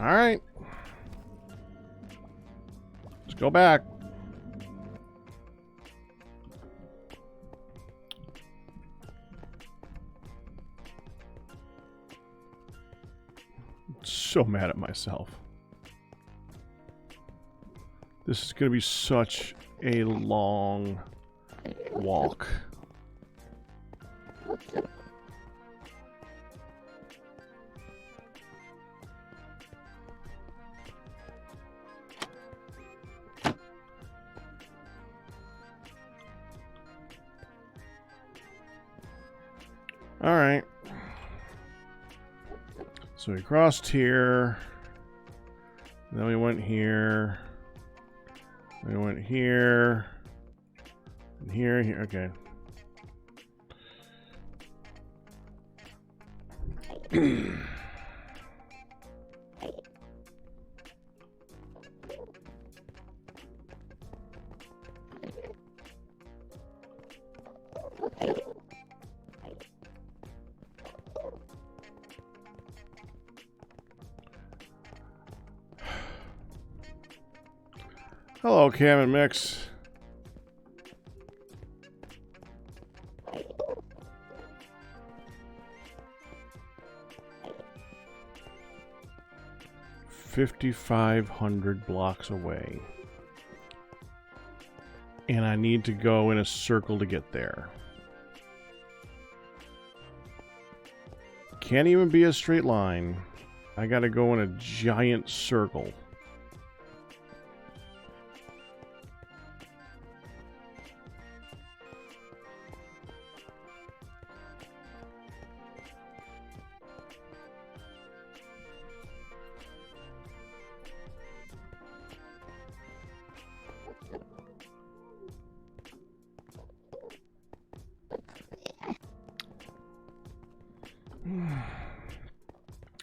Alright. Let's go back. I'm so mad at myself. This is going to be such a long walk. All right. So we crossed here. Then we went here. We went here. And here, here. Okay. Hello, Cam and Mix. $5,500 blocks away. And I need to go in a circle to get there. Can't even be a straight line. I gotta go in a giant circle.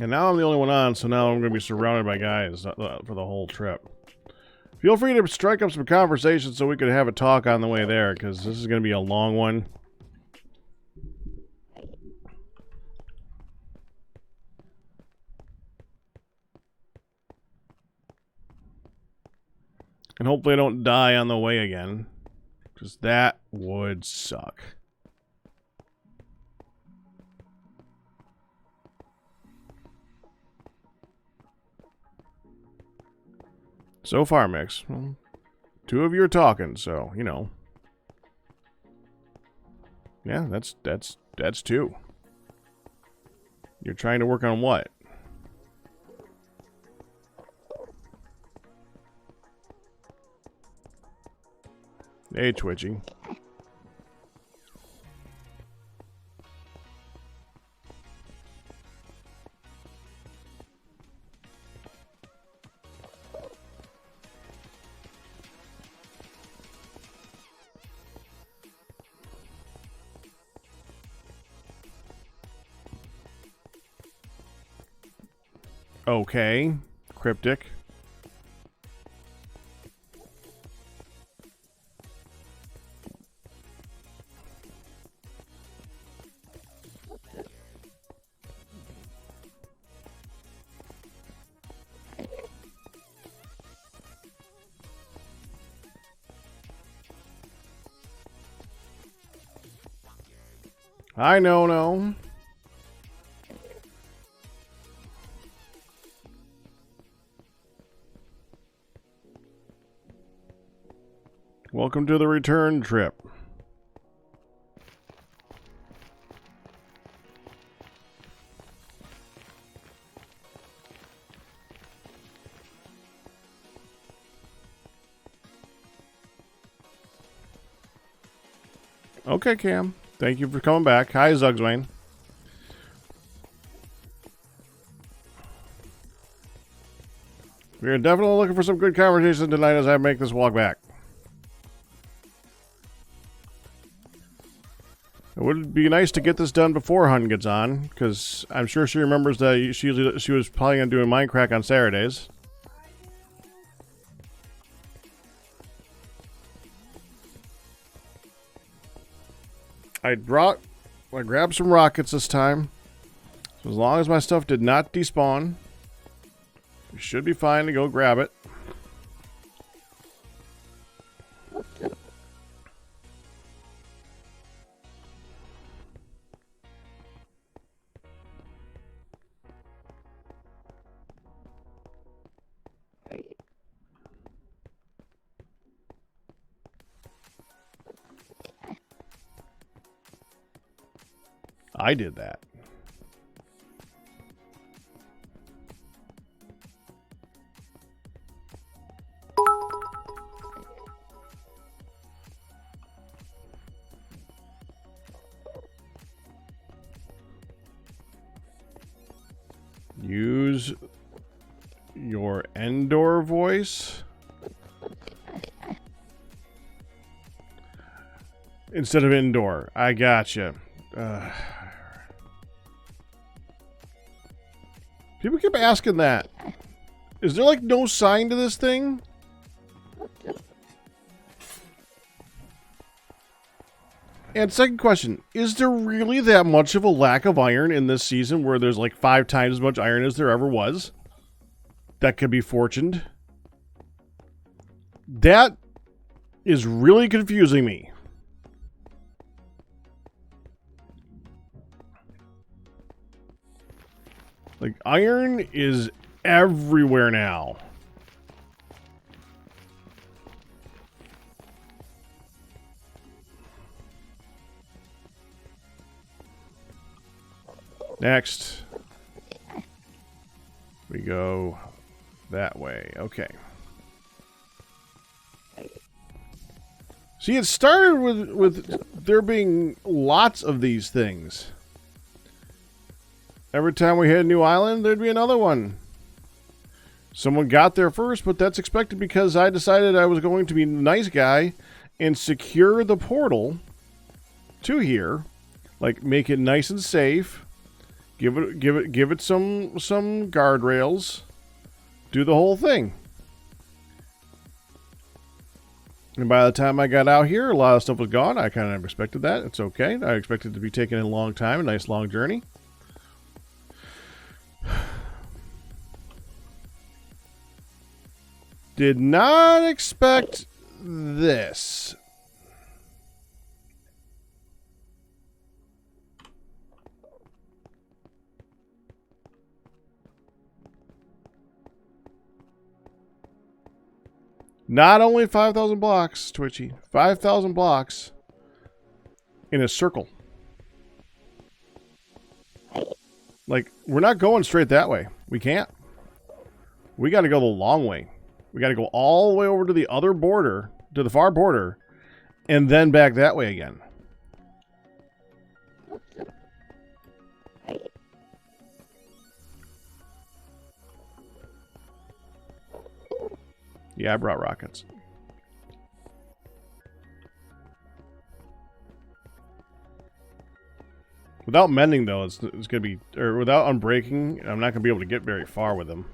And now I'm the only one on, so now I'm going to be surrounded by guys for the whole trip. Feel free to strike up some conversation so we could have a talk on the way there, because this is going to be a long one. And hopefully I don't die on the way again, because that would suck. So far, Mix. Well, two of you are talking, so, you know. Yeah, that's two. You're trying to work on what? Hey, Twitchy. Okay. Cryptic. I know, no. Welcome to the return trip. Okay, Cam. Thank you for coming back. Hi, Zugswayne. We're definitely looking for some good conversation tonight as I make this walk back. It would be nice to get this done before Hun gets on, because I'm sure she remembers that she was planning on doing Mindcrack on Saturdays. I grabbed some rockets this time. So as long as my stuff did not despawn, We should be fine to go grab it. I did that. Use your Endor voice instead of indoor. I gotcha. People keep asking that. Is there like no sign to this thing? And second question, is there really that much of a lack of iron in this season where there's like 5 times as much iron as there ever was? That could be fortuned. That is really confusing me. Like, iron is everywhere now. Next. We go that way. Okay. See, it started with there being lots of these things. Every time we hit a new island, there'd be another one. Someone got there first, but that's expected because I decided I was going to be the nice guy and secure the portal to here. Like, make it nice and safe. Give it some guardrails. Do the whole thing. And by the time I got out here, a lot of stuff was gone. I kind of expected that. It's okay. I expected it to be taking a long time, a nice long journey. Did not expect this. Not only 5,000 blocks, Twitchy. 5,000 blocks in a circle. Like, we're not going straight that way. We can't. We got to go the long way. We got to go all the way over to the other border, to the far border, and then back that way again. Yeah, I brought rockets. Without mending, though, it's going to be... Or without unbreaking, I'm not going to be able to get very far with them.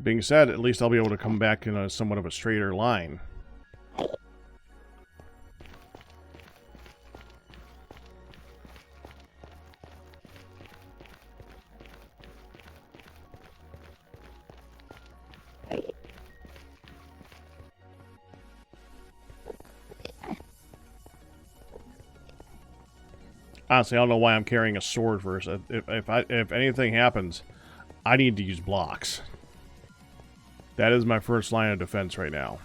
Being said, at least I'll be able to come back in a somewhat of a straighter line. Honestly, I don't know why I'm carrying a sword first. If anything happens, I need to use blocks. That is my first line of defense right now.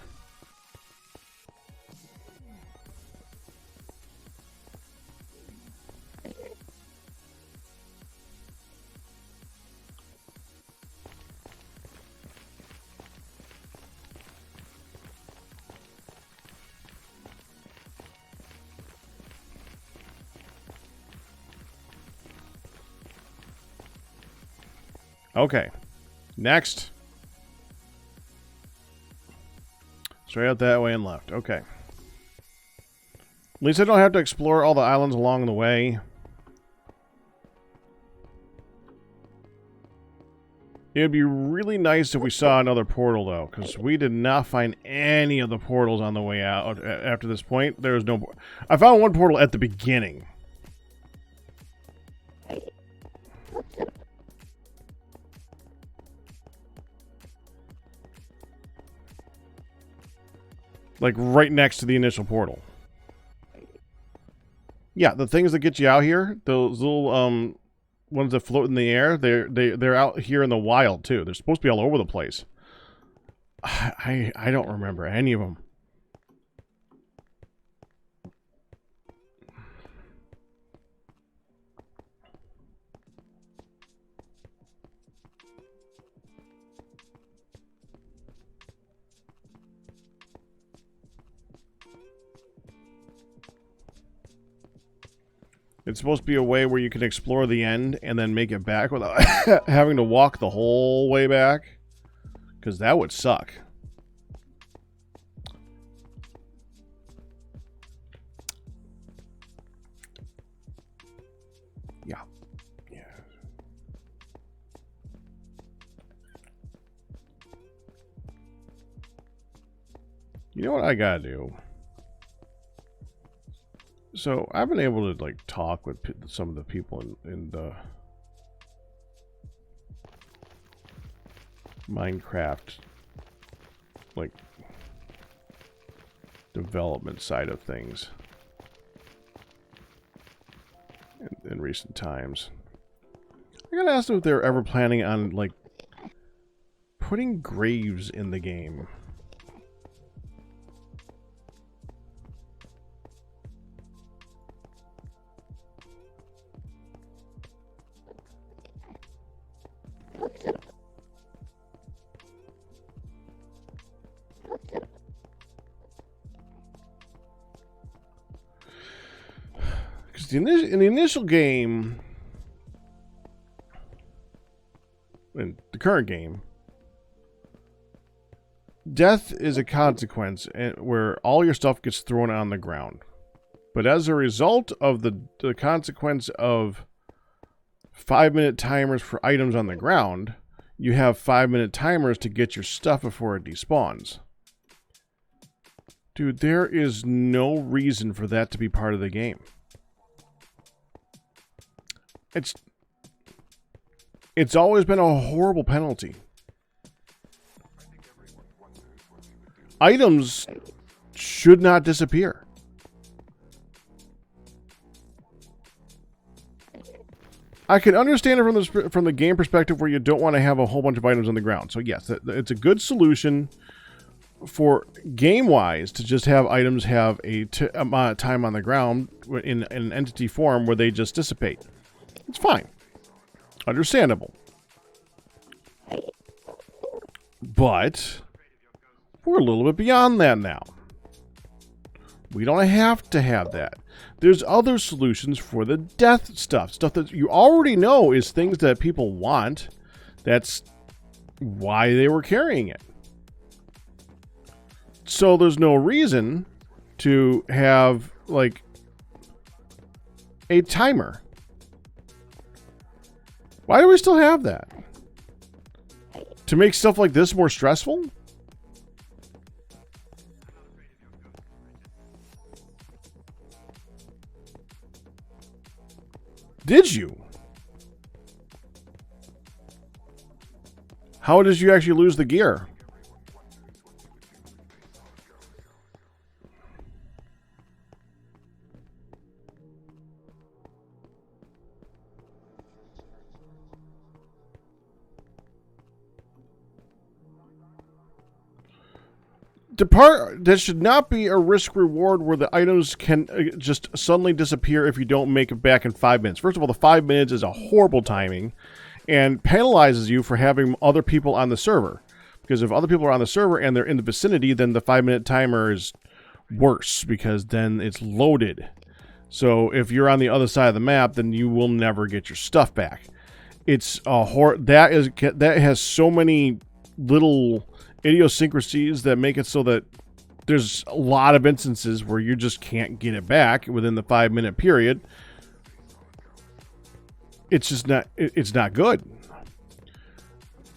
Okay. Next. Straight out that way and left. Okay. least I don't have to explore all the islands along the way. It would be really nice if we saw another portal, though, because we did not find any of the portals on the way out. After this point, there was no... I found one portal at the beginning. Like, right next to the initial portal. Yeah, the things that get you out here, those little, ones that float in the air, they're out here in the wild, too. They're supposed to be all over the place. I don't remember any of them. It's supposed to be a way where you can explore the end and then make it back without having to walk the whole way back. Because that would suck. Yeah. Yeah. You know what I gotta do? So, I've been able to, like, talk with some of the people in the Minecraft, like, development side of things in recent times. I gotta ask them if they're ever planning on, like, putting graves in the game. In the initial game, in the current game, death is a consequence where all your stuff gets thrown on the ground. But as a result of the consequence of 5-minute timers for items on the ground, you have 5-minute timers to get your stuff before it despawns. Dude, there is no reason for that to be part of the game. It's always been a horrible penalty. Items should not disappear. I can understand it from the game perspective where you don't want to have a whole bunch of items on the ground. So yes, it's a good solution for game-wise to just have items have a amount of time on the ground in an entity form where they just dissipate. It's fine. Understandable. But we're a little bit beyond that now. We don't have to have that. There's other solutions for the death stuff. Stuff that you already know is things that people want. That's why they were carrying it. So there's no reason to have, like, a timer. Why do we still have that? To make stuff like this more stressful? Did you? How did you actually lose the gear? That should not be a risk reward where the items can just suddenly disappear if you don't make it back in 5 minutes. First of all, the 5 minutes is a horrible timing and penalizes you for having other people on the server. Because if other people are on the server and they're in the vicinity, then the 5-minute timer is worse because then it's loaded. So if you're on the other side of the map, then you will never get your stuff back. It's a that has so many little idiosyncrasies that make it so that there's a lot of instances where you just can't get it back within the 5-minute period. It's just not, it's not good.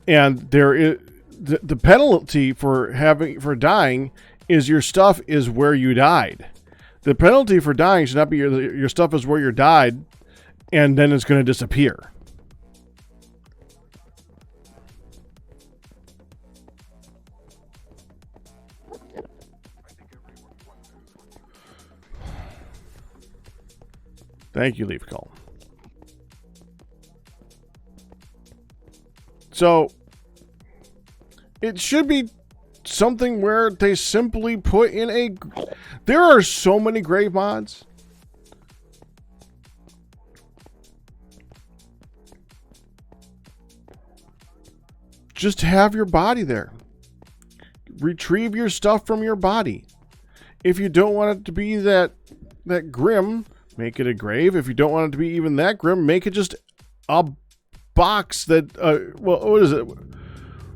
And there is the penalty for dying is your stuff is where you died. The penalty for dying should not be your stuff is where you died, and then it's going to disappear. Thank you, Leaf Call. So it should be something where they simply put in a... There are so many grave mods. Just have your body there. Retrieve your stuff from your body. If you don't want it to be that grim, make it a grave. If you don't want it to be even that grim, make it just a box that... well, what is it?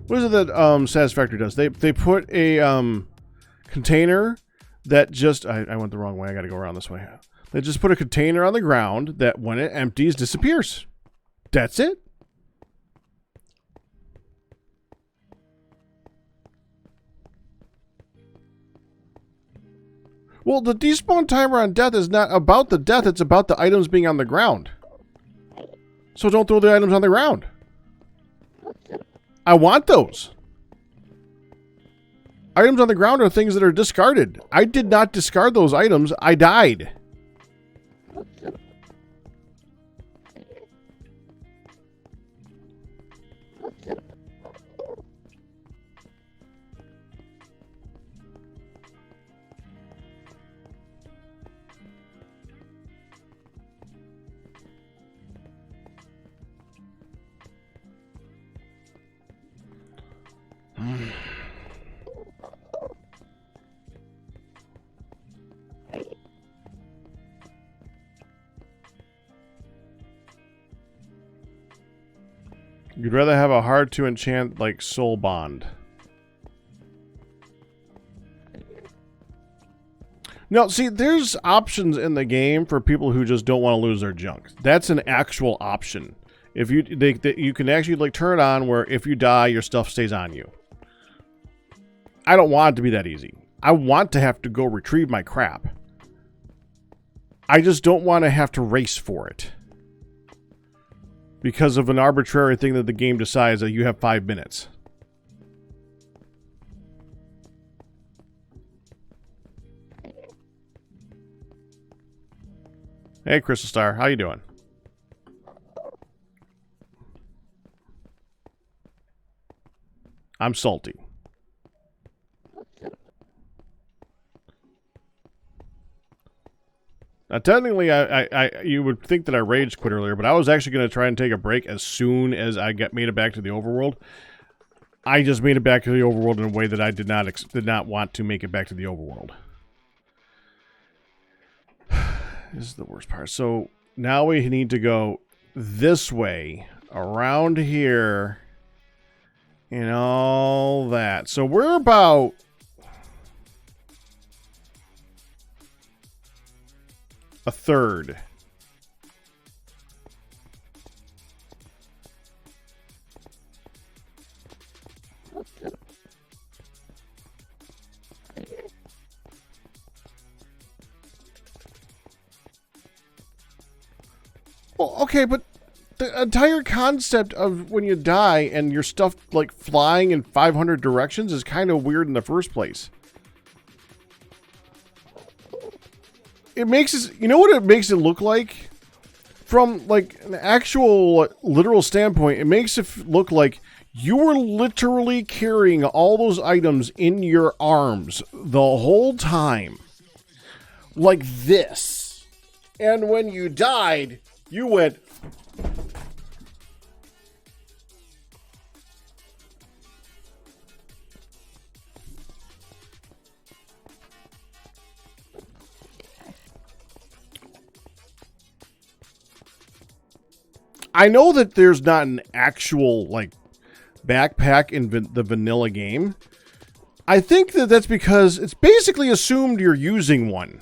What is it that Satisfactory does? They put a container that just... I went the wrong way. I got to go around this way. They just put a container on the ground that when it empties, disappears. That's it. Well, the despawn timer on death is not about the death. It's about the items being on the ground. So don't throw the items on the ground. I want those. Items on the ground are things that are discarded. I did not discard those items. I died. You'd rather have a hard to enchant like Soul Bond. No, see, there's options in the game for people who just don't want to lose their junk. That's an actual option. If you you can actually like turn it on where if you die, your stuff stays on you. I don't want it to be that easy. I want to have to go retrieve my crap. I just don't want to have to race for it. Because of an arbitrary thing that the game decides that you have 5 minutes. Hey, Crystal Star, how you doing? I'm salty. Now, technically, you would think that I rage quit earlier, but I was actually going to try and take a break as soon as I made it back to the overworld. I just made it back to the overworld in a way that I did not want to make it back to the overworld. This is the worst part. So now we need to go this way, around here, and all that. So we're about... a third. Well, okay, but the entire concept of when you die and your stuff like flying in 500 directions is kind of weird in the first place. It makes it, you know what it makes it look like? From like an actual literal standpoint, it makes it look like you were literally carrying all those items in your arms the whole time. Like this. And when you died, you went... I know that there's not an actual, like, backpack in the vanilla game. I think that that's because it's basically assumed you're using one.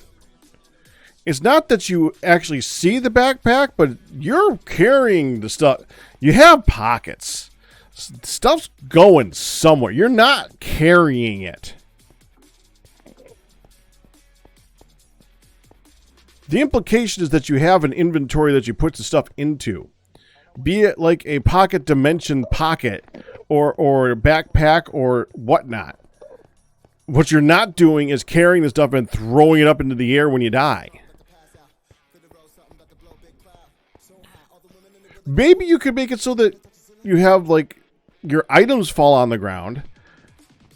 It's not that you actually see the backpack, but you're carrying the stuff. You have pockets. Stuff's going somewhere. You're not carrying it. The implication is that you have an inventory that you put the stuff into. Be it like a pocket dimension pocket or a backpack or whatnot. What you're not doing is carrying the stuff and throwing it up into the air when you die. Maybe you could make it so that you have, like, your items fall on the ground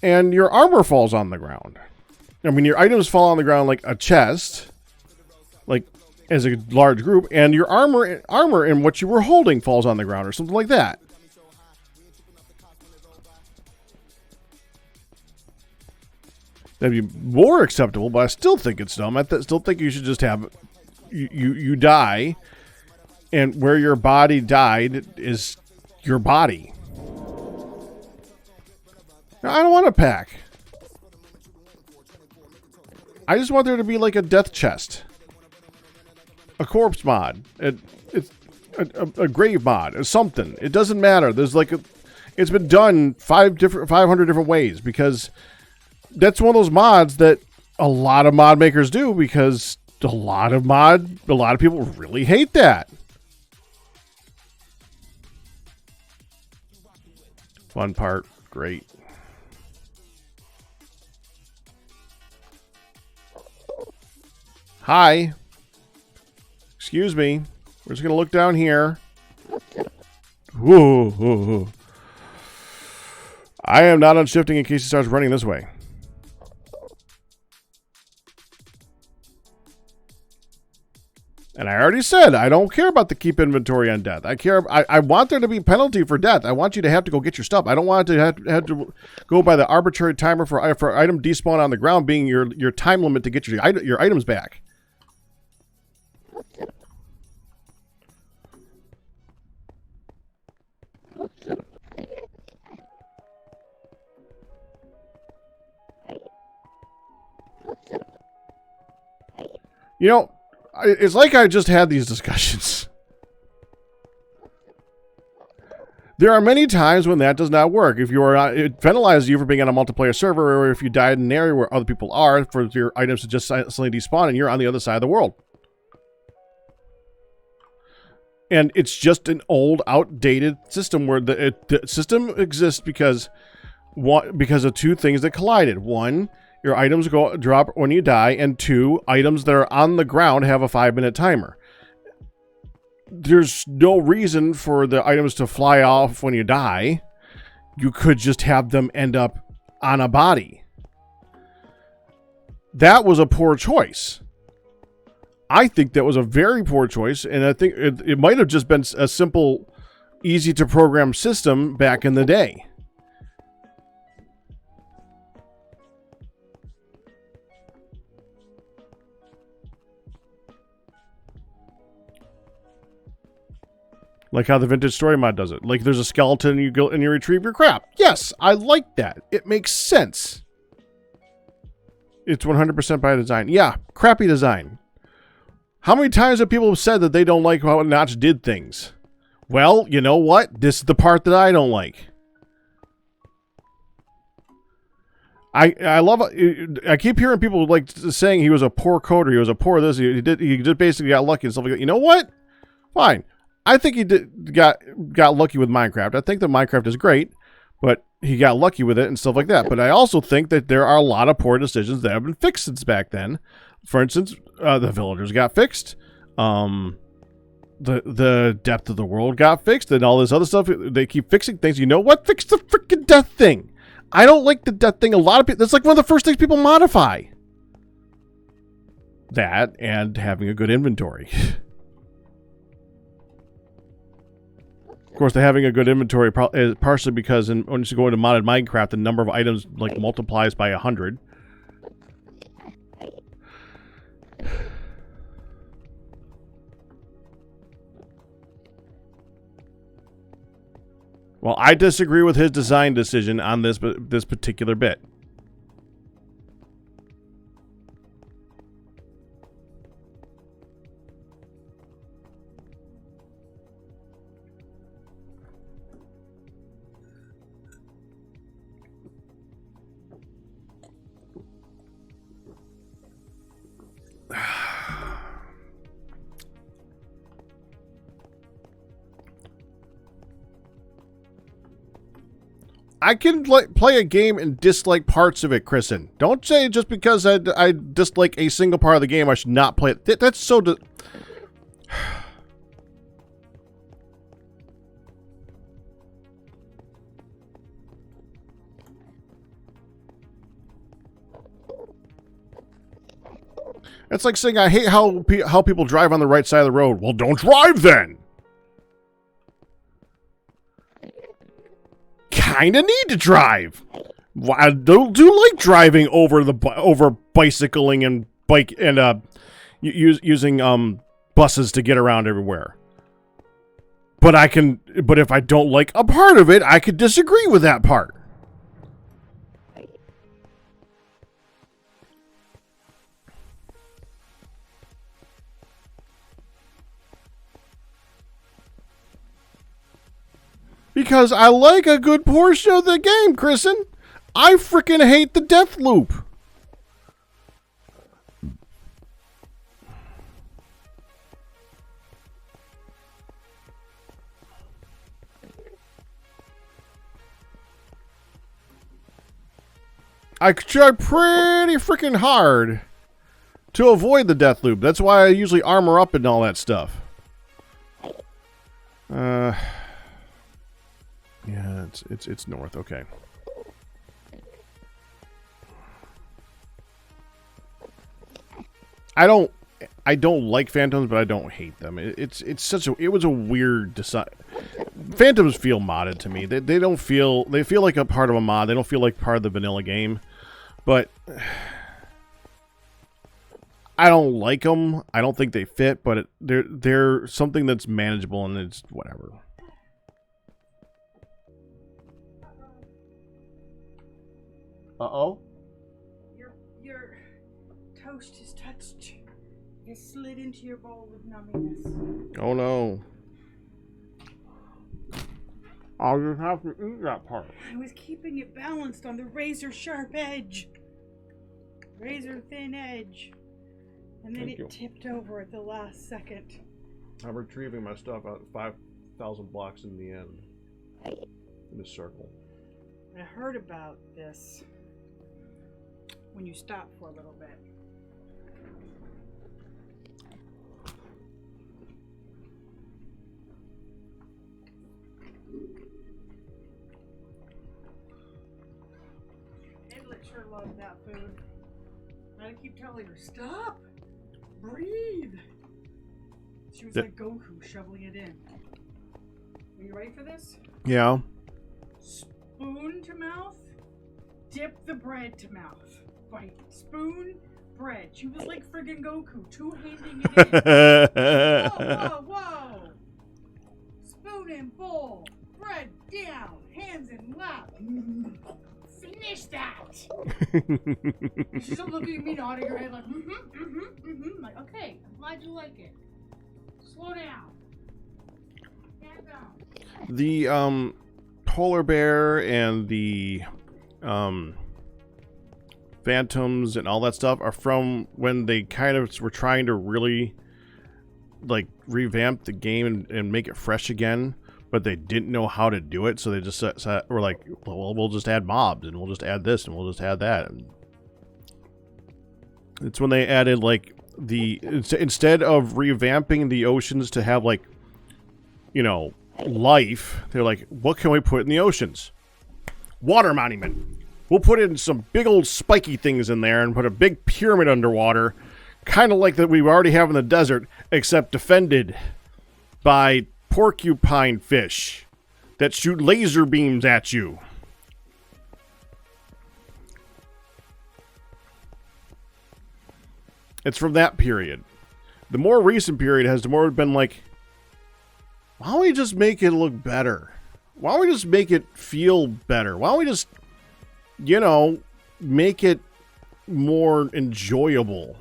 and your armor falls on the ground. I mean, your items fall on the ground like a chest, like as a large group, and your armor and what you were holding falls on the ground or something like that. That'd be more acceptable, but I still think it's dumb. I still think you should just have you die, and where your body died is your body. I don't want a pack. I just want there to be like a death chest, a corpse mod, it's a grave mod, or something. It doesn't matter. There's like it's been done 500 different ways, because that's one of those mods that a lot of mod makers do, because a lot of people really hate that. Fun part, great. Hi. Excuse me. We're just going to look down here. Whoa. I am not unshifting in case he starts running this way. And I already said I don't care about the keep inventory on death. I want there to be penalty for death. I want you to have to go get your stuff. I don't want it to have to go by the arbitrary timer for item despawn on the ground being your time limit to get your items back. You know, it's like I just had these discussions. There are many times when that does not work. If you are, it penalizes you for being on a multiplayer server, or if you died in an area where other people are, for your items to just suddenly despawn and you're on the other side of the world. And it's just an old, outdated system where the system exists because of two things that collided. One, your items drop when you die, and two, items that are on the ground have a 5-minute timer. There's no reason for the items to fly off when you die. You could just have them end up on a body. That was a poor choice. I think that was a very poor choice, and I think it might have just been a simple, easy to program system back in the day. Like how the Vintage Story mod does it. Like there's a skeleton and you go and you retrieve your crap. Yes, I like that. It makes sense. It's 100% by design. Yeah, crappy design. How many times have people said that they don't like how Notch did things? Well, you know what? This is the part that I don't like. I love. I keep hearing people like saying he was a poor coder. He was a poor this. He just basically got lucky and stuff like that. You know what? Fine. I think he got lucky with Minecraft. I think that Minecraft is great, but he got lucky with it and stuff like that. But I also think that there are a lot of poor decisions that have been fixed since back then. For instance, the villagers got fixed. The depth of the world got fixed, and all this other stuff. They keep fixing things. You know what? Fix the freaking death thing. I don't like the death thing. A lot of people. That's like one of the first things people modify. That and having a good inventory. Of course, having a good inventory is partially because once you go into modded Minecraft, the number of items like multiplies by 100. Well, I disagree with his design decision on this particular bit. I can play a game and dislike parts of it, Kristen. Don't say just because I dislike a single part of the game, I should not play it. That's so... It's like saying I hate how people drive on the right side of the road. Well, don't drive then. Kinda need to drive. I do like driving over bicycling and using buses to get around everywhere. But if I don't like a part of it, I could disagree with that part. Because I like a good portion of the game, Kristen. I freaking hate the death loop. I try pretty freaking hard to avoid the death loop. That's why I usually armor up and all that stuff. Yeah, it's north. Okay. I don't like phantoms, but I don't hate them. It was a weird decide. Phantoms feel modded to me. They feel like a part of a mod. They don't feel like part of the vanilla game. But I don't like them. I don't think they fit, but they're something that's manageable, and it's whatever. Uh-oh. Your toast is touched. It slid into your bowl with numminess. Oh no. I'll just have to eat that part. I was keeping it balanced on the razor sharp edge. Razor thin edge. And then it tipped over at the last second. I'm retrieving my stuff out 5,000 blocks in the end. In this circle. I heard about this when you stopped for a little bit. Edlet sure loved that food. I keep telling her, stop! Breathe! She was like Goku shoveling it in. Are you ready for this? Yeah. Spoon to mouth, dip the bread to mouth. Bite. Spoon, bread. She was like friggin' Goku, two-handing it in. Whoa, whoa, whoa! Spoon in bowl, bread down, hands in lap. Finish that! She's still looking at me, nodding her head like, Like, okay, I'm glad you like it. Slow down. Stand down. The, polar bear and the, phantoms and all that stuff are from when they kind of were trying to really, like, revamp the game and make it fresh again. But they didn't know how to do it, so they just were like, well, we'll just add mobs, and we'll just add this, and we'll just add that. And it's when they added, like, instead of revamping the oceans to have, like, you know, life, they're like, what can we put in the oceans? Water monument. We'll put in some big old spiky things in there and put a big pyramid underwater, kind of like that we already have in the desert, except defended by porcupine fish that shoot laser beams at you. It's from that period. The more recent period has more been like, why don't we just make it look better? Why don't we just make it feel better? Why don't we just, you know, make it more enjoyable?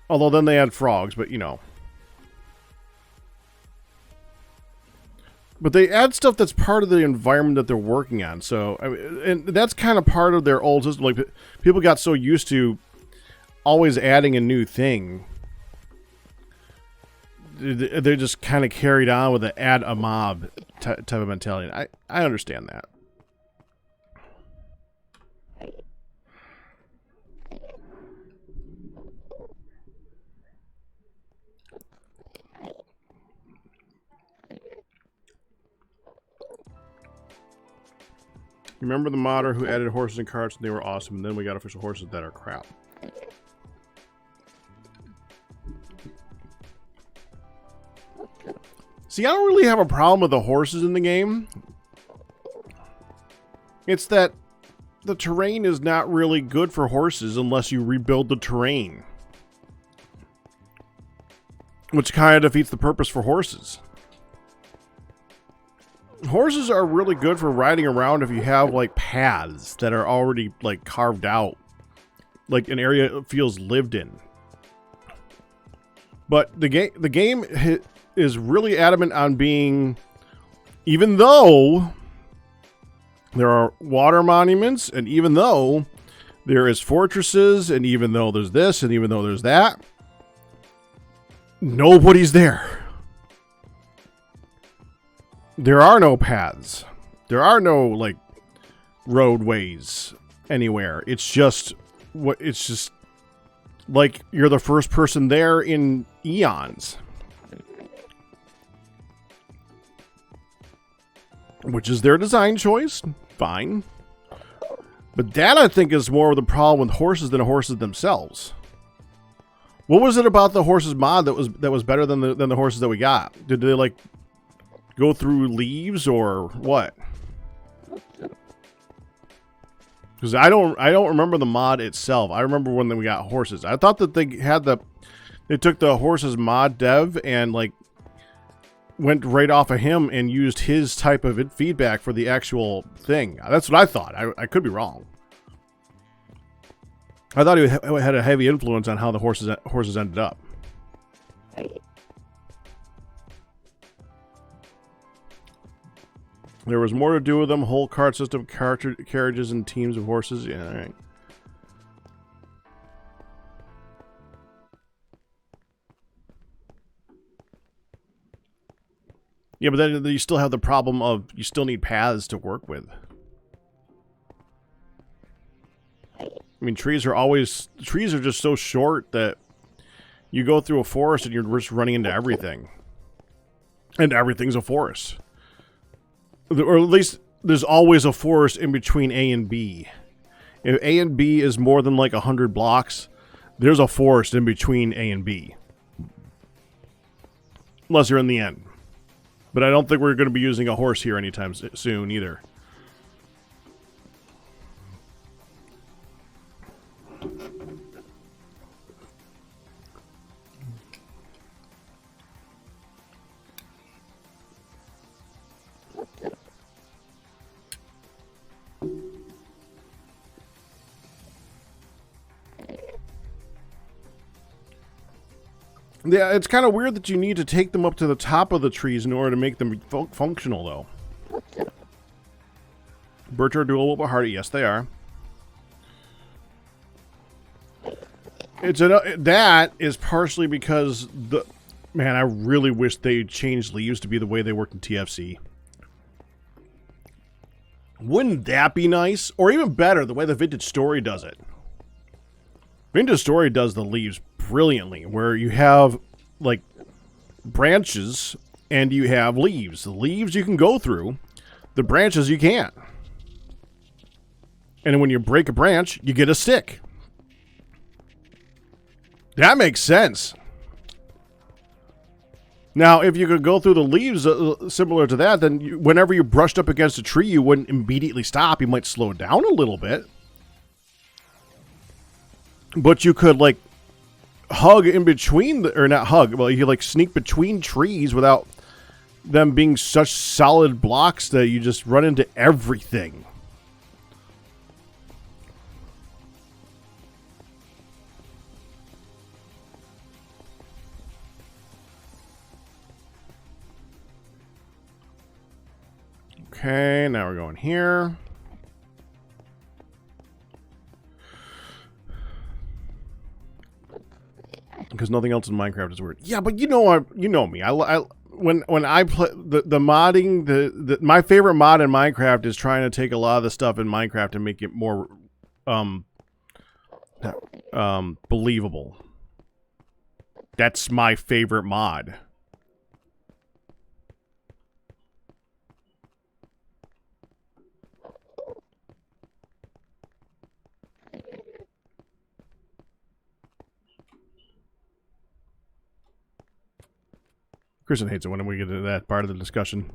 Although then they add frogs, but you know. But they add stuff that's part of the environment that they're working on. So, I mean, and that's kind of part of their old system. Like, people got so used to always adding a new thing they're just kind of carried on with the add a mob type of mentality. I understand that. Remember the modder who added horses and carts, and they were awesome, and then we got official horses that are crap. See, I don't really have a problem with the horses in the game. It's that the terrain is not really good for horses unless you rebuild the terrain. Which kind of defeats the purpose for horses. Horses are really good for riding around if you have, like, paths that are already, like, carved out. Like, an area that feels lived in. But the game is really adamant on being... Even though there are water monuments, and even though there is fortresses, and even though there's this, and even though there's that, nobody's there. There are no paths. There are no, like, roadways anywhere. It's just like you're the first person there in eons. Which is their design choice. Fine. But that, I think, is more of the problem with horses than horses themselves. What was it about the horses mod that was better than the horses that we got? Did they, like, go through leaves or what? Because I don't remember the mod itself. I remember when we got horses. I thought that they took the horses mod dev and, like, went right off of him and used his type of feedback for the actual thing. That's what I thought. I could be wrong. I thought he had a heavy influence on how the horses ended up. There was more to do with them. Whole cart system, carriages, and teams of horses. Yeah, all right. Yeah, but then you still have the problem of you still need paths to work with. I mean, trees are just so short that you go through a forest and you're just running into everything. And everything's a forest. Or at least there's always a forest in between A and B. If A and B is more than like 100 blocks, there's a forest in between A and B. Unless you're in the end. But I don't think we're going to be using a horse here anytime soon either. Yeah, it's kind of weird that you need to take them up to the top of the trees in order to make them functional, though. Birch are dual but hardy. Yes, they are. That is partially because man, I really wish they changed leaves to be the way they worked in TFC. Wouldn't that be nice? Or even better, the way the Vintage Story does it. Vintage Story does the leaves brilliantly, where you have, like, branches and you have leaves. The leaves you can go through, the branches you can't. And when you break a branch, you get a stick. That makes sense. Now, if you could go through the leaves similar to that, then whenever you brushed up against a tree, you wouldn't immediately stop. You might slow down a little bit. But you could, like, hug in between, or not hug, well, you could, like, sneak between trees without them being such solid blocks that you just run into everything. Okay, now we're going here. because nothing else in Minecraft is weird. Yeah, but you know me. When I play the modding, my favorite mod in Minecraft is trying to take a lot of the stuff in Minecraft and make it more believable. That's my favorite mod. Kristen hates it when we get to that part of the discussion.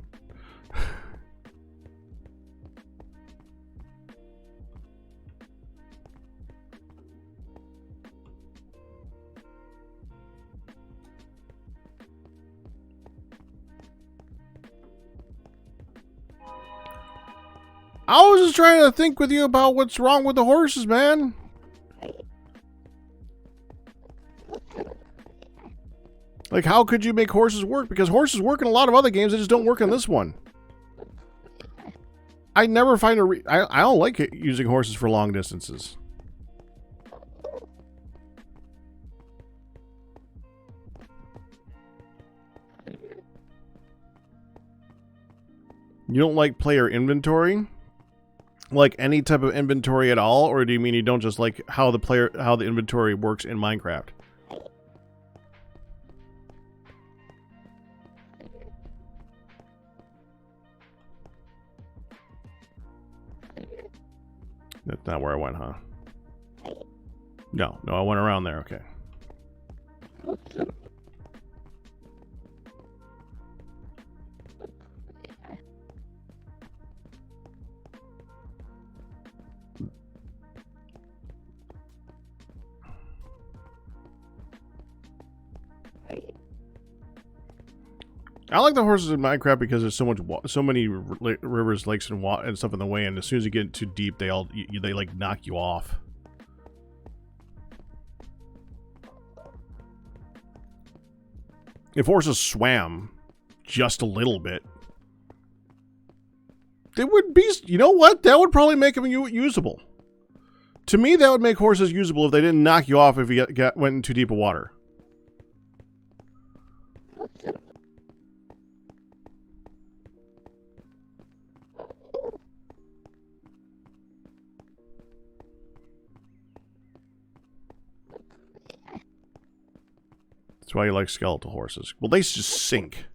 I was just trying to think with you about what's wrong with the horses, man. Like, how could you make horses work? Because horses work in a lot of other games, they just don't work in this one. I never find I don't like using horses for long distances. You don't like player inventory? Like any type of inventory at all? Or do you mean you don't just like how the inventory works in Minecraft? That's not where I went, huh? No, I went around there, okay. I like the horses in Minecraft because there's so many rivers, lakes, and stuff in the way, and as soon as you get too deep, they like knock you off. If horses swam just a little bit, they would be. You know what? That would probably make them usable. To me, that would make horses usable if they didn't knock you off if you went in too deep of water. That's why you like skeletal horses. Well, they just sink.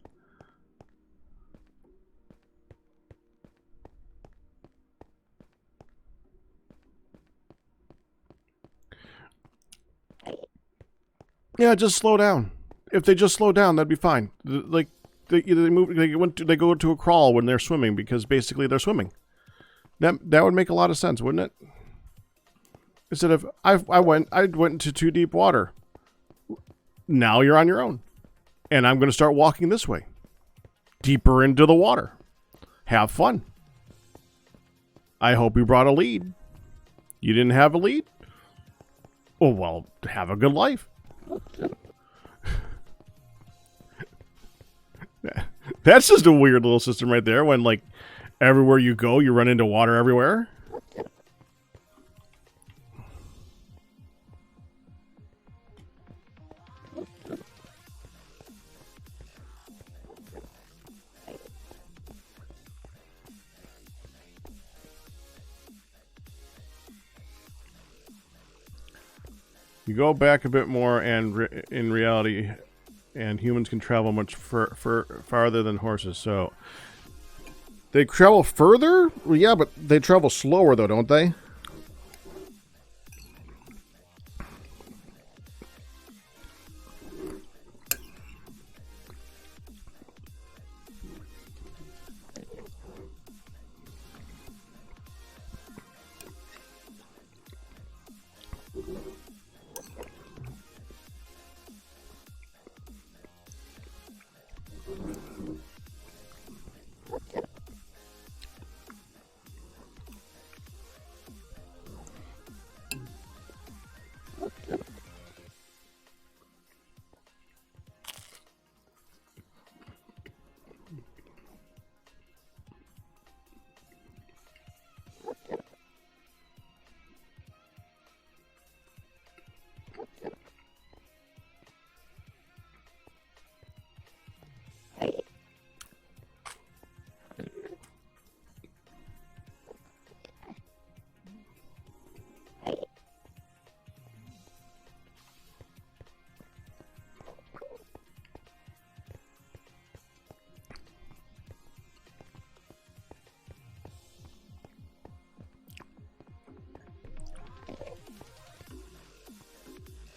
Yeah, just slow down. If they just slow down, that'd be fine. Like they go to a crawl when they're swimming because basically they're swimming. That would make a lot of sense, wouldn't it? Instead of I went into too deep water. Now you're on your own. And I'm going to start walking this way. Deeper into the water. Have fun. I hope you brought a lead. You didn't have a lead? Oh, well, have a good life. That's just a weird little system right there when, like, everywhere you go, you run into water everywhere. You go back a bit more, and in reality, and humans can travel much farther than horses. So they travel further? Well, yeah, but they travel slower, though, don't they?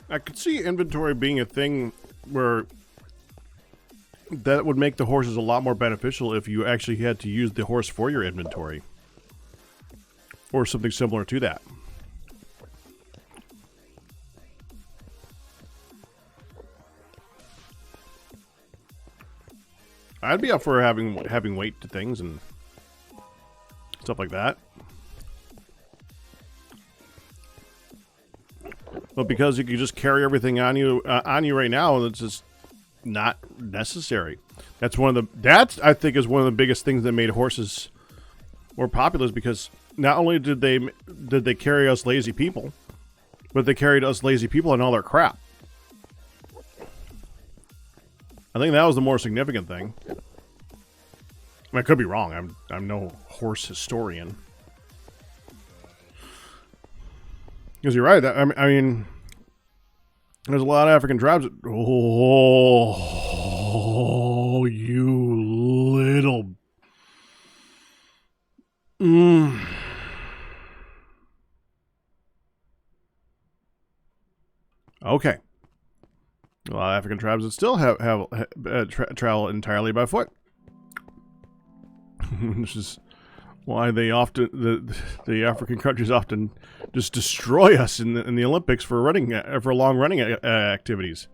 I could see inventory being a thing where that would make the horses a lot more beneficial if you actually had to use the horse for your inventory. Or something similar to that. I'd be up for having weight to things and stuff like that. But because you can just carry everything on you right now, it's just not necessary. That's I think is one of the biggest things that made horses more popular, is because not only did they carry us lazy people, but they carried us lazy people and all their crap. I think that was the more significant thing. I mean, I could be wrong. I'm no horse historian. Because you're right. I mean, there's a lot of African tribes. Oh, you little. Okay. A lot of African tribes that still travel entirely by foot. Which is why they often the African countries often just destroy us in the Olympics for long running activities,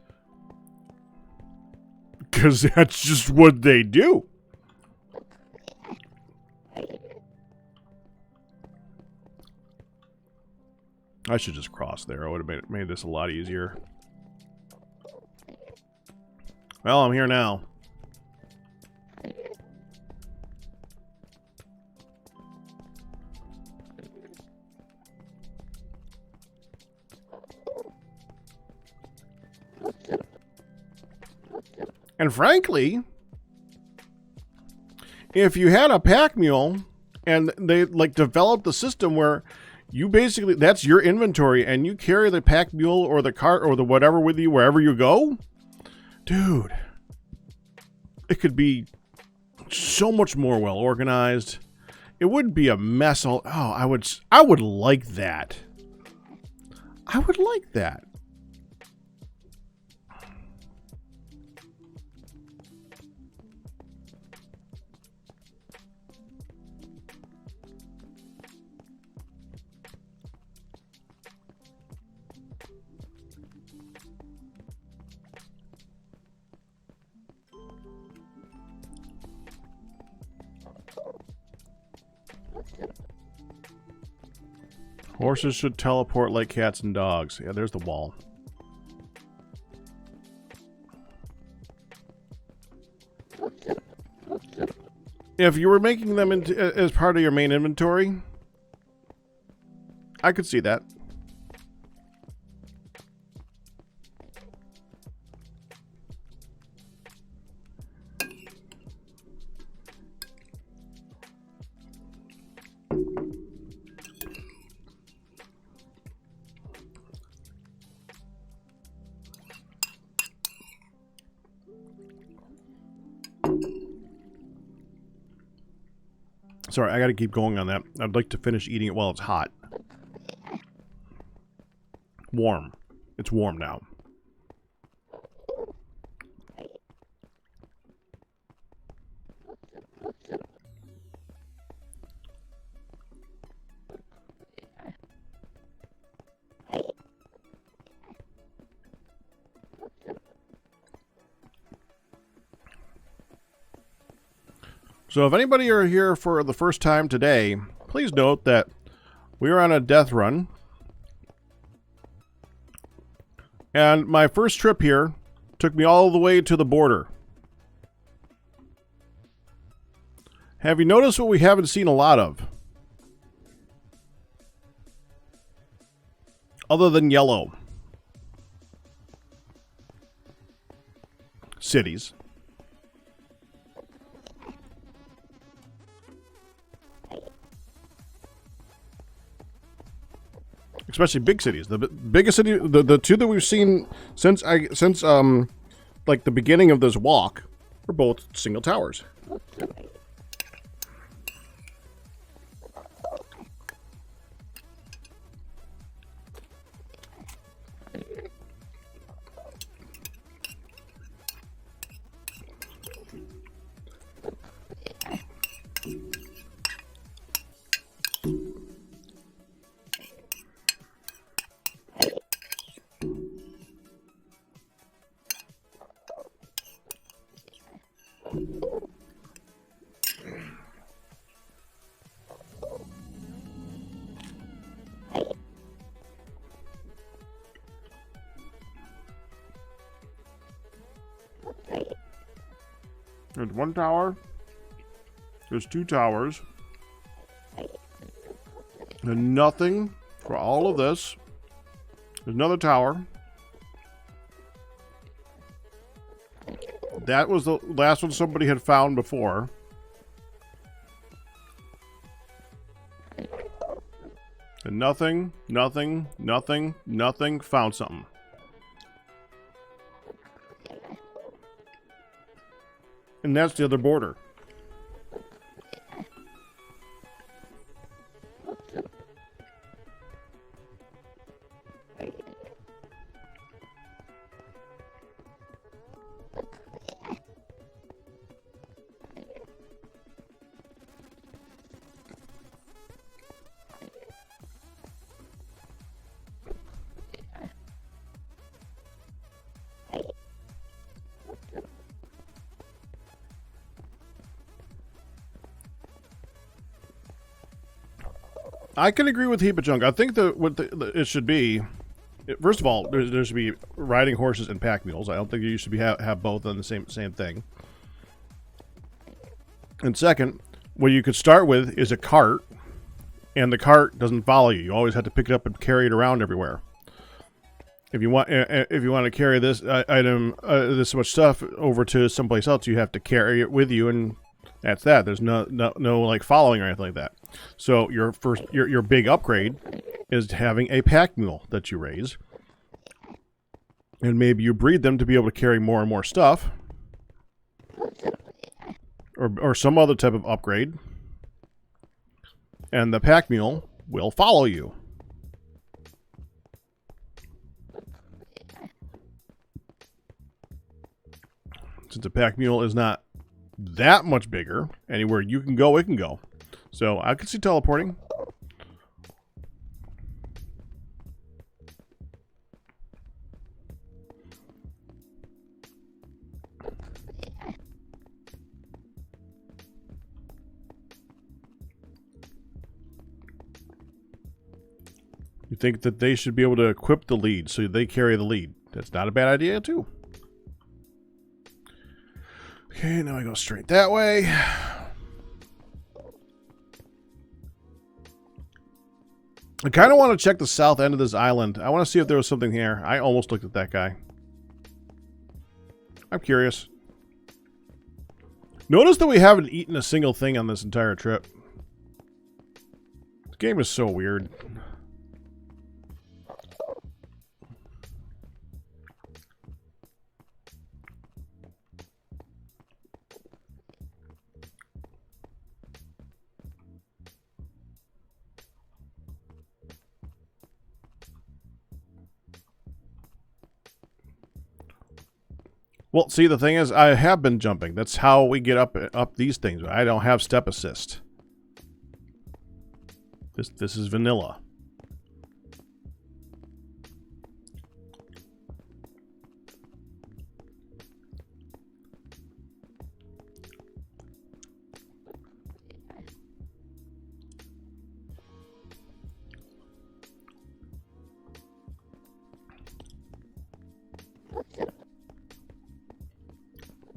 because that's just what they do. I should just cross there. I would have made this a lot easier. Well, I'm here now. And frankly, if you had a pack mule and they developed the system where you basically, that's your inventory and you carry the pack mule or the cart or the whatever with you wherever you go, dude, it could be so much more well organized. It wouldn't be a mess. I would like that. I would like that. Horses should teleport like cats and dogs. Yeah, there's the wall. If you were making them as part of your main inventory, I could see that. Sorry, I gotta keep going on that. I'd like to finish eating it while it's hot. Warm. It's warm now. So if anybody are here for the first time today, please note that we are on a death run. And my first trip here took me all the way to the border. Have you noticed what we haven't seen a lot of? Other than yellow. Cities. Especially big cities. The biggest city, the two that we've seen since like the beginning of this walk, are both single towers. There's one tower. There's two towers. And nothing for all of this. There's another tower. That was the last one somebody had found before. And nothing, nothing, nothing, nothing. Found something. And that's the other border. I can agree with Heap of Junk. I think that what it should be, first of all, there should be riding horses and pack mules. I don't think you should be have both on the same thing. And second, what you could start with is a cart, and the cart doesn't follow you. You always have to pick it up and carry it around everywhere. If you want to carry this item, this much stuff over to someplace else, you have to carry it with you, and that's that. There's no like following or anything like that. So your big upgrade is having a pack mule that you raise, and maybe you breed them to be able to carry more and more stuff, or some other type of upgrade, and the pack mule will follow you. Since the pack mule is not that much bigger, anywhere you can go, it can go. So I could see teleporting. You think that they should be able to equip the lead so they carry the lead. That's not a bad idea, too. Okay, now I go straight that way. I kind of want to check the south end of this island. I want to see if there was something here. I almost looked at that guy. I'm curious. Notice that we haven't eaten a single thing on this entire trip. This game is so weird. Well, see, the thing is, I have been jumping. That's how we get up these things. I don't have step assist. This is vanilla.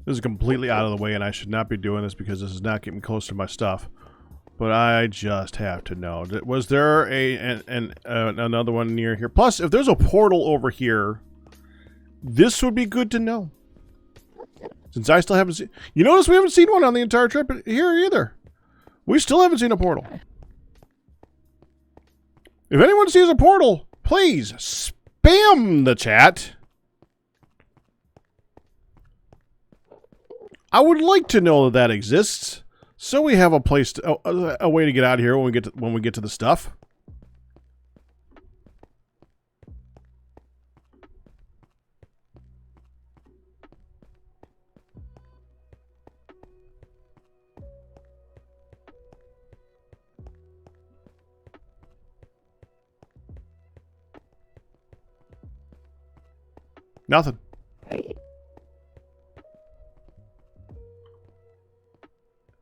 This is completely out of the way, and I should not be doing this because this is not getting me close to my stuff. But I just have to know. Was there another one near here? Plus, if there's a portal over here, this would be good to know. Since I still haven't seen... You notice we haven't seen one on the entire trip here either. We still haven't seen a portal. If anyone sees a portal, please spam the chat. I would like to know that exists, so we have a place, a way to get out of here when we get to the stuff. Nothing.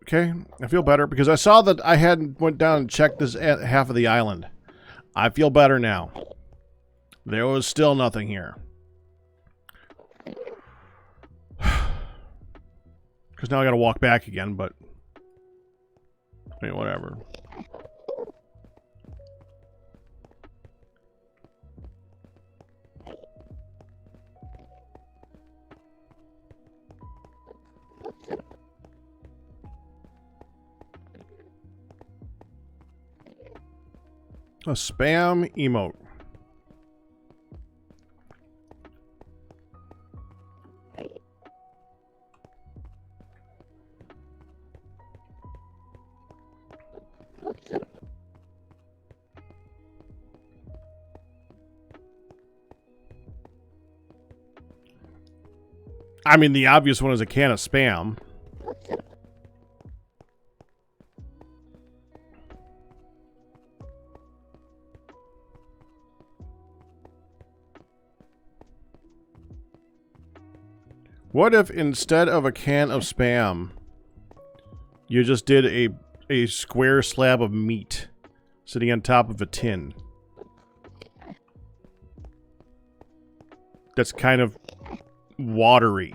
Okay, I feel better because I saw that I hadn't went down and checked this half of the island. I feel better now. There was still nothing here. Because now I got to walk back again, but... I mean, whatever. A spam emote. I mean, the obvious one is a can of spam. What if instead of a can of spam, you just did a square slab of meat sitting on top of a tin? That's kind of watery.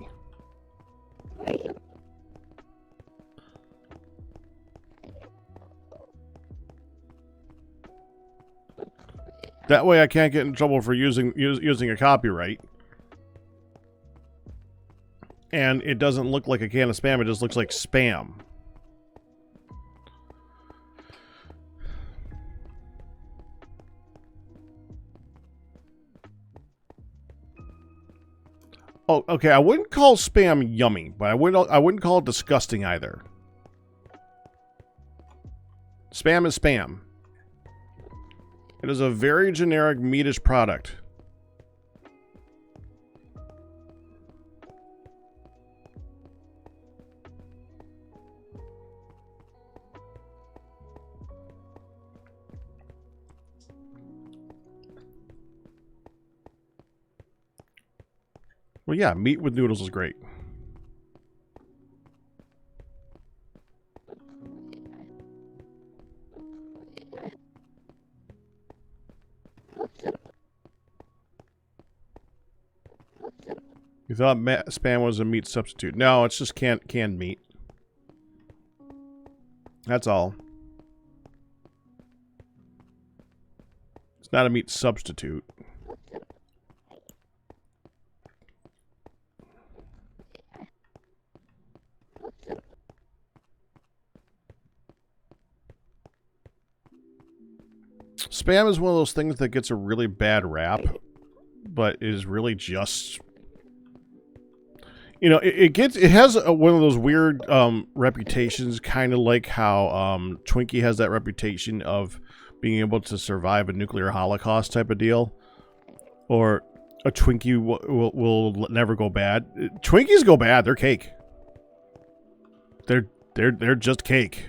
That way I can't get in trouble for using a copyright. And it doesn't look like a can of spam, it just looks like spam. Oh, okay, I wouldn't call spam yummy, but I wouldn't call it disgusting either. Spam is spam. It is a very generic meatish product. Well, yeah, meat with noodles is great. You thought spam was a meat substitute. No, it's just canned meat. That's all. It's not a meat substitute. Spam is one of those things that gets a really bad rap, but is really just... You know, it has one of those weird reputations, kind of like how Twinkie has that reputation of being able to survive a nuclear holocaust type of deal. Or a Twinkie will never go bad. Twinkies go bad, they're cake. They're just cake.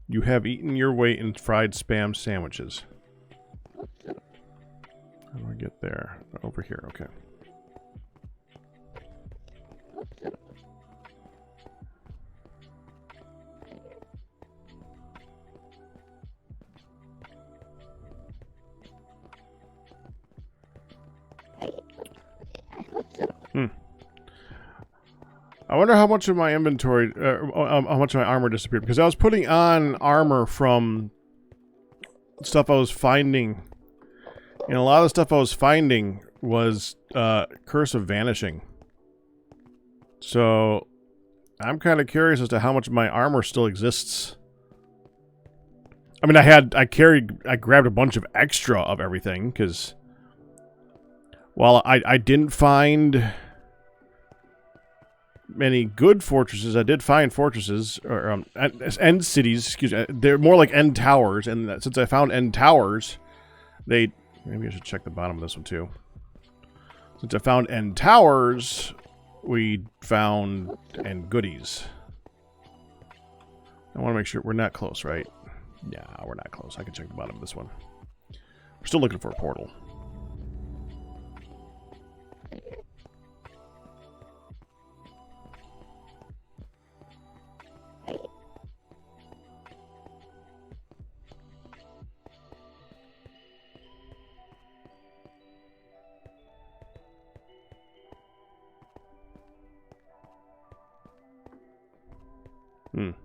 You have eaten your weight in fried spam sandwiches. How do I get there? Over here, okay. I wonder how much of my inventory, how much of my armor disappeared. Because I was putting on armor from stuff I was finding. And a lot of the stuff I was finding was Curse of Vanishing. So, I'm kind of curious as to how much of my armor still exists. I mean, I grabbed a bunch of extra of everything. Because, while I didn't find... many good fortresses. I did find fortresses, or end cities, excuse me. They're more like end towers, and since I found end towers, maybe I should check the bottom of this one too. Since I found end towers, we found end goodies. I want to make sure we're not close, right? Yeah, we're not close. I can check the bottom of this one. We're still looking for a portal. Doing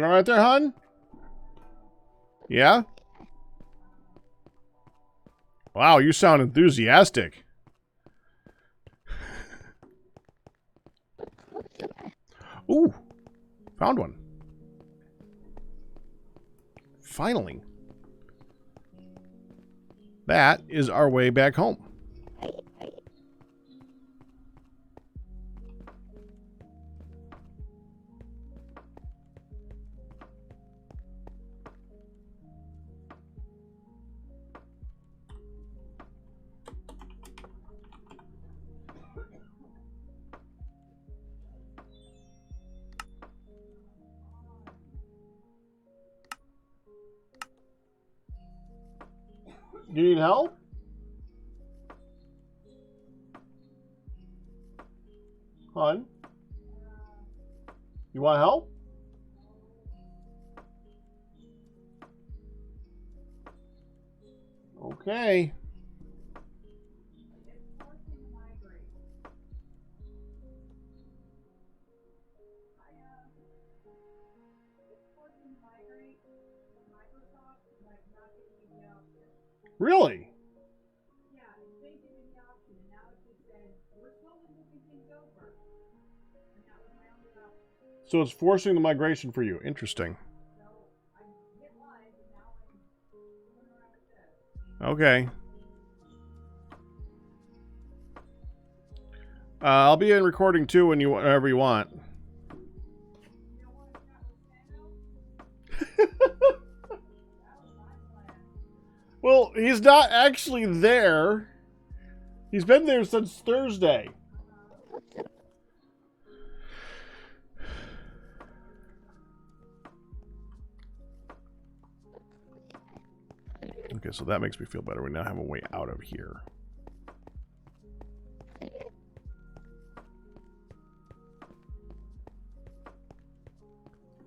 all right there, hon? Yeah? Wow, you sound enthusiastic. Ooh, found one. Finally. That is our way back home. Do you need help? Hon? You want help? Okay. Really? So it's forcing the migration for you. Interesting. Okay. I'll be in recording too whenever you want. Well, he's not actually there. He's been there since Thursday. Okay, so that makes me feel better. We now have a way out of here.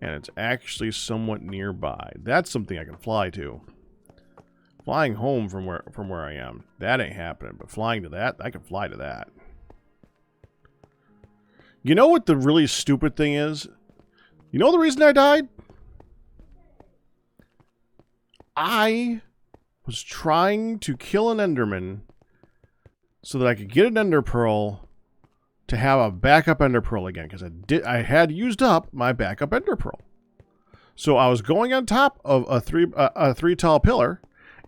And it's actually somewhat nearby. That's something I can fly to. Flying home from where I am, that ain't happening. But flying to that, I can fly to that. You know what the really stupid thing is? You know the reason I died? I was trying to kill an Enderman so that I could get an Ender Pearl to have a backup Ender Pearl again, because I had used up my backup Ender Pearl. So I was going on top of a three tall pillar,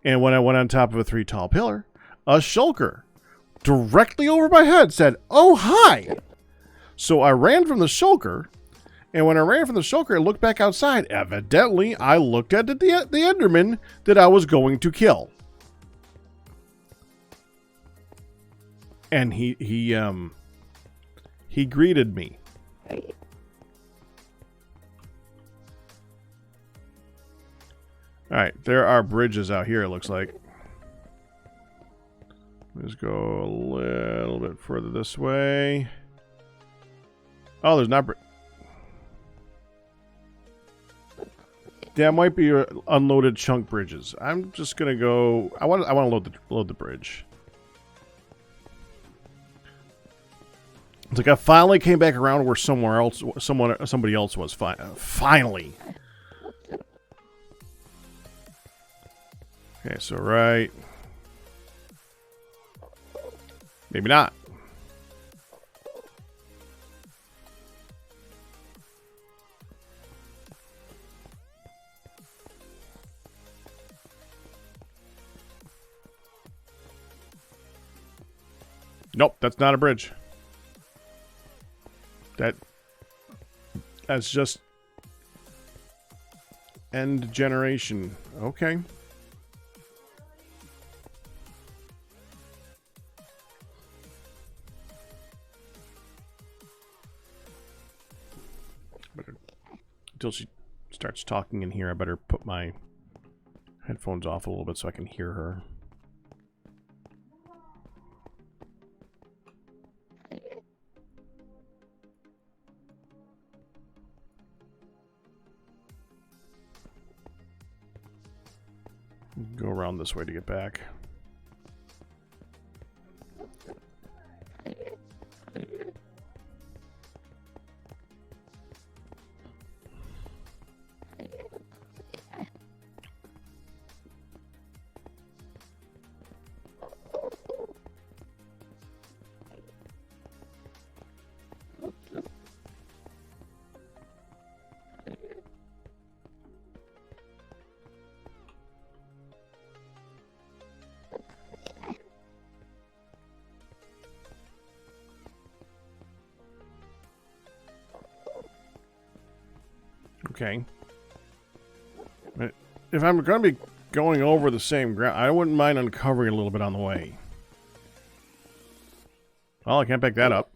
and when I went on top of a 3 tall pillar, a shulker directly over my head said, "Oh, hi!" So I ran from the shulker, and when I ran from the shulker and looked back outside, evidently I looked at the Enderman that I was going to kill. And he greeted me. Alright, there are bridges out here, it looks like. Let's go a little bit further this way. Oh, there's not... That might be unloaded chunk bridges. I'm just gonna go... I want to load the bridge. It's like I finally came back around where somebody else was. Finally. Okay, so right. Maybe not. Nope, that's not a bridge. That's just end generation. Okay. Until she starts talking in here, I better put my headphones off a little bit so I can hear her. Go around this way to get back. Okay. But if I'm going to be going over the same ground, I wouldn't mind uncovering a little bit on the way. Well, I can't pick that up.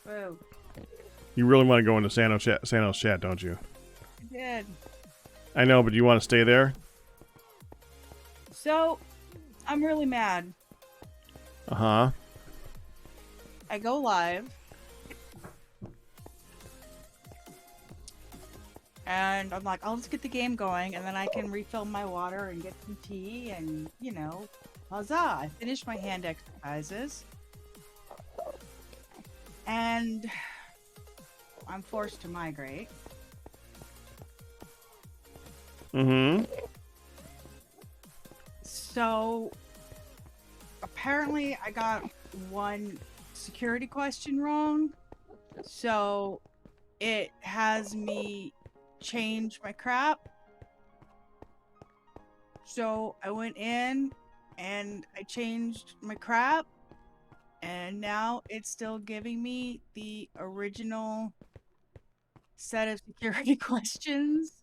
Whoa. You really want to go into Sano's chat, don't you? I did. I know, but do you want to stay there? So, I'm really mad. Uh-huh. I go live. And I'm like, I'll just get the game going, and then I can refill my water and get some tea, and, you know, huzzah! I finished my hand exercises. And I'm forced to migrate. Mm-hmm. So, apparently I got one security question wrong. So, it has me change my crap. So, I went in and I changed my crap. And now it's still giving me the original set of security questions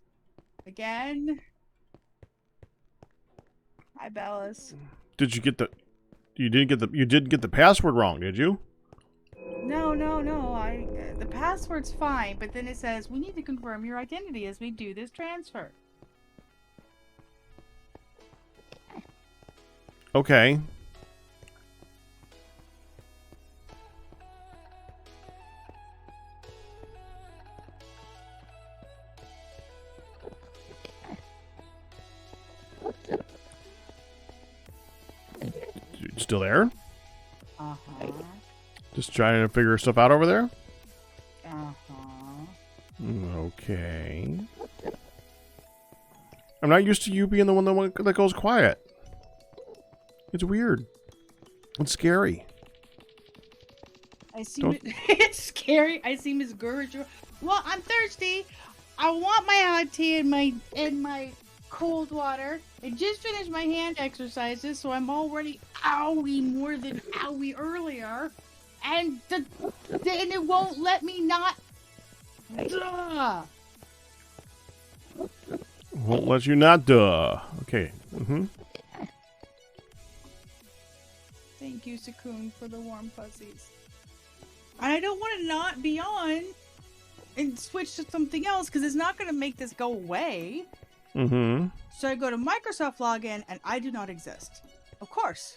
again. Hi, Bellis. Did you get the... You didn't get the password wrong, did you? No. The password's fine, but then it says we need to confirm your identity as we do this transfer. Okay. Still there? Uh-huh. Just trying to figure stuff out over there? Uh-huh. Okay. I'm not used to you being the one that goes quiet. It's weird. It's scary. I see. It's scary. I see Miss Gurge. Well, I'm thirsty. I want my hot tea and my cold water. I just finished my hand exercises, so I'm already more than earlier, and then it won't let me not. Duh. Won't let you not duh. Okay. Mm-hmm. Thank you, Sakun, for the warm fuzzies. And I don't want to not be on and switch to something else because it's not going to make this go away. Mm-hmm. So I go to Microsoft login and I do not exist. Of course.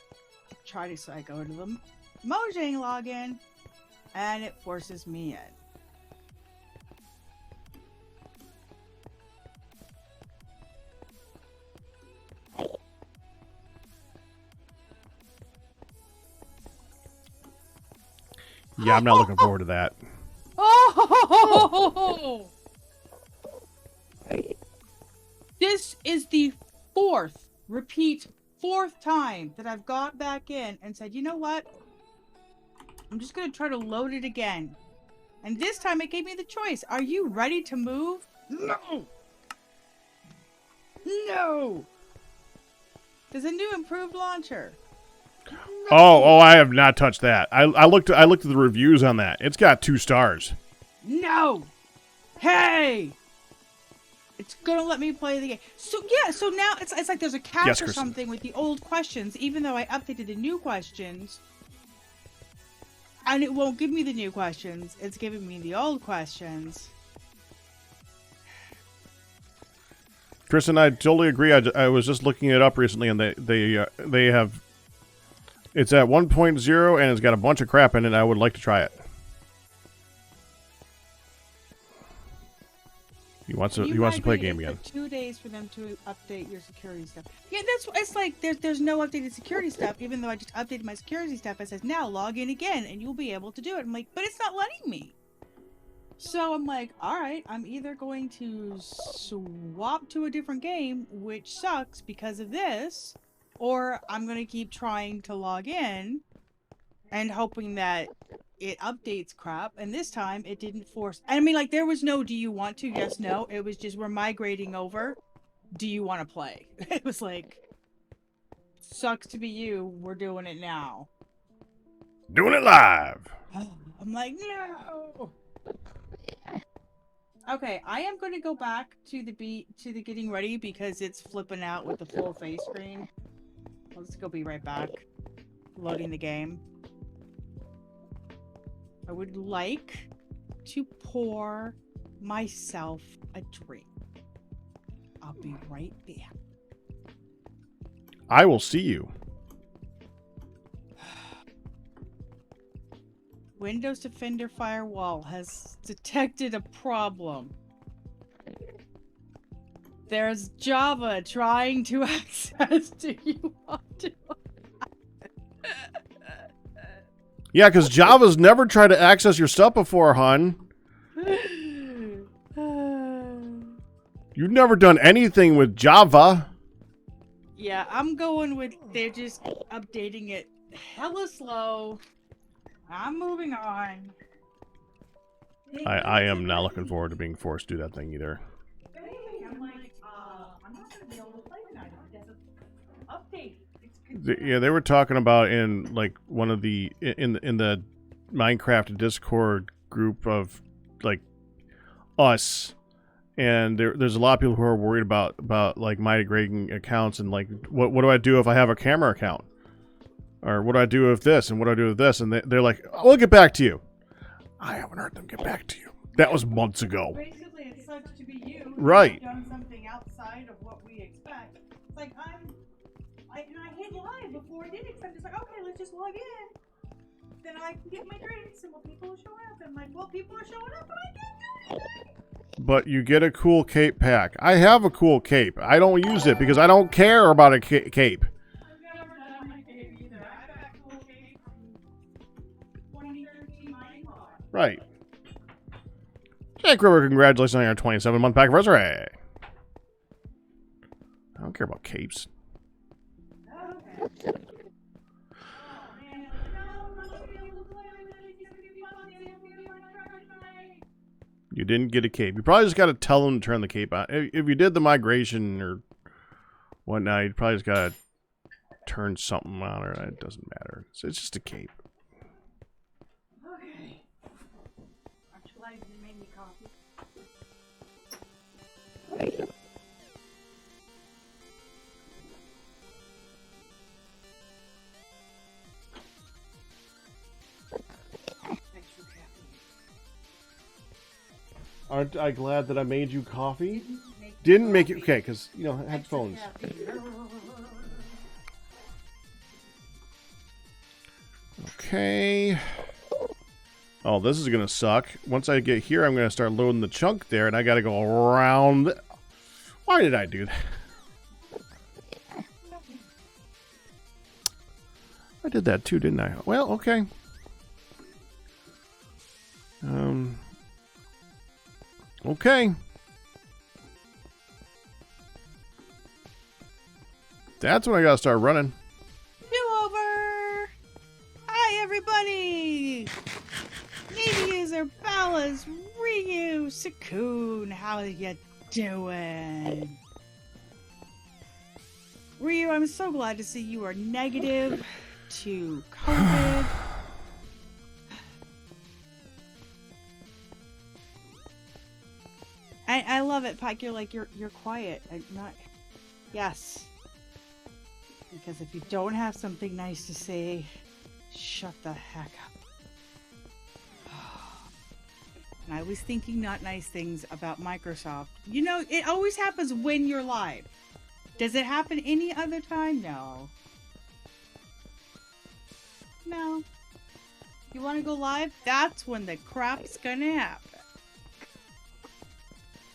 So I go to the Mojang login and it forces me in. Yeah, I'm not looking forward to that. Oh! This is the fourth time that I've got back in and said, you know what? I'm just going to try to load it again. And this time it gave me the choice. Are you ready to move? No! No! There's a new improved launcher. No. Oh, I have not touched that. I looked at the reviews on that. It's got 2 stars. No! Hey! It's gonna let me play the game. So yeah, so now it's like there's a catch Yes, or Kristen. something with the old questions, even though I updated the new questions. And it won't give me the new questions. It's giving me the old questions. Kristen, I totally agree. I was just looking it up recently, and they have... It's at 1.0, and it's got a bunch of crap in it. I would like to try it. He wants to play a game again. 2 days for them to update your security stuff. Yeah, it's like there's no updated security stuff. Even though I just updated my security stuff, it says now log in again, and you'll be able to do it. I'm like, but it's not letting me. So I'm like, all right, I'm either going to swap to a different game, which sucks because of this, or I'm going to keep trying to log in and hoping that it updates crap. And this time it didn't force. I mean, like, there was no do you want to? Yes, no. It was just we're migrating over. Do you want to play? It was like, sucks to be you. We're doing it now. Doing it live. I'm like, no. Okay, I am going to go back to the getting ready because it's flipping out with the full face screen. Let's go be right back. Loading the game. I would like to pour myself a drink. I'll be right back. I will see you. Windows Defender Firewall has detected a problem. There's Java trying to access. Do you want to? Yeah, because Java's never tried to access your stuff before, hon. You've never done anything with Java. Yeah, I'm going with they're just updating it hella slow. I'm moving on. I am not looking forward to being forced to do that thing either. But anyway, I'm like, I'm not gonna be able to play tonight. There's an update. Yeah, they were talking about in like one of the in the Minecraft Discord group of like us, and there's a lot of people who are worried about like migrating accounts and like what do I do if I have a camera account, or what do I do with this and what do I do with this, and they're like, we'll get back to you. I haven't heard them get back to you. That was months ago. Basically, it sucks to be you. Right. You've done something outside of what we expect. It's like I hit live before I did it. So I'm just like, okay, let's just log in. Then I can get my drinks, and people will show up. And I'm like, well, people are showing up, but I can't do anything. But you get a cool cape pack. I have a cool cape. I don't use it because I don't care about a cape. I've never done my cape either. I got a cool cape from 2013 Minecraft. Right. Jake River, congratulations on your 27-month pack anniversary. I don't care about capes. Okay. Oh, man. No, I'm not gonna be able to play with it. It's gonna be fun. It's gonna be Minecraft tonight. You didn't get a cape. You probably just got to tell them to turn the cape on. If you did the migration or whatnot, you probably just got to turn something on, or it doesn't matter. So it's just a cape. Okay. Aren't you glad you made me coffee? Thanks for caffeine. Aren't I glad that I made you coffee? Didn't make you... Okay, because, you know, headphones. Okay. Oh, this is going to suck. Once I get here, I'm going to start loading the chunk there, and I got to go around... Why did I do that? I did that too, didn't I? Well, okay. Okay. That's when I gotta start running. New over! Hi, everybody! New user Ballas, Ryu, Sakun, how ya doing? Ryu, I'm so glad to see you are negative to COVID. I love it, Pike. You're like you're quiet. I'm not. Yes. Because if you don't have something nice to say, shut the heck up. And I was thinking not nice things about Microsoft. You know, it always happens when you're live. Does it happen any other time? No. No. You want to go live? That's when the crap's gonna happen.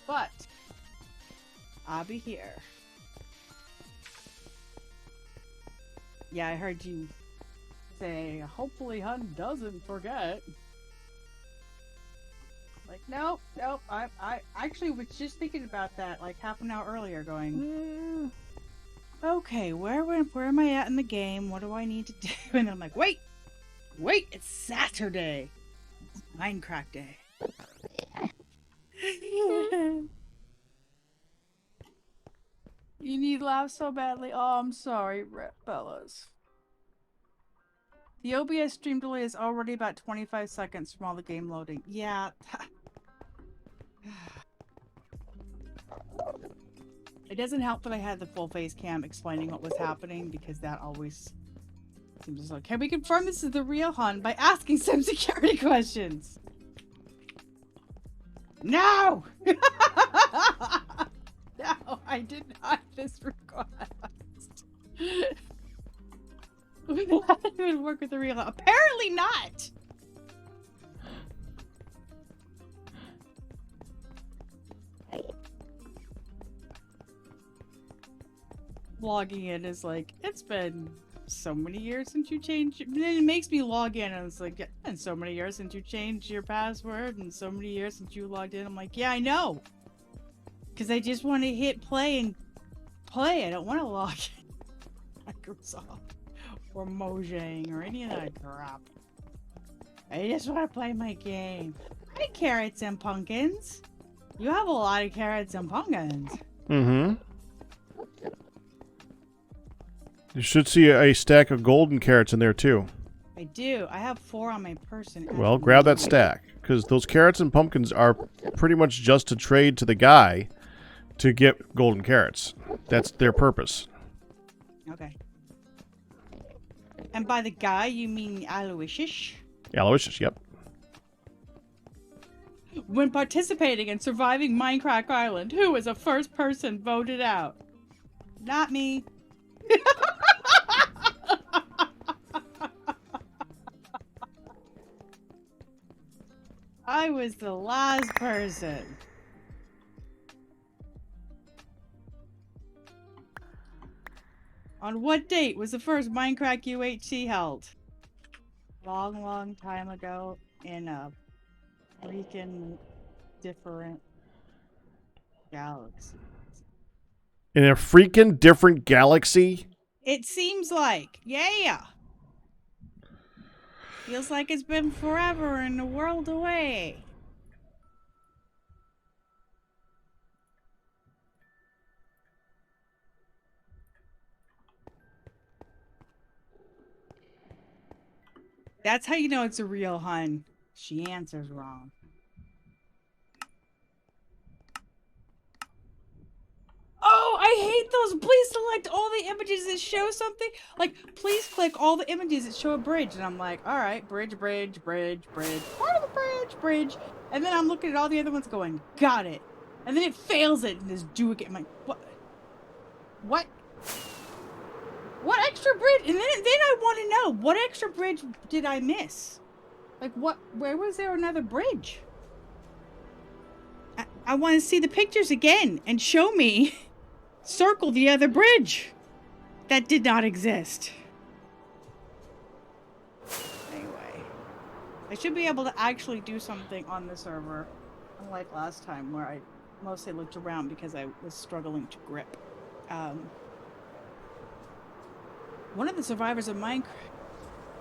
But I'll be here. Yeah, I heard you say, hopefully Hun doesn't forget. Like, nope. I actually was just thinking about that like half an hour earlier going, okay, where am I at in the game? What do I need to do? And I'm like, wait, it's Saturday. It's Mindcrack day. You need laughs so badly. Oh, I'm sorry, fellas. The OBS stream delay is already about 25 seconds from all the game loading. Yeah. It doesn't help that I had the full face cam explaining what was happening because that always seems like, can we confirm this is the real Hun by asking some security questions? No! No, I did not this request. That would work with the real Hun. Apparently not! Logging in is like, it's been so many years since you changed. Then it makes me log in, and it's like, yeah, and so many years since you changed your password, and so many years since you logged in. I'm like, yeah, I know, because I just want to hit play and play. I don't want to log in Microsoft or Mojang or any of that crap. I just want to play my game. Hi, carrots and pumpkins. You have a lot of carrots and pumpkins. Mm-hmm. You should see a stack of golden carrots in there, too. I do. I have 4 on my person. Well, grab that stack, because those carrots and pumpkins are pretty much just to trade to the guy to get golden carrots. That's their purpose. Okay. And by the guy, you mean Aloysius? Aloysius, yep. When participating in surviving Mindcrack Island, who was a first person voted out? Not me. I was the last person. On what date was the first Mindcrack UHC held? Long time ago in a freaking different galaxy. In a freaking different galaxy? It seems like, yeah. Feels like it's been forever and a world away. That's how you know it's a real Hun. She answers wrong. Oh, I hate those. Please select all the images that show something. Like, please click all the images that show a bridge. And I'm like, all right, bridge. Part of the bridge. And then I'm looking at all the other ones going, got it. And then it fails it and just do it again. I'm like, what? What extra bridge? And then I want to know, what extra bridge did I miss? Like, where was there another bridge? I want to see the pictures again and show me. Circle the other bridge. That did not exist. Anyway. I should be able to actually do something on the server. Unlike last time where I mostly looked around because I was struggling to grip. One of the survivors of Minecraft.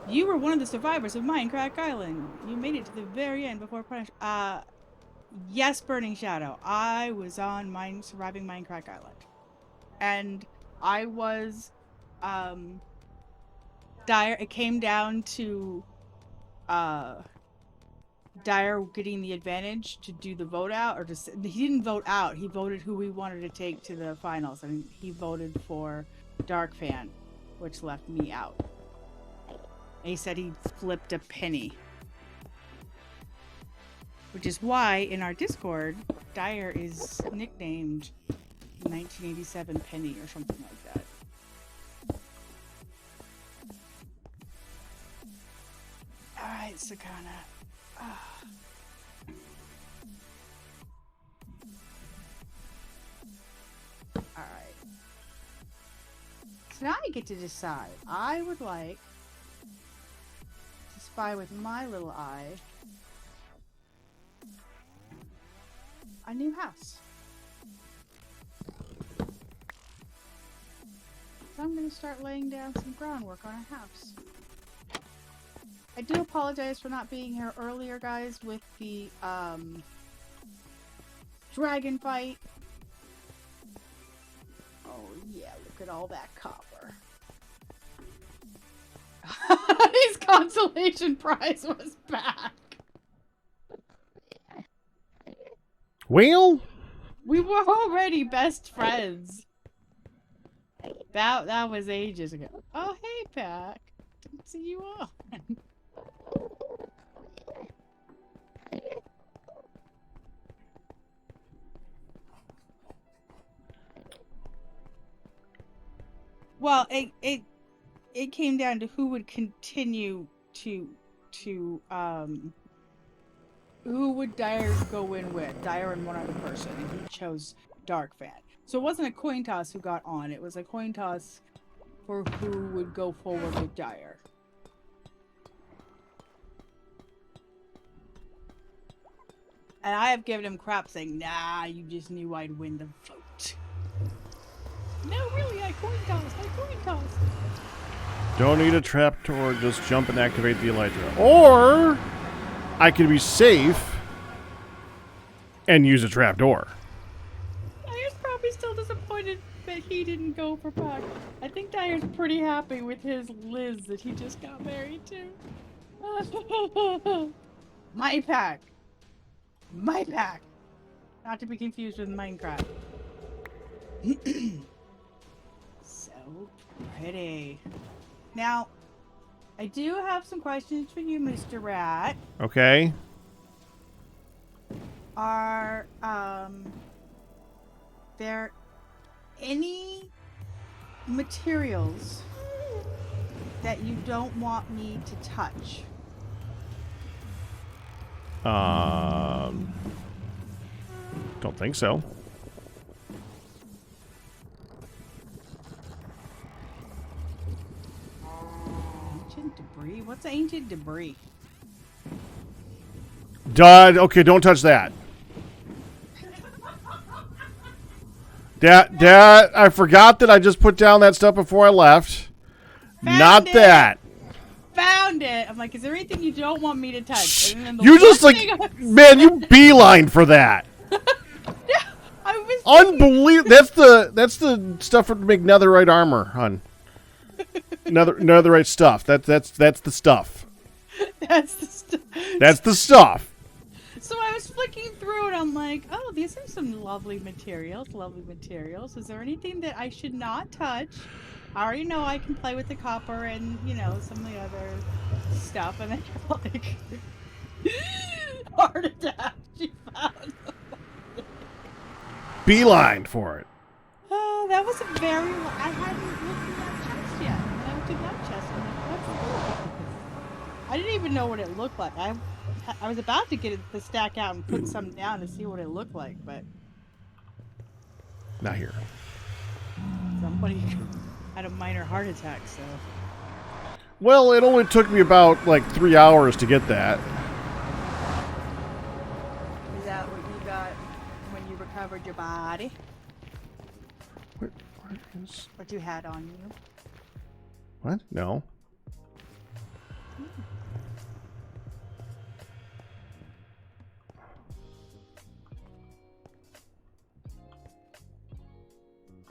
You were one of the survivors of Mindcrack Island. You made it to the very end before punish. Yes, Burning Shadow. I was on surviving Mindcrack Island. And I was, Dyer, it came down to, Dyer getting the advantage to do the vote out, or he didn't vote out, he voted who he wanted to take to the finals, and he voted for Dark Fan, which left me out. And he said he flipped a penny. Which is why, in our Discord, Dyer is nicknamed 1987 Penny or something like that. Alright, Sakana. Alright. So now I get to decide. I would like to spy with my little eye a new house. So I'm going to start laying down some groundwork on a house. I do apologize for not being here earlier, guys, with the dragon fight. yeah, look at all that copper. His consolation prize was back. Well, We were already best friends. That was ages ago. Oh, hey, Pack. Didn't see you on. Well, it came down to who would continue to who would Dyer go in with? Dyer and one other person, and he chose Dark Fan. So it wasn't a coin toss who got on, it was a coin toss for who would go forward with Dyer. And I have given him crap saying, nah, you just knew I'd win the vote. No, really, I coin toss. don't need a trapdoor, just jump and activate the Elytra. Or I could be safe and use a trapdoor. Dyer's probably still disappointed that he didn't go for Pac. I think Dyer's pretty happy with his Liz that he just got married to. My Pac. My Pac. Not to be confused with Mindcrack. So pretty. Now, I do have some questions for you, Mr. Rat. Okay. Are there any materials that you don't want me to touch? Don't think so. Ancient debris? What's ancient debris? Dud. Okay, don't touch that. That I forgot that I just put down that stuff before I left. Not that. Found it. I'm like, is there anything you don't want me to touch? And then the You just one like, thing man, you beeline for that. I was Unbelievable. That's the stuff to make netherite armor, hun. Netherite stuff. That's the stuff. That's the stuff. That's the stuff. So I was flicking through and I'm like, oh, these are some lovely materials. Is there anything that I should not touch? I already know I can play with the copper and, you know, some of the other stuff. And then you're like, heart attack. She found Beeline for it. Oh, that was a very. I hadn't looked at that chest yet. And I looked at that chest and I'm like, what's this? I didn't even know what it looked like. I was about to get the stack out and put some down to see what it looked like, but Not here. somebody had a minor heart attack, so. Well, it only took me about like 3 hours to get that. Is that what you got when you recovered your body? What is... What you had on you? What? No.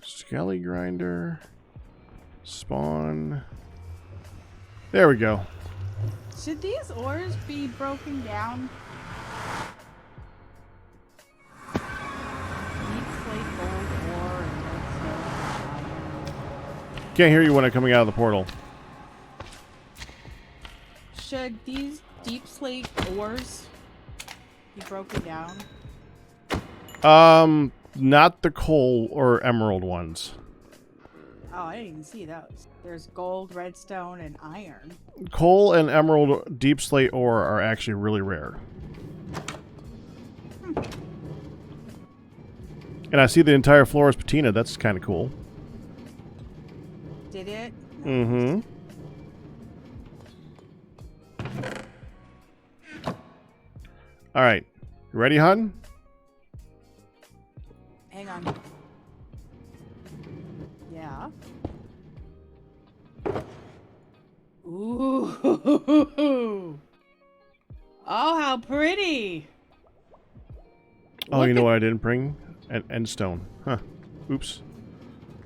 Skelly grinder. Spawn. There we go. Should these ores be broken down? Deep slate gold ore and redstone. Can't hear you when I'm coming out of the portal. Should these deep slate ores be broken down? Not the coal or emerald ones. Oh, I didn't even see those. There's gold, redstone, and iron. Coal and emerald deep slate ore are actually really rare. And I see the entire floor is patina. That's kind of cool. Did it? Mm-hmm. All right. You ready, hun? Hang on. Yeah. Ooh. Oh, how pretty. Oh, Look you know at- what I didn't bring? An end stone. Huh. Oops.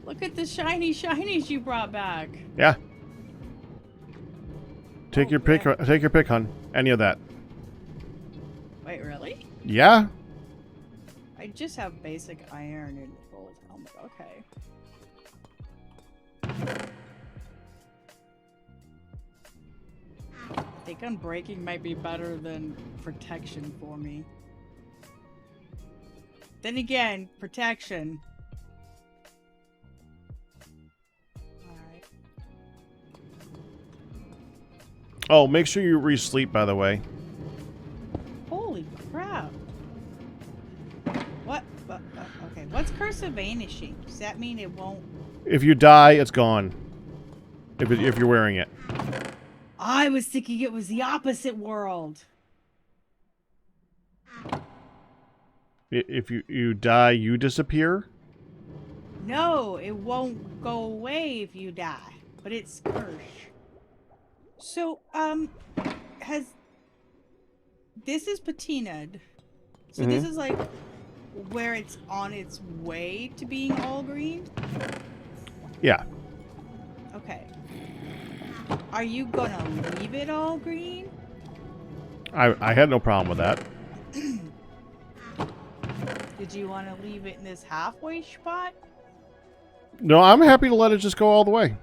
Look at the shiny shinies you brought back. Yeah. Take Oh, your pick. yeah. Take your pick, hun. Any of that. Wait, really? Yeah. I just have basic iron and gold helmet. Okay. I think unbreaking might be better than protection for me. Then again, protection. Alright. Oh, make sure you re-sleep, by the way. Holy crap. What? Okay, what's Curse of Vanishing? Does that mean it won't... If you die, it's gone. If you're wearing it. I was thinking it was the opposite world. If you die, you disappear? No, it won't go away if you die. But it's cursed. So, this is patinaed. So this is like where it's on its way to being all green? Yeah. Okay. Are you gonna leave it all green? I had no problem with that. Did you want to leave it in this halfway spot? No, I'm happy to let it just go all the way.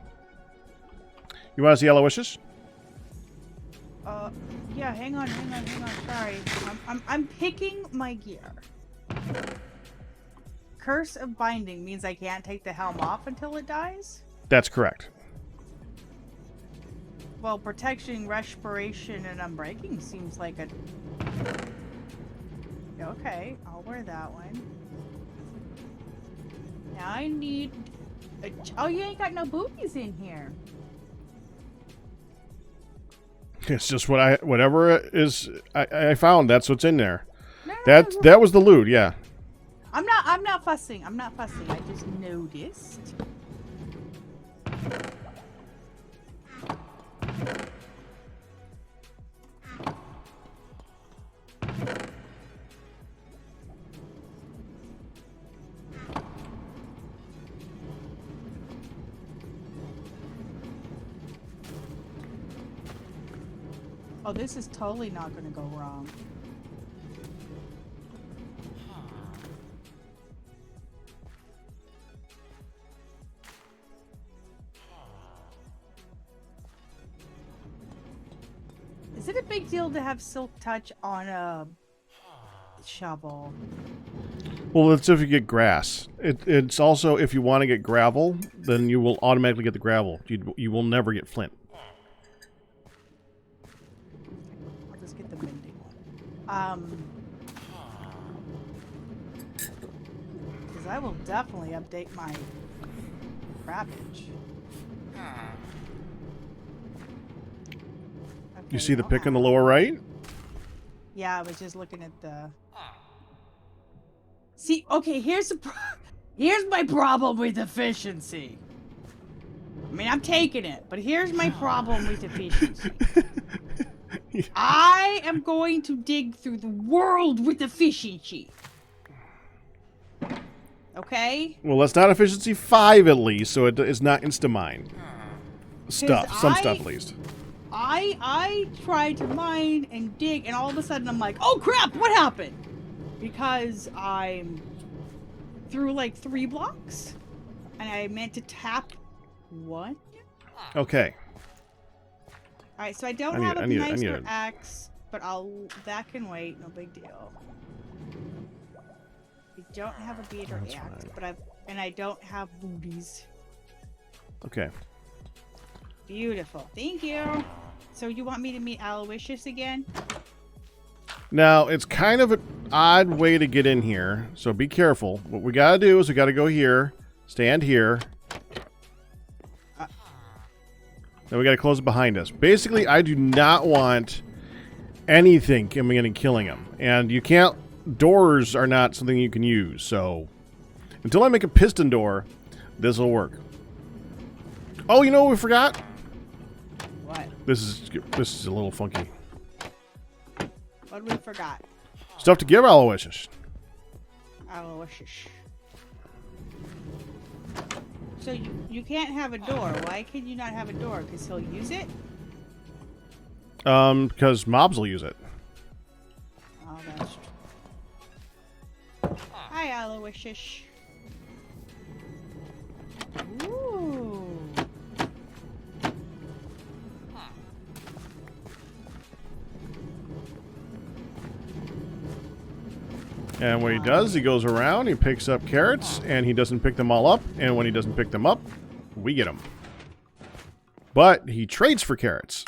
You want to see Aloysius? Yeah, hang on. Sorry. I'm picking my gear. Curse of Binding means I can't take the helm off until it dies? That's correct. Well, protection, respiration, and unbreaking seems like a... Okay, I'll wear that one. Now I need... Oh, you ain't got no boobies in here. It's just whatever is I found. That's what's in there. No, That was the loot. Yeah. I'm not fussing. I just noticed. Oh, this is totally not going to go wrong. Is it a big deal to have Silk Touch on a shovel? Well, it's if you get grass. It's also if you want to get gravel, then you will automatically get the gravel. You will never get flint. I'll just get the mending one. Because I will definitely update my crabbage. You see the pick in the lower right? Yeah, I was just looking at the... See, okay, here's my problem with efficiency. I mean, I'm taking it, but here's my problem with efficiency. I am going to dig through the world with efficiency. Okay? Well, that's not efficiency 5 at least, so it's not insta-mine. Some stuff at least. I tried to mine and dig, and all of a sudden I'm like, oh crap, what happened? Because I'm through like 3 blocks, and I meant to tap one. Okay. Alright, so I don't have a nicer axe, but that can wait, no big deal. I don't have a beater axe, but I don't have booties. Okay. Beautiful. Thank you. So you want me to meet Aloysius again? Now, it's kind of an odd way to get in here, so be careful. What we gotta do is we gotta go here, stand here. Then we gotta close it behind us. Basically, I do not want anything coming in and killing him. And you can't... Doors are not something you can use, so... Until I make a piston door, this will work. Oh, you know what we forgot? What? This is a little funky. What we forgot? Stuff to give Aloysius. Aloysius. So you can't have a door. Why can you not have a door? Because he'll use it? Because mobs will use it. Oh, that's true. Hi, Aloysius. Ooh. And what he does, he goes around, he picks up carrots, and he doesn't pick them all up. And when he doesn't pick them up, we get them. But he trades for carrots.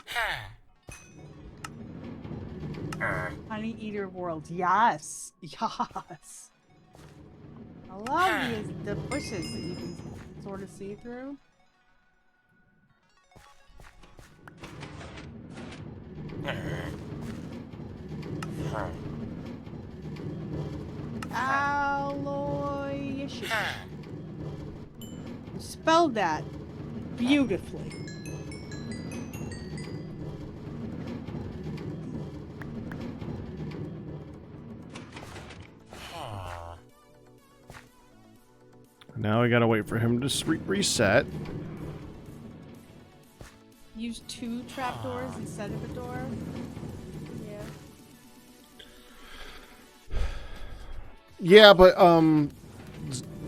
Honey Eater World. Yes. Yes. I love the bushes that you can sort of see through. Aloysius. You spelled that beautifully. Now we gotta wait for him to reset. Use 2 trapdoors instead of a door. Yeah, but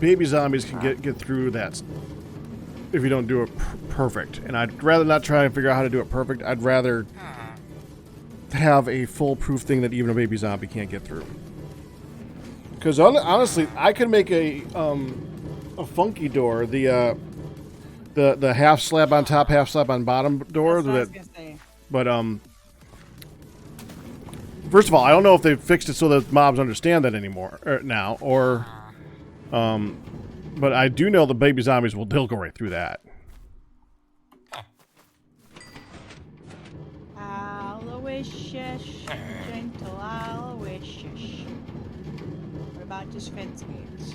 baby zombies can get through that if you don't do it perfect. And I'd rather not try and figure out how to do it perfect. I'd rather have a foolproof thing that even a baby zombie can't get through. Because honestly, I could make a funky door, the half slab on top, half slab on bottom door. That's what I was gonna say. But first of all, I don't know if they've fixed it so that mobs understand that anymore now, or but I do know the baby zombies they'll go right through that. Aloysius, gentle Aloysius. What about just fence gates?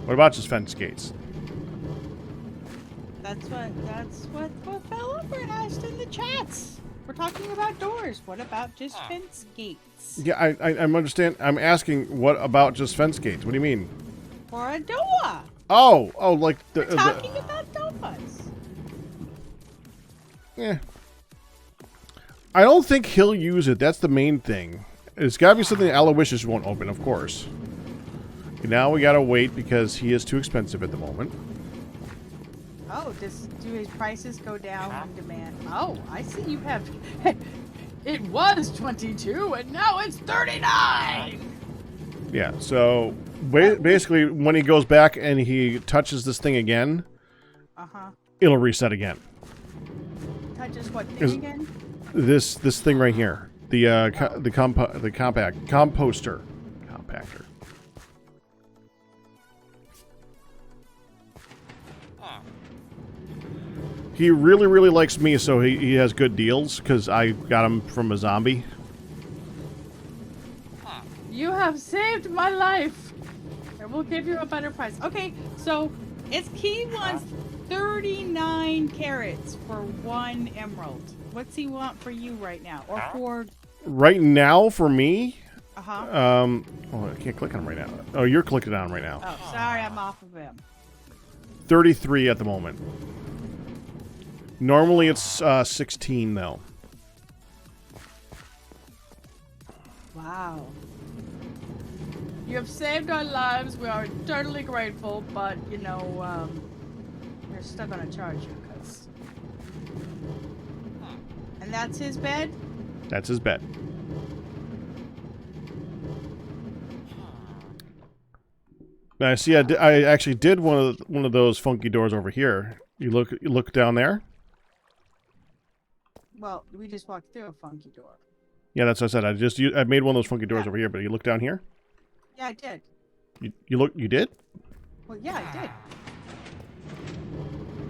What about just fence gates? That's what Philipper asked in the chats. We're talking about doors. What about just fence gates? Yeah, I'm understand. I'm asking, what about just fence gates? What do you mean? For a door. Oh, like We're talking about doors. Yeah. I don't think he'll use it. That's the main thing. It's got to be something Aloysius won't open, of course. Now we got to wait because he is too expensive at the moment. Oh, do his prices go down on demand? Oh, I see you have... It was 22 and now it's 39! Yeah, so basically when he goes back and he touches this thing again, it'll reset again. Touches what thing again? This thing right here. The composter. Compactor. He really, really likes me, so he has good deals, because I got him from a zombie. You have saved my life! I will give you a better price. Okay, so he wants 39 carrots for 1 emerald. What's he want for you right now? Or for... Right now, for me? Oh, I can't click on him right now. Oh, you're clicking on him right now. Oh, sorry, I'm off of him. 33 at the moment. Normally it's 16 though. Wow. You have saved our lives. We are eternally grateful, but you know, we're still gonna charge you, cause. And that's his bed? That's his bed. Now, see, I actually did one of those funky doors over here. You look down there. Well, we just walked through a funky door. Yeah, that's what I said. I made one of those funky doors over here, but you look down here. Yeah, I did. You did? Well, yeah, I did.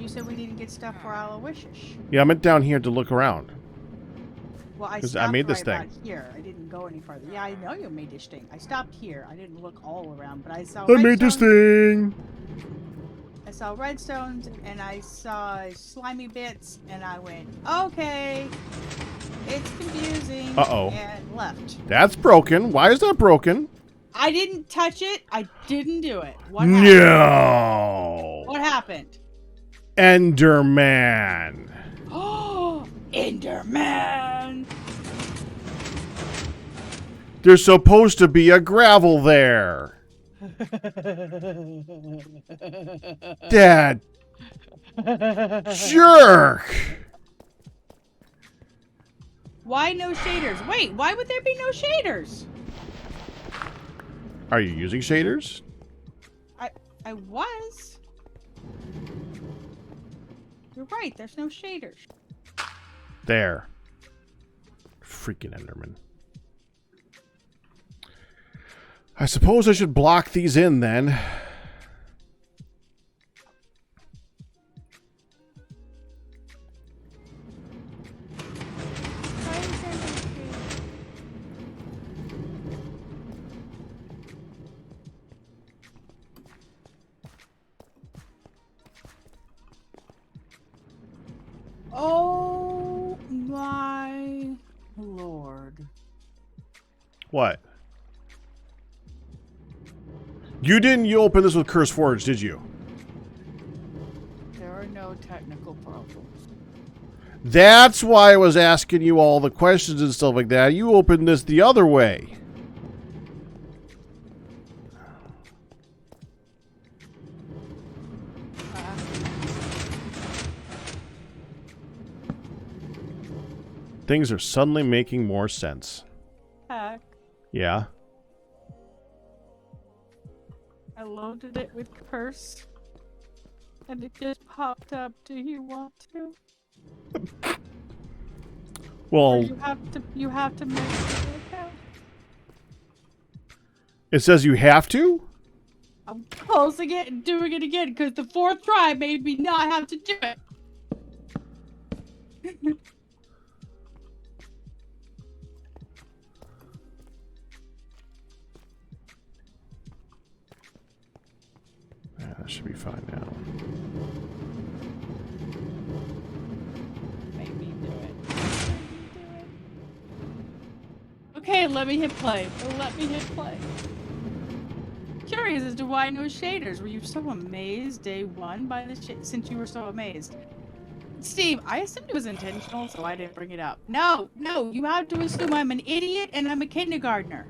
You said we didn't get stuff for Aloysius. Yeah, I meant down here to look around. Well, I made this right thing. about here. I didn't go any farther. Yeah, I know you made this thing. I stopped here. I didn't look all around, but I saw. I made this thing. I saw redstones and I saw slimy bits, and I went, okay, it's confusing. Uh-oh. And left. That's broken. Why is that broken? I didn't touch it. I didn't do it. What happened? No. What happened? Enderman. Oh, Enderman! There's supposed to be a gravel there. Dad. Jerk. Why no shaders? Wait, why would there be no shaders? Are you using shaders? I was. You're right, there's no shaders. There. Freaking Enderman. I suppose I should block these in then. Oh my lord. What? You open this with Curse Forge, did you? There are no technical problems. That's why I was asking you all the questions and stuff like that. You opened this the other way. Things are suddenly making more sense. Heck, Yeah. I loaded it with curse. And it just popped up. Do you want to? Or Well, you have to make it account. it says you have to? I'm closing it and doing it again because the fourth try made me not have to do it. Yeah, that should be fine now. Make me do it. Okay, let me hit play. Let me hit play. Curious as to why no shaders. Were you so amazed day one by the shit since you were so amazed? Steve, I assumed it was intentional, so I didn't bring it up. No, you have to assume I'm an idiot and I'm a kindergartner.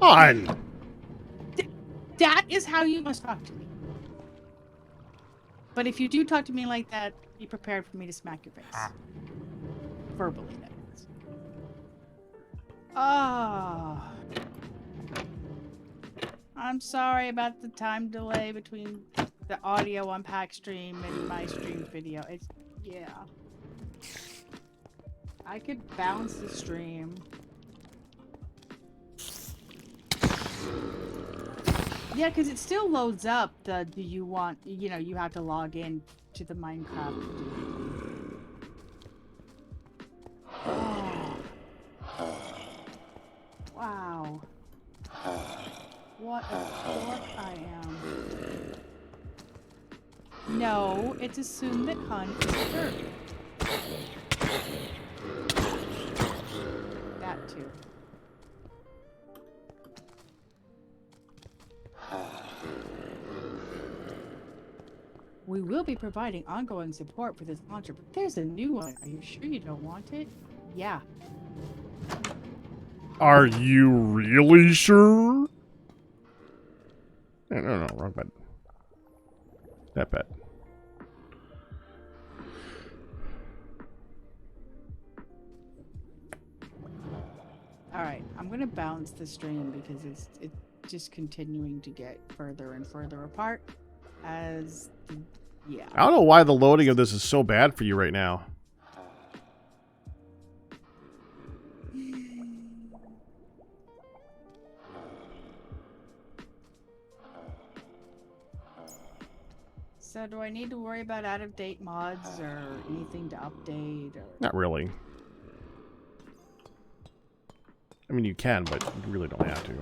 On! That is how you must talk to me. But if you do talk to me like that, be prepared for me to smack your face. Verbally, that is. Ah. I'm sorry about the time delay between the audio on Pack Stream and my stream video. It's, yeah. I could bounce the stream. Yeah, because it still loads up the, do you want, you know, you have to log in to the Minecraft. Oh. Wow. What a dork I am. No, it's assumed that Hun is dirt. That too. We will be providing ongoing support for this launcher, but there's a new one. Are you sure you don't want it? Yeah. Are you really sure? No, wrong bed. That bed. Alright, I'm gonna bounce the stream because it's just continuing to get further and further apart as yeah. I don't know why the loading of this is so bad for you right now. So do I need to worry about out-of-date mods or anything to update? Or... Not really. I mean, you can, but you really don't have to.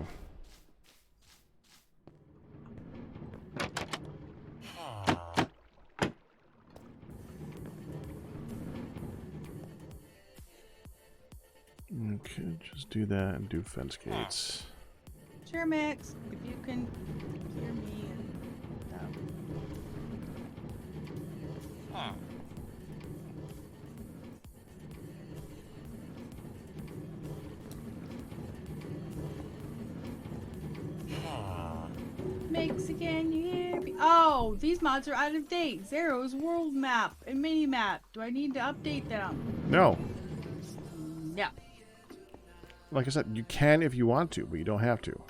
Okay, just do that and do fence gates. Share mix. If you can hear me and stuff. Mix again, you hear me? Oh, these mods are out of date. Zero's world map and mini map. Do I need to update them? No. No. Like I said, you can if you want to, but you don't have to.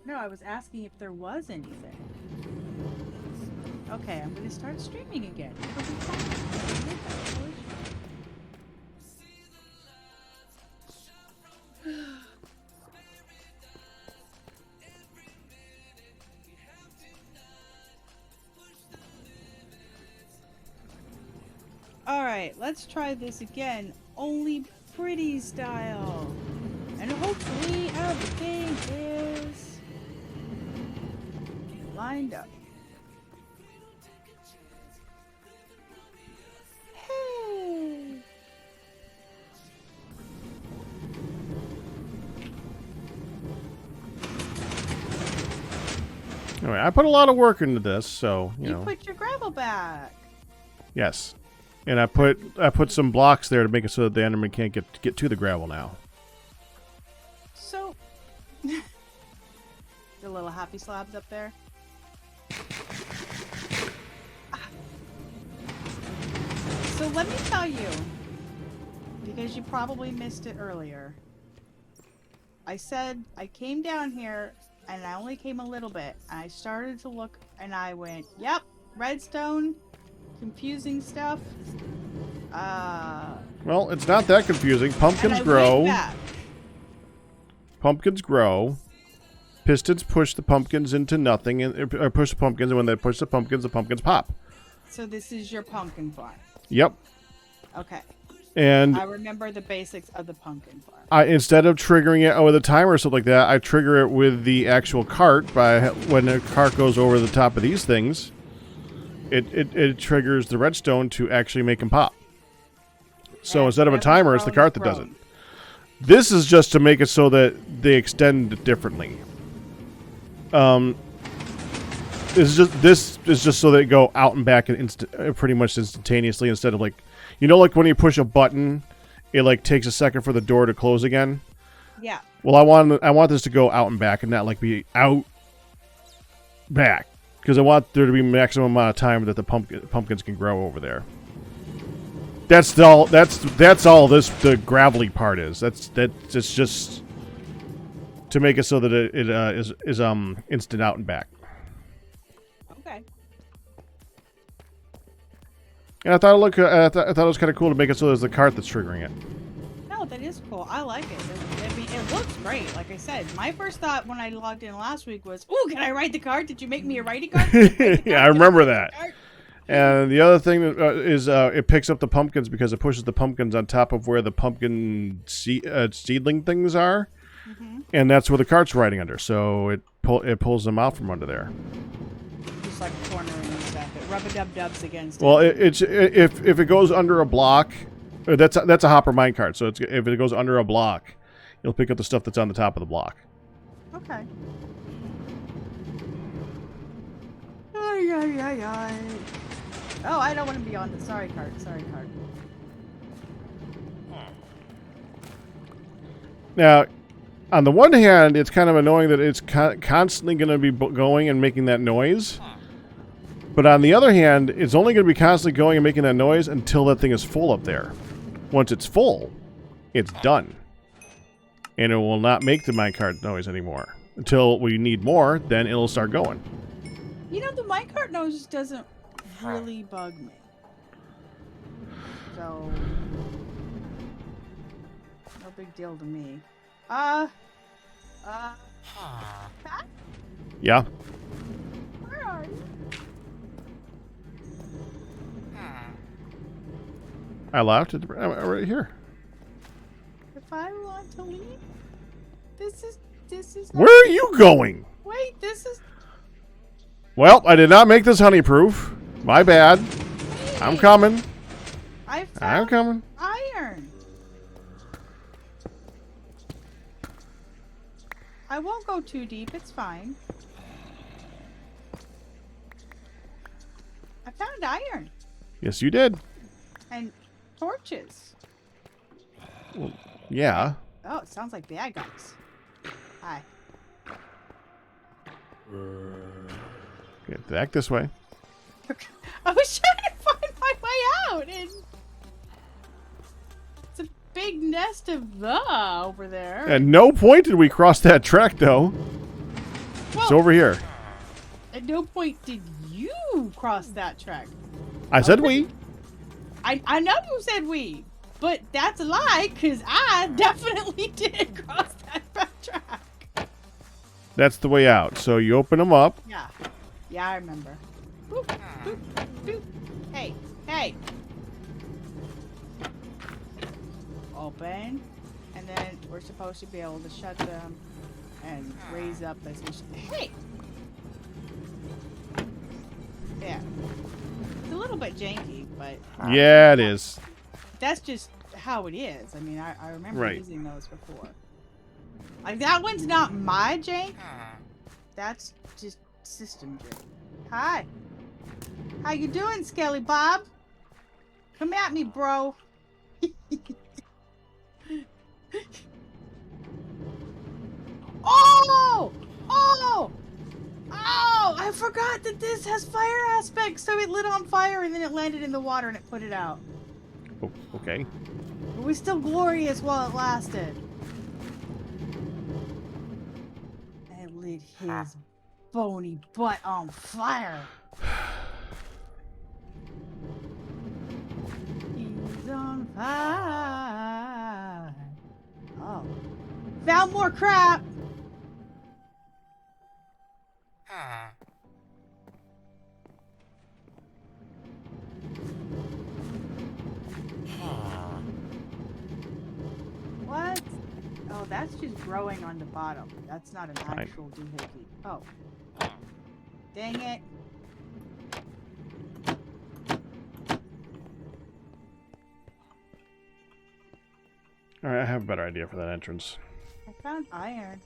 No, I was asking if there was anything. Okay, I'm gonna start streaming again. It'll be fine. Alright, let's try this again. Only pretty style. And hopefully everything is lined up. Hey. Anyway, I put a lot of work into this, so you know. Put your gravel back. Yes, and I put some blocks there to make it so that the Enderman can't get to the gravel now. So, the little happy slabs up there. So let me tell you, because you probably missed it earlier. I said I came down here and I only came a little bit. I started to look and I went, yep, redstone, confusing stuff. Well, it's not that confusing. Pumpkins grow. Pumpkins grow. Pistons push the pumpkins into nothing, and push the pumpkins, and when they push the pumpkins pop. So this is your pumpkin farm. Yep. Okay. And I remember the basics of the pumpkin farm. Instead of triggering it with a timer or something like that, I trigger it with the actual cart. By when the cart goes over the top of these things, it triggers the redstone to actually make them pop. So instead of a timer, it's the cart that does it. This is just to make it so that they extend differently. This is just so they go out and back and pretty much instantaneously instead of like, you know, like when you push a button, it like takes a second for the door to close again. Yeah. Well, I want this to go out and back and not like be out back because I want there to be maximum amount of time that the pumpkins can grow over there. That's all. That's all. The gravelly part is. It's just to make it so that it is instant out and back. Okay. And I thought it was kind of cool to make it so there's the cart that's triggering it. No, that is cool. I like it. I mean, it looks great. Like I said, my first thought when I logged in last week was, "Ooh, can I write the cart? Did you make me a writing cart?" Yeah, I remember that. And the other thing is it picks up the pumpkins because it pushes the pumpkins on top of where the pumpkin seedling things are, and that's where the cart's riding under. So it pulls them out from under there. Just like cornering and stuff. It rub-a-dub-dubs against. Well, it. If it goes under a block, that's a hopper minecart. So if it goes under a block, you'll pick up the stuff that's on the top of the block. Okay. Ay, ay, ay, ay. Oh, I don't want to be on the sorry cart. Sorry cart. Now, on the one hand, it's kind of annoying that it's constantly going to be going and making that noise. But on the other hand, it's only going to be constantly going and making that noise until that thing is full up there. Once it's full, it's done. And it will not make the minecart noise anymore. Until we need more, then it'll start going. You know, the minecart noise doesn't really bug me. So, no big deal to me. Pat? Yeah. Where are you? I left. I'm right here. If I want to leave, this is not... Where are you going? Wait, this is... Well, I did not make this honeyproof. My bad. I'm coming. I'm coming. Iron. I won't go too deep. It's fine. I found iron Yes, you did. and torches. Well, yeah. Oh, it sounds like bad guys. Hi. Okay, back this way. I was trying to find my way out, and it's a big nest of over there. At no point did we cross that track, though. It's over here. At no point did you cross that track. I said we. I know you said we, but that's a lie, because I definitely did cross that track. That's the way out. So you open them up. Yeah. Yeah, I remember. Boop, boop, boop. Hey, hey. Open. And then we're supposed to be able to shut them and raise up as we Hey! Yeah. It's a little bit janky, but... Yeah, it is. That's just how it is. I mean, I remember Right. using those before. Like, that one's not my jank. That's just system jank. Hi. How you doing, Skelly Bob? Come at me, bro. Oh! Oh! Oh! I forgot that this has fire aspects, so it lit on fire and then it landed in the water and it put it out. Oh, okay. It was still glorious while it lasted. It lit his bony butt on fire. He's on fire. Oh. Found more crap. What? Oh, that's just growing on the bottom. That's not an actual doohickey. Oh. Dang it. Alright, I have a better idea for that entrance. I found iron.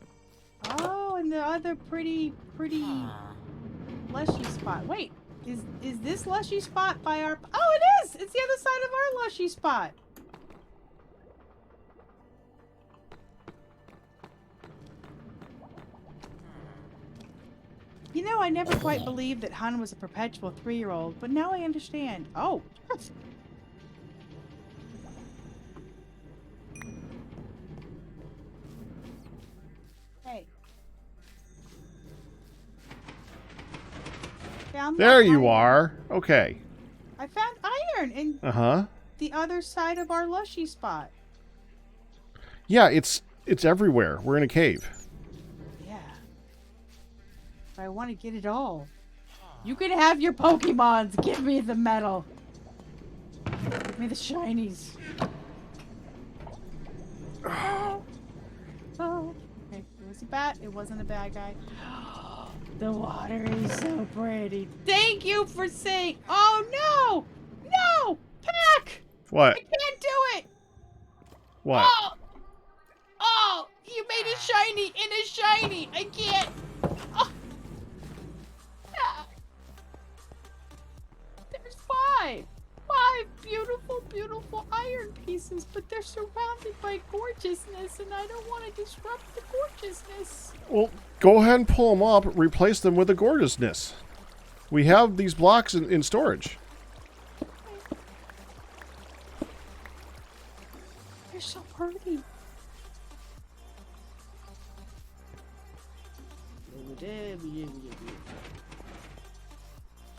Oh, and the other pretty lushy spot. Wait, is this lushy spot by our... Oh, it is! It's the other side of our lushy spot. You know, I never quite believed that Han was a perpetual 3-year-old, but now I understand. Oh. Hey. Found There more you iron. are. Okay. I found iron in Uh-huh. the other side of our lushy spot. Yeah, it's everywhere. We're in a cave. Yeah. But I want to get it all. You can have your Pokemons. Give me the metal. Give me the shinies. Oh. Oh. Okay. It was a bat. It wasn't a bad guy. The water is so pretty. Thank you for saying. Oh no! No! Pack! What? I can't do it! What? Oh! Oh! You made a shiny in a shiny! I can't! Oh. Ah. There's 5! 5 beautiful, beautiful iron pieces, but they're surrounded by gorgeousness, and I don't want to disrupt the gorgeousness. Well, go ahead and pull them up, replace them with the gorgeousness. We have these blocks in storage. They're so pretty.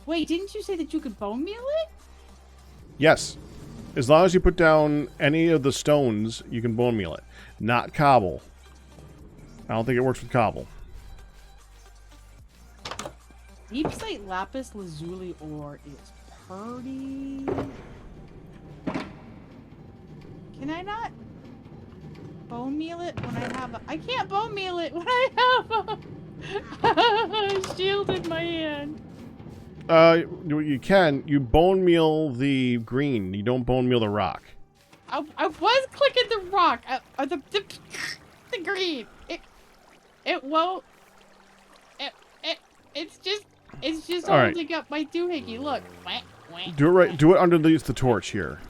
Wait, didn't you say that you could bone meal it? Yes. As long as you put down any of the stones, you can bone meal it. Not cobble. I don't think it works with cobble. Deep slate lapis lazuli ore is pretty. Can I not bone meal it when I have a... I can't bone meal it when I have a shield in my hand. You can. You bone meal the green. You don't bone meal the rock. I was clicking the rock. The green. It won't. It's just All right. holding up my doohickey. Look. Wah, wah, Do it right. wah, Do it underneath the torch here.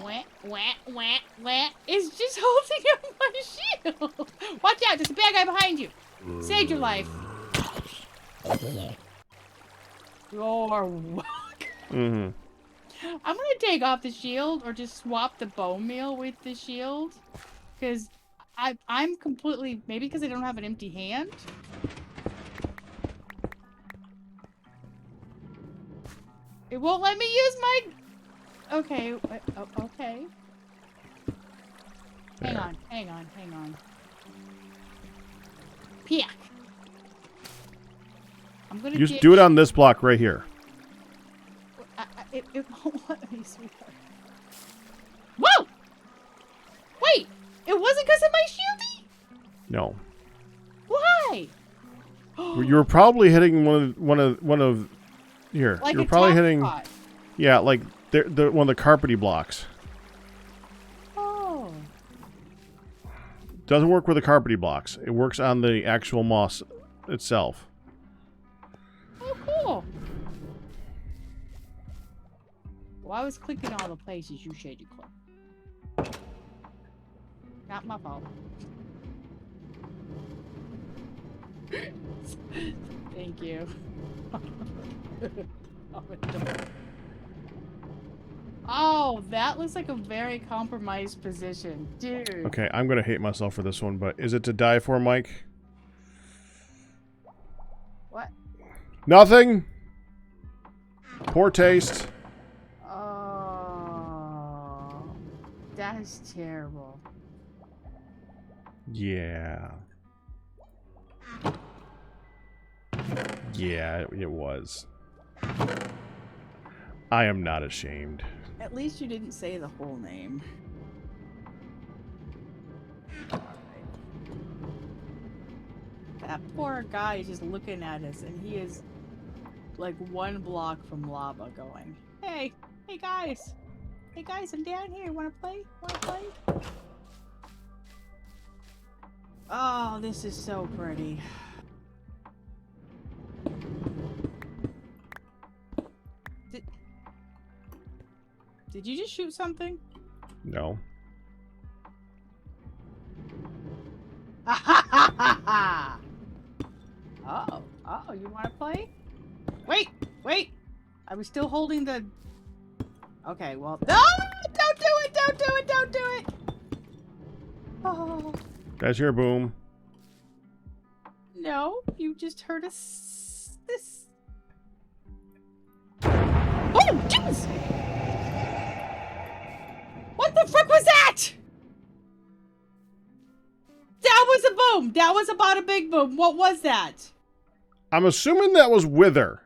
wah, wah, wah, wah. It's just holding up my shield. Watch out! There's a bad guy behind you. Saved your life. You're welcome. Mm-hmm. I'm gonna take off the shield or just swap the bone meal with the shield, because I'm completely, maybe because I don't have an empty hand. It won't let me use my. Okay. Okay. Hang on. Piak. I'm gonna You do it on this block right here. It won't let me, sweetheart. Whoa! Wait! It wasn't because of my shieldy? No. Why? You were probably hitting one of here. Like You're a probably top hitting. spot. Yeah, like the one of the carpety blocks. Oh. Doesn't work with the carpety blocks. It works on the actual moss itself. Oh, cool. Well, I was clicking all the places you said you click. Not my fault. Thank you. Oh, that looks like a very compromised position. Dude. Okay, I'm gonna hate myself for this one, but is it to die for, Mike? What? Nothing. Poor taste. Oh, that is terrible. Yeah. Yeah, it was. I am not ashamed. At least you didn't say the whole name. That poor guy is just looking at us, and he is like one block from lava going, hey guys, I'm down here, wanna play? Oh, this is so pretty. Did you just shoot something? No. Oh, you want to play? Wait! I was still holding the... Okay, well... No! Don't do it! Oh. That's your boom. No, you just heard us... This... Oh, jeez! What the frick was that? That was a boom! That was about a big boom. What was that? I'm assuming that was Wither.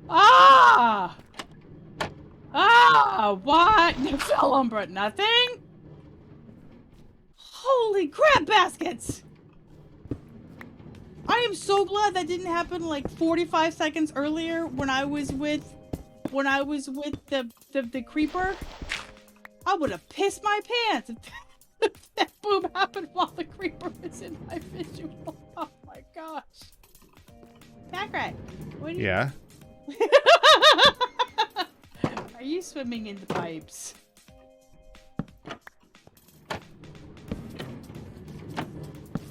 Ah! What? Fell Umbra, nothing? Holy crap baskets! I am so glad that didn't happen like 45 seconds earlier when I was with the creeper. I would have pissed my pants if that boom happened while the creeper was in my visual. Oh my gosh. Packrat, what are you... Yeah. Are you swimming in the pipes?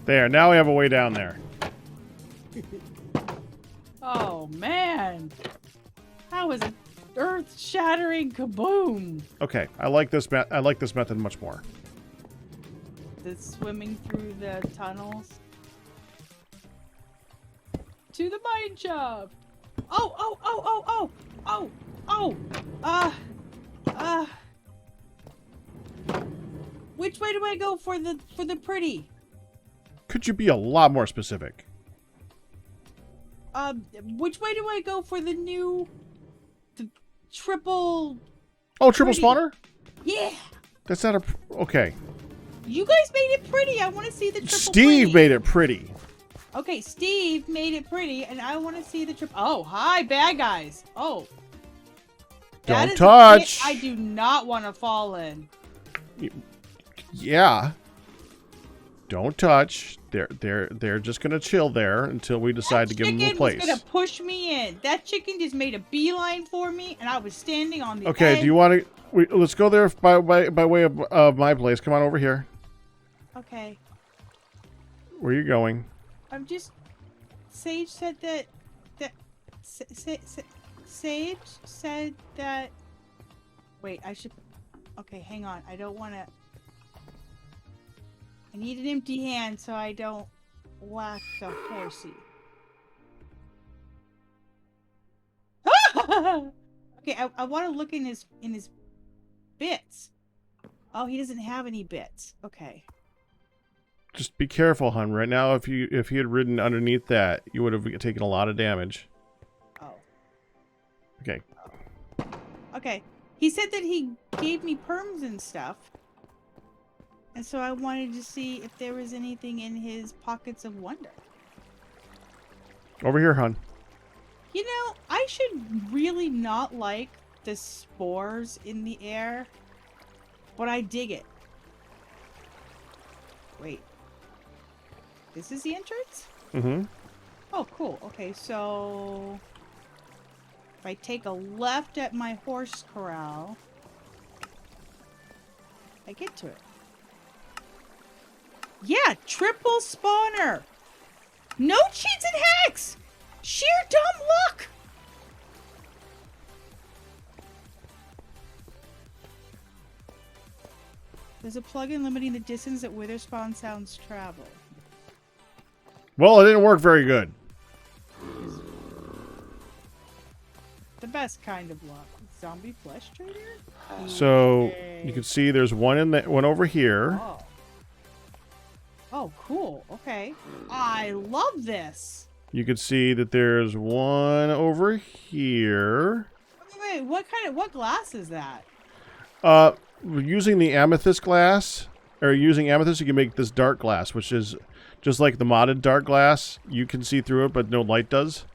There, now we have a way down there. Oh man. That was an earth-shattering kaboom. Okay, I like this method much more. The swimming through the tunnels. To the mine shaft. Which way do I go for the pretty? Could you be a lot more specific? Which way do I go for the triple? Oh, triple pretty? spawner? Yeah. That's not a... Okay. You guys made it pretty. I want to see the triple Steve pretty. made it pretty. Okay, Steve made it pretty, and I want to see the triple... Oh, hi, bad guys. Oh. That Don't is touch. a pit I do not want to fall in. Yeah. Don't touch. They're just gonna chill there until we decide to give them a Chicken place. was gonna push me in. That chicken just made a beeline for me, and I was standing on the Okay, edge. do you want to? Let's go there by way of my place. Come on over here. Okay. Where are you going? I'm just. Sage said that. Sage said that. Wait, I should. Okay, hang on. I don't want to. I need an empty hand so I don't whack the horsey. Okay, I want to look in his bits. Oh, he doesn't have any bits. Okay. Just be careful, hon. Right now, if he had ridden underneath that, you would have taken a lot of damage. Oh. Okay. Okay. He said that he gave me perms and stuff. And so I wanted to see if there was anything in his pockets of wonder. Over here, hon. You know, I should really not like the spores in the air, but I dig it. Wait. This is the entrance? Mm-hmm. Oh, cool. Okay, so if I take a left at my horse corral, I get to it. Yeah, triple spawner. No cheats and hacks. Sheer dumb luck. There's a plugin limiting the distance that wither spawn sounds travel. Well, it didn't work very good. The best kind of luck. Zombie flesh trader? So Okay. you can see there's one over here. Oh. Oh, cool. Okay. I love this. You can see that there's one over here. Wait, what glass is that? Using the amethyst glass, or using amethyst, you can make this dark glass, which is just like the modded dark glass. You can see through it, but no light does.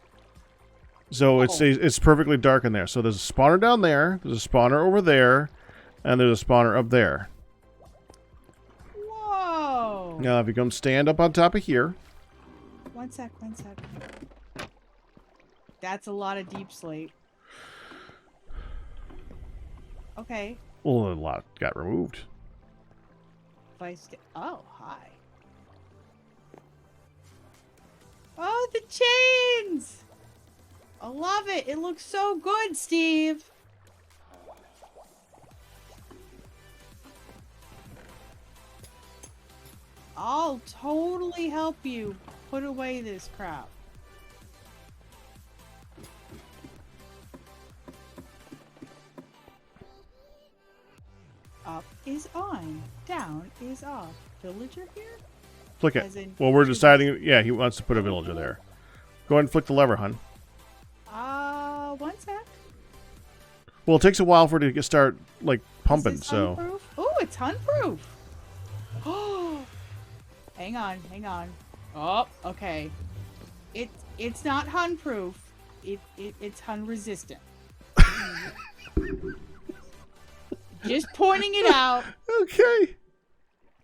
So it's perfectly dark in there. So there's a spawner down there, there's a spawner over there, and there's a spawner up there. Whoa. Now, if you come stand up on top of here. One sec. That's a lot of deep slate. Okay. Well, a lot got removed. If I oh, hi. Oh, the chains! I love it. It looks so good, Steve. I'll totally help you put away this crap. Up is on, down is off. Villager here? Flick it. As in- Well, we're deciding. Yeah, he wants to put a villager there. Go ahead and flick the lever, hon. One sec. Well, it takes a while for it to start like pumping. Is this So Hun-proof? Oh, it's Hun-proof. Oh, hang on. Oh, okay. It's not Hun-proof. It's Hun-resistant. Just pointing it out. okay.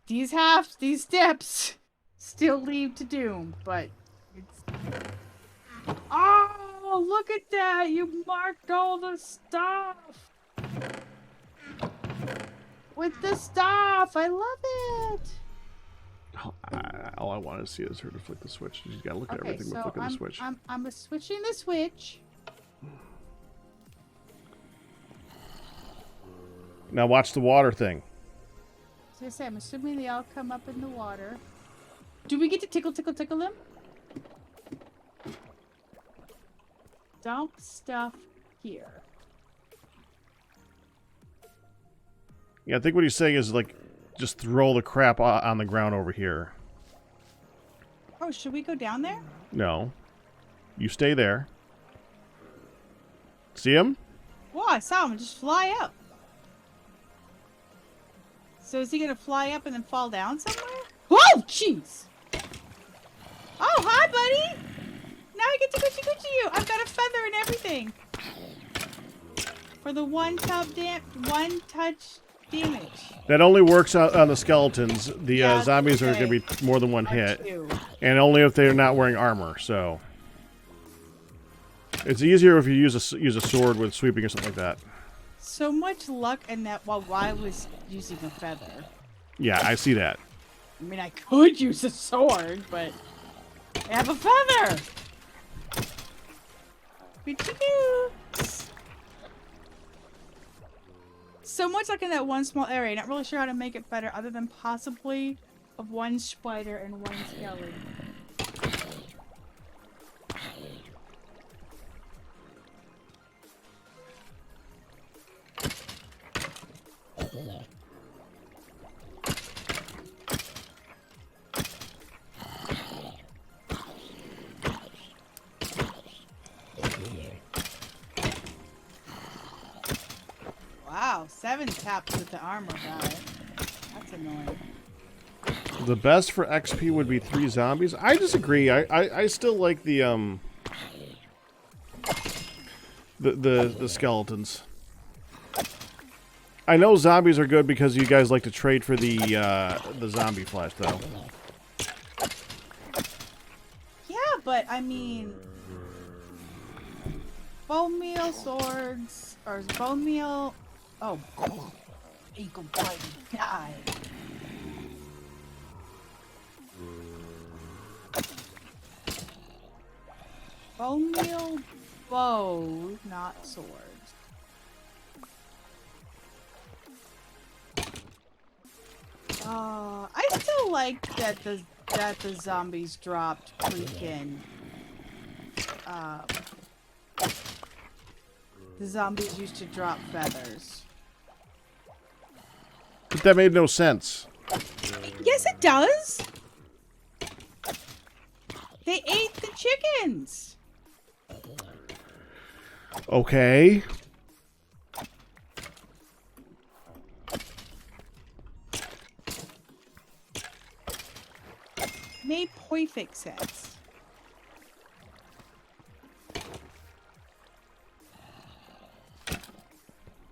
These steps still lead to doom, but it's. Oh, look at that! You marked all the stuff with the stuff. I love it. All I want to see is her to flick the switch. She's got to look at Okay, everything so but flicking the switch. I'm switching the switch. Now watch the water thing. So I say, I'm assuming they all come up in the water. Do we get to tickle them? Dump stuff here. Yeah, I think what he's saying is like, just throw the crap on the ground over here. Oh, should we go down there? No, you stay there. See him? Whoa, I saw him just fly up. So is he gonna fly up and then fall down somewhere? Whoa, jeez! Oh, hi, buddy! Now I get to Gucci you! I've got a feather and everything! For the one touch damage. That only works on the skeletons. The Yeah, zombies are okay. going to be more than one hit. Two. And only if they're not wearing armor, so... It's easier if you use a sword with sweeping or something like that. So much luck in that while I was using a feather. Yeah, I see that. I mean, I could use a sword, but I have a feather. So much like in that one small area. Not really sure how to make it better other than possibly of one spider and one skeleton. Wow, 7 taps with the armor guy. That's annoying. The best for XP would be 3 zombies. I disagree. I still like the skeletons. I know zombies are good because you guys like to trade for the zombie flesh, though. Yeah, but I mean, bone meal swords or bone meal. Oh, eagle bite die. Bone meal bows, not swords. I still like that the zombies dropped freaking. The zombies used to drop feathers. But that made no sense. Yes, it does. They ate the chickens. Okay. Made perfect sense.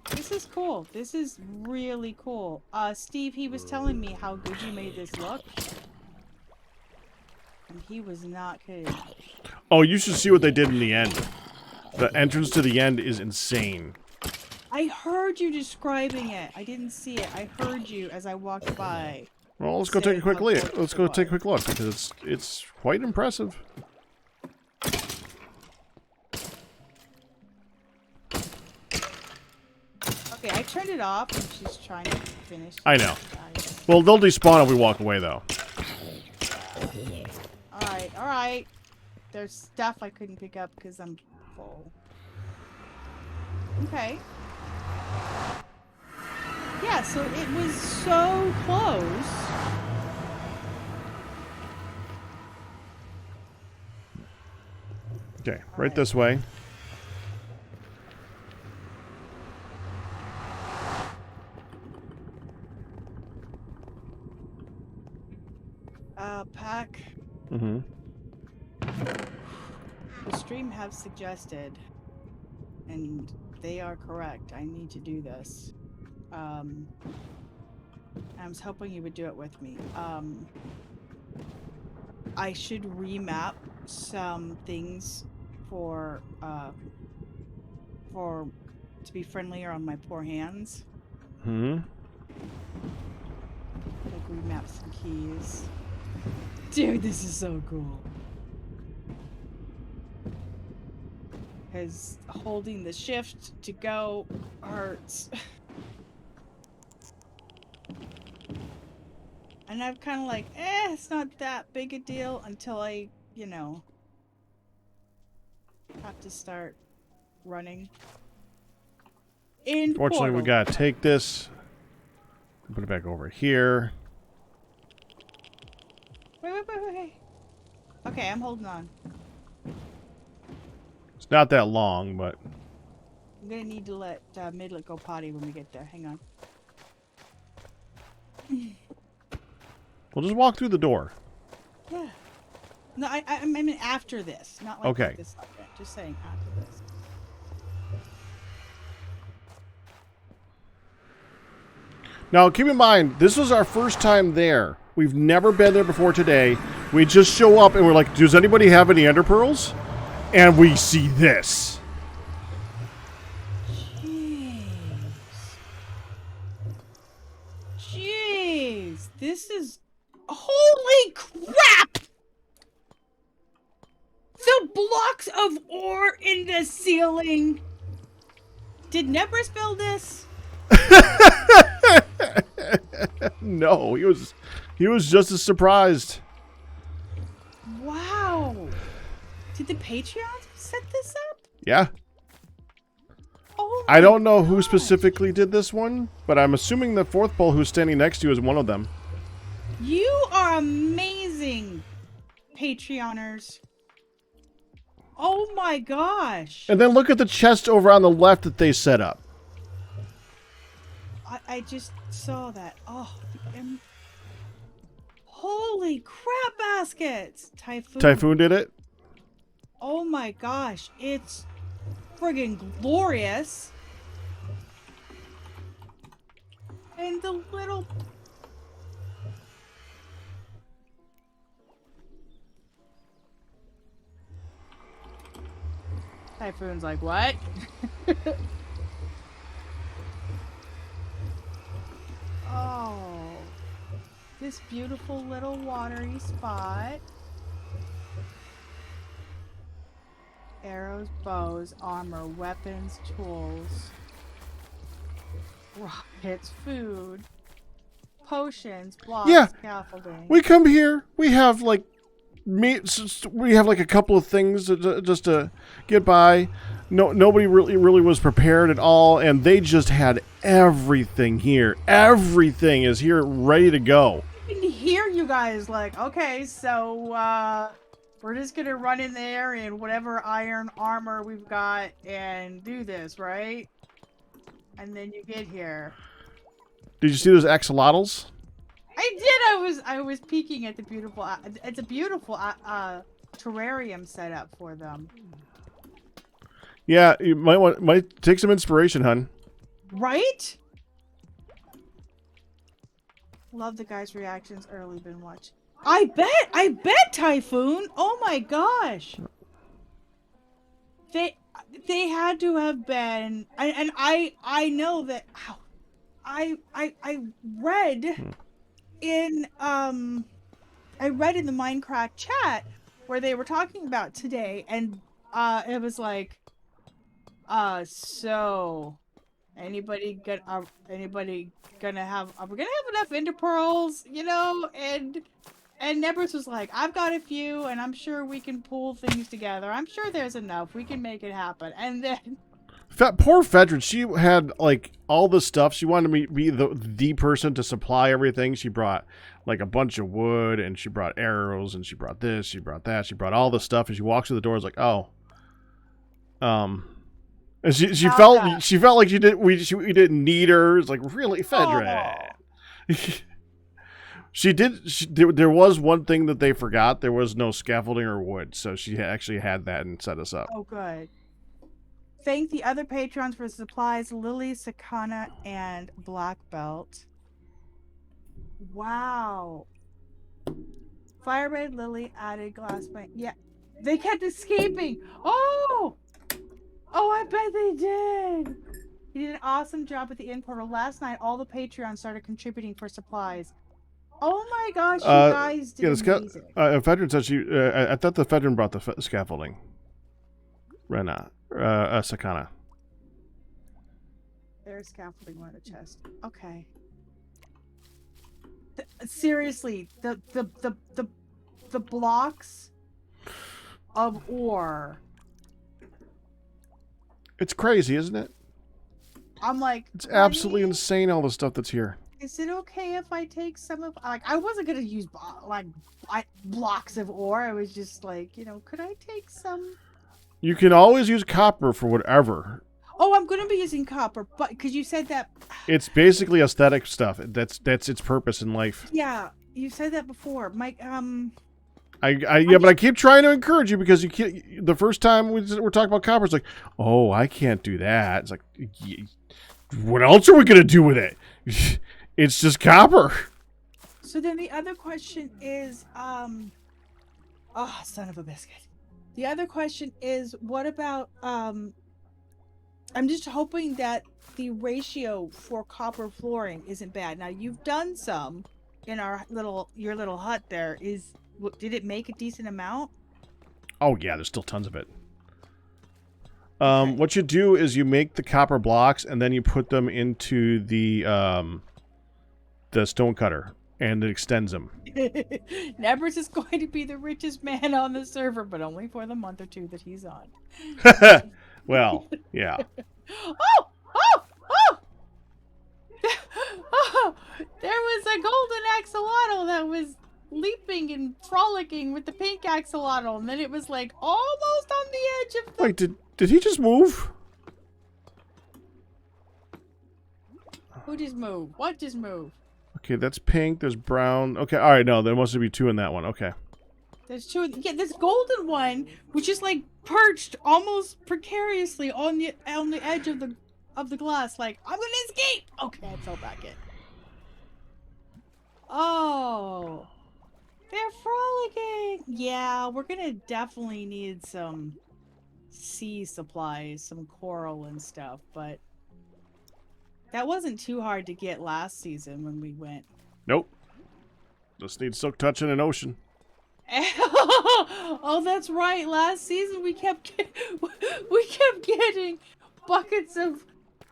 This is cool. This is really cool. Steve, he was telling me how good you made this look. And he was not kidding. Oh, you should see what they did in the end. The entrance to the end is insane. I heard you describing it. I didn't see it. I heard you as I walked by. Well, let's go take a quick look. Let's go take a quick look because it's quite impressive. Okay, I turned it off and she's trying to finish. I know. Well, they'll despawn if we walk away, though. Alright, alright. There's stuff I couldn't pick up because I'm full. Okay. Yeah, so it was so close. Okay, right this way. Pack. Mm-hmm. The stream have suggested, and they are correct. I need to do this. I was hoping you would do it with me. I should remap some things for to be friendlier on my poor hands. Hmm. Like remap some keys. Dude, this is so cool. Because holding the shift to go hurts. And I'm kind of like, it's not that big a deal until I, you know, have to start running. Fortunately, we gotta take this, put it back over here. Wait. Okay, I'm holding on. It's not that long, but I'm gonna need to let Midlet go potty when we get there. Hang on. we'll just walk through the door. Yeah. No, I mean after this, not like Okay. this second. Just saying after this. Now, keep in mind, this was our first time there. We've never been there before today. We just show up and we're like, does anybody have any ender pearls? And we see this. Jeez. This is... Holy crap! The blocks of ore in the ceiling. Did Nebris build this? No, he was just as surprised. Wow. Did the Patreons set this up? Yeah. Oh I don't know my who gosh. specifically did this one, but I'm assuming the fourth pole who's standing next to you is one of them. You are amazing, Patreoners. Oh my gosh. And then look at the chest over on the left that they set up. I just saw that. Oh, holy crap baskets. Typhoon did it? Oh my gosh. It's friggin' glorious. And the little... Typhoon's like, what? Oh, this beautiful little watery spot. Arrows, bows, armor, weapons, tools, rockets, food, potions, blocks, Yeah. scaffolding. We come here, we have like we have like a couple of things just to get by. Nobody really was prepared at all, and they just had everything here. Everything is here, ready to go. I can hear you guys like, okay, so we're just gonna run in there in whatever iron armor we've got and do this, right? And then you get here. Did you see those axolotls? I did. I was peeking at the beautiful. It's a beautiful terrarium setup for them. Yeah, you might take some inspiration, hun. Right? Love the guys' reactions early. Been watching. I bet Typhoon. Oh my gosh. They had to have been, and I know that. I read in I read in the Mindcrack chat where they were talking about today, and it was like, so anybody gonna have, are we gonna have enough ender pearls, you know? And Nebris was like, I've got a few, and I'm sure we can pull things together. I'm sure there's enough. We can make it happen. And then Poor Fedrin, she had like all this stuff. She wanted to be the person to supply everything. She brought like a bunch of wood, and she brought arrows, and she brought this, she brought that, she brought all this stuff. And she walks through the door, is like, oh, and she felt like we didn't need her. It's like, really, Fedrin. There was one thing that they forgot. There was no scaffolding or wood, so she actually had that and set us up. oh, good. Thank the other patrons for supplies: Lily, Sakana, and Black Belt. Wow. Fireblade, Lily added glass plate. Yeah, they kept escaping. Oh, I bet they did. You did an awesome job at the inn portal last night. All the Patreons started contributing for supplies. Oh my gosh, you guys did amazing. Fedrin said I thought the Fedrin brought the scaffolding. Rena. Sakana. There's scaffolding on the chest. Okay. Seriously, the blocks of ore. It's crazy, isn't it? I'm like, it's absolutely insane, all the stuff that's here. Is it okay if I take some of, like, I wasn't gonna use blocks of ore. I was just like, you know, could I take some? You can always use copper for whatever. Oh, I'm going to be using copper, but because you said that. It's basically aesthetic stuff. That's its purpose in life. Yeah, you said that before, Mike. But I keep trying to encourage you, because you can't. The first time we're talking about copper, it's like, oh, I can't do that. It's like, what else are we gonna do with it? It's just copper. So then the other question is, oh, son of a biscuit. The other question is, what about, I'm just hoping that the ratio for copper flooring isn't bad. Now, you've done some in your little hut there. Did it make a decent amount? Oh, yeah, there's still tons of it. Okay. What you do is you make the copper blocks, and then you put them into the stone cutter, and it extends them. Nevers is going to be the richest man on the server, but only for the month or two that he's on. Well, yeah. Oh! Oh! Oh! Oh! There was a golden axolotl that was leaping and frolicking with the pink axolotl, and then it was like almost on the edge of the... Wait, did he just move? Who just moved? What just moved? Okay, that's pink. There's brown. Okay, all right. No, there must be two in that one. Okay. There's two. Yeah, this golden one, which is like perched almost precariously on the edge of the glass. Like, I'm gonna escape. Okay, I fell back in. Oh, they're frolicking. Yeah, we're gonna definitely need some sea supplies, some coral and stuff, but that wasn't too hard to get last season when we went. Nope. Just need silk touch in an ocean. Oh, that's right. Last season we kept getting buckets of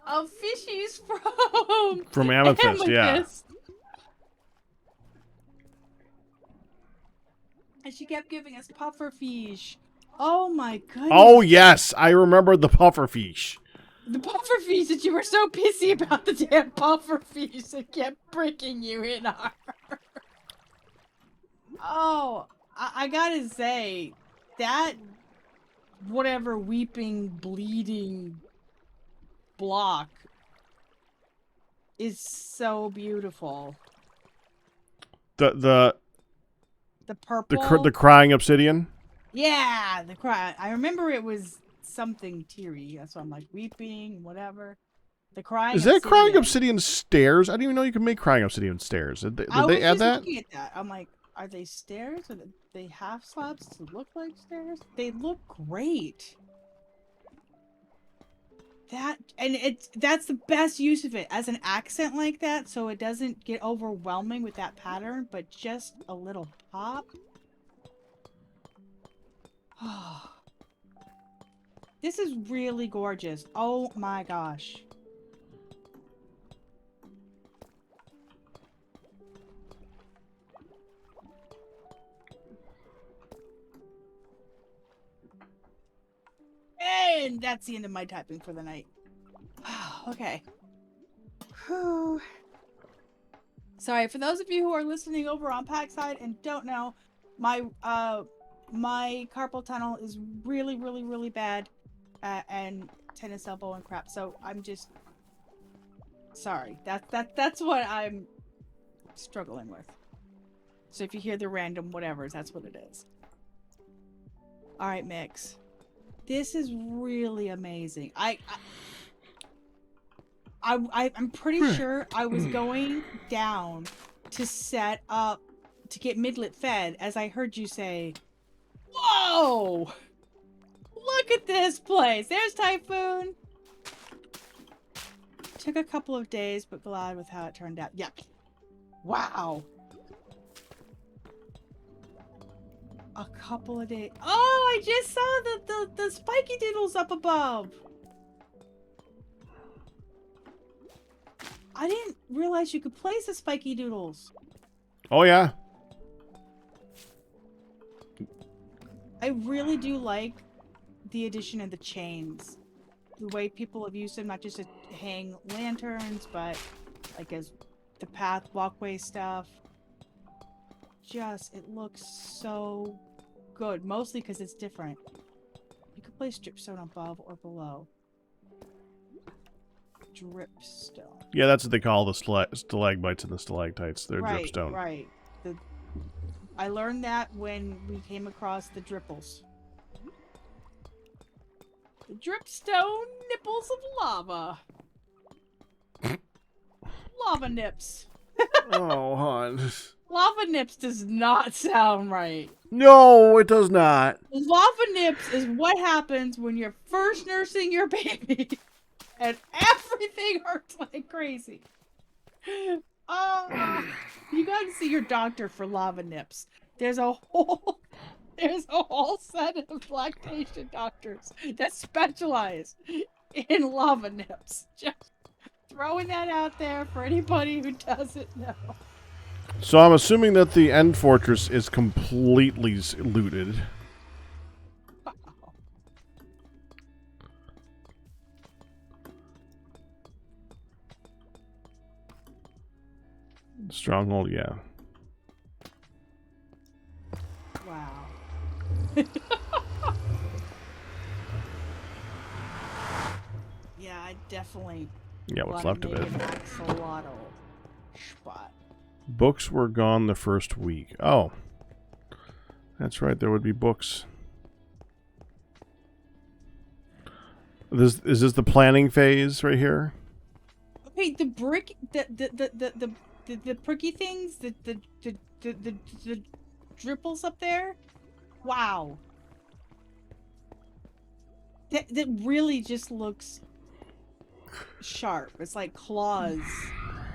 fishies From Amethyst, yeah. And she kept giving us puffer fish. Oh my goodness. Oh yes, I remember the puffer fish. The puffer fish that you were so pissy about, the damn puffer fish that kept breaking you in our... Oh, I gotta say, that whatever weeping, bleeding block is so beautiful. The purple? the crying obsidian? Yeah, the cry. I remember it was something teary. That's why I'm like weeping, whatever. The crying. Is that crying obsidian stairs? I didn't even know you could make crying obsidian stairs. Did they add that? I was just looking at that. I'm like, are they stairs? Are they half slabs to look like stairs? They look great. That's the best use of it as an accent like that, so it doesn't get overwhelming with that pattern, but just a little pop. This is really gorgeous. Oh my gosh. And that's the end of my typing for the night. Okay. Whew. Sorry, for those of you who are listening over on Packside and don't know, my carpal tunnel is really, really, really bad, and tennis elbow and crap. So I'm just sorry. That's what I'm struggling with. So if you hear the random whatevers, that's what it is. All right, Mix. This is really amazing. I'm pretty sure I was going down to set up to get Midlet fed as I heard you say, "Whoa! Look at this place." There's Typhoon. Took a couple of days, but glad with how it turned out. Yep. Wow. A couple of days. Oh, I just saw the spiky doodles up above. I didn't realize you could place the spiky doodles. Oh yeah. I really do like the addition of the chains. The way people have used them, not just to hang lanterns, but like as the path walkway stuff. Just, it looks so good. Mostly because it's different. You could place dripstone above or below. Dripstone. Yeah, that's what they call the stalagmites and the stalactites. They're Right, dripstone. right. I learned that when we came across the dripples. The dripstone nipples of lava. Lava nips. Oh, hon. Lava nips does not sound right. No, it does not. Lava nips is what happens when you're first nursing your baby and everything hurts like crazy. Oh, you gotta see your doctor for lava nips. There's a whole set of lactation doctors that specialize in lava nips. Just throwing that out there for anybody who doesn't know. So I'm assuming that the end fortress is completely looted. Stronghold, yeah. Wow. Yeah, I definitely. Yeah, what's left of it. An axolotl spot. Books were gone the first week. Oh. That's right, there would be books. Is this the planning phase right here? Okay, the brick, the pricky things, the dripples up there. Wow. That really just looks sharp. It's like claws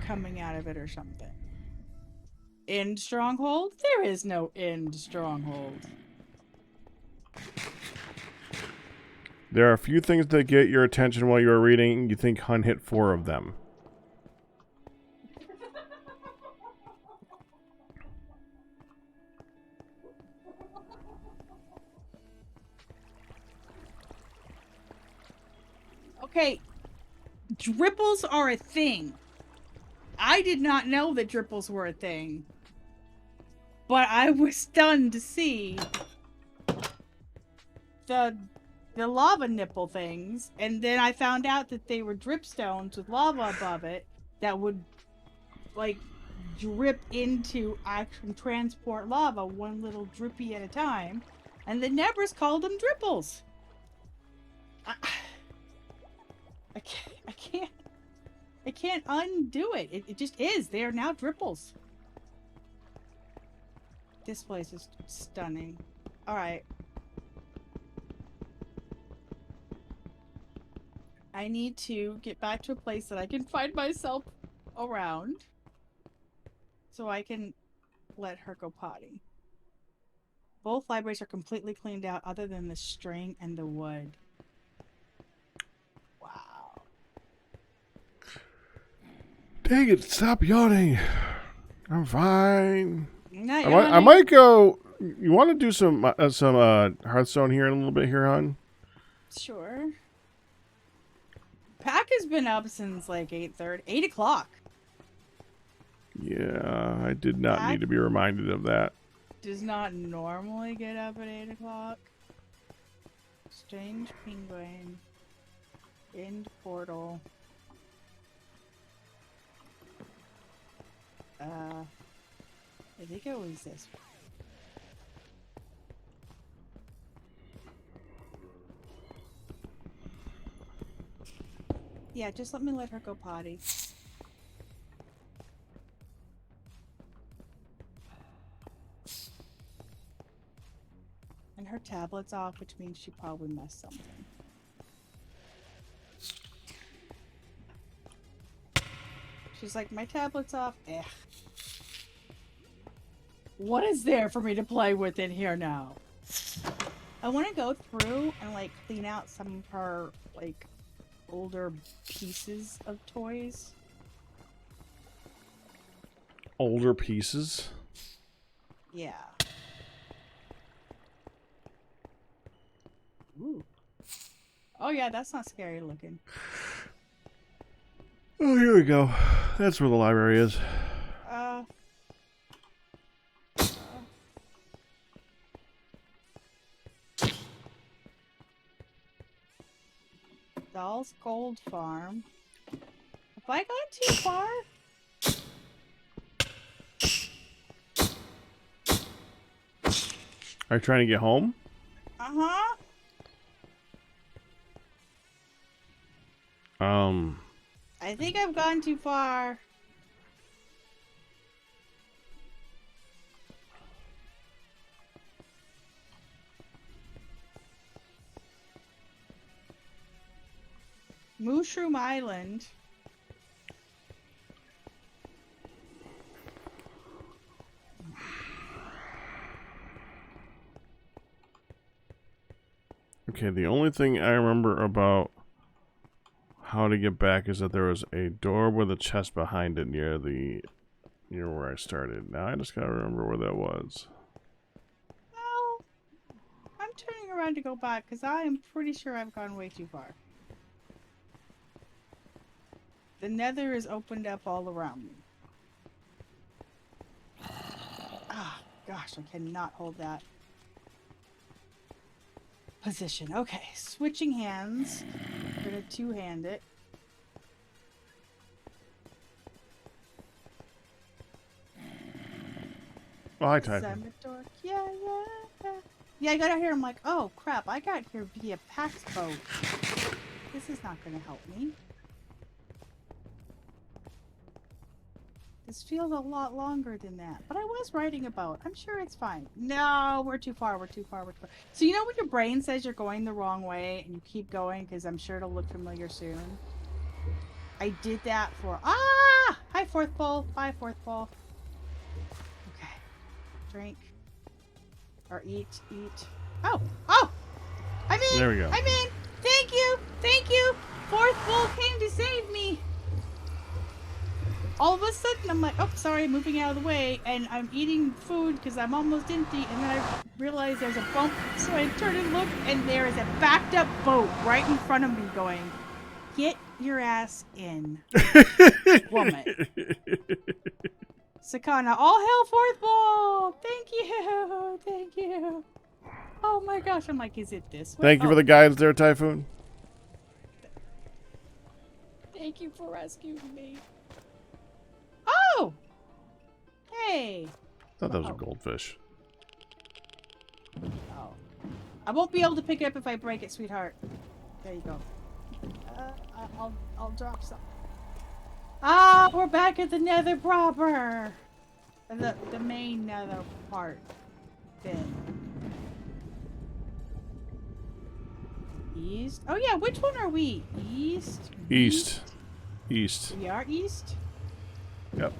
coming out of it or something. End stronghold? There is no end stronghold. There are a few things that get your attention while you are reading. You think Hun hit 4 of them. Okay, dripples are a thing. I did not know that dripples were a thing. But I was stunned to see the lava nipple things, and then I found out that they were dripstones with lava above it that would, like, drip into actual transport lava one little drippy at a time, and the Nebbers called them dripples. I can't undo it. It just is. They are now dripples. This place is stunning. All right. I need to get back to a place that I can find myself around so I can let her go potty. Both libraries are completely cleaned out other than the string and the wood. Wow. Dang it, stop yawning. I'm fine. Not I might go. You want to do some Hearthstone here in a little bit here, hon? Sure. Pack has been up since like 8:30, 8 o'clock. Yeah, I did not need to be reminded of that. Does not normally get up at 8 o'clock. Strange penguin. End portal. I think it was this one. Yeah, just let me let her go potty. And her tablet's off, which means she probably messed something. She's like, my tablet's off. Eh. What is there for me to play with in here now? I want to go through and like clean out some of her like older pieces of toys. Older pieces? Yeah. Ooh. Oh yeah, that's not scary looking. Oh, here we go. That's where the library is. Doll's Gold Farm. Have I gone too far? Are you trying to get home? Uh-huh. I I think I've gone too far. Mushroom Island. Okay, the only thing I remember about how to get back is that there was a door with a chest behind it near where I started. Now I just gotta remember where that was. Well, I'm turning around to go back because I am pretty sure I've gone way too far. The nether is opened up all around me. Ah, gosh, I cannot hold that position. Okay, switching hands. I'm gonna two-hand it. Oh, hi, Typhon. Yeah. Yeah, I got out here. I'm like, oh crap! I got here via Pax boat. This is not gonna help me. This feels a lot longer than that. But I was riding a boat. I'm sure it's fine. No, we're too far. We're too far. We're too far. So you know when your brain says you're going the wrong way and you keep going because I'm sure it'll look familiar soon? I did that for... Ah! Hi, fourth pole. Bye, fourth pole. Okay. Drink. Or eat. Oh! I'm in! There we go. I'm in! Thank you! Thank you! Fourth pole came to save me! All of a sudden, I'm like, oh, sorry, moving out of the way, and I'm eating food because I'm almost empty, and then I realize there's a bump, so I turn and look, and there is a backed up boat right in front of me going, get your ass in, woman. Sakana, all hell fourth ball! Thank you! Oh my gosh, I'm like, is it this way? Thank you for the guidance there, Typhoon. Thank you for rescuing me. Oh! Hey! I thought that was a goldfish. Oh. I won't be able to pick it up if I break it, sweetheart. There you go. I'll drop some. Ah, we're back at the nether proper! The main nether part. Then. East? Oh yeah, which one are we? East? East. We are east? Yep.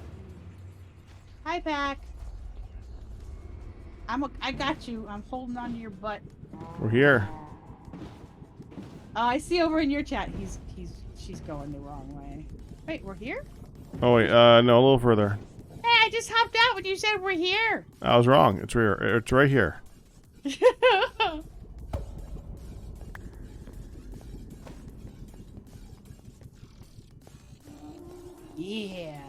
Hi, Pack. I got you. I'm holding on to your butt. We're here. Oh, I see over in your chat. She's going the wrong way. Wait, we're here? Oh wait, no, a little further. Hey, I just hopped out when you said we're here. I was wrong. It's right here. Yeah.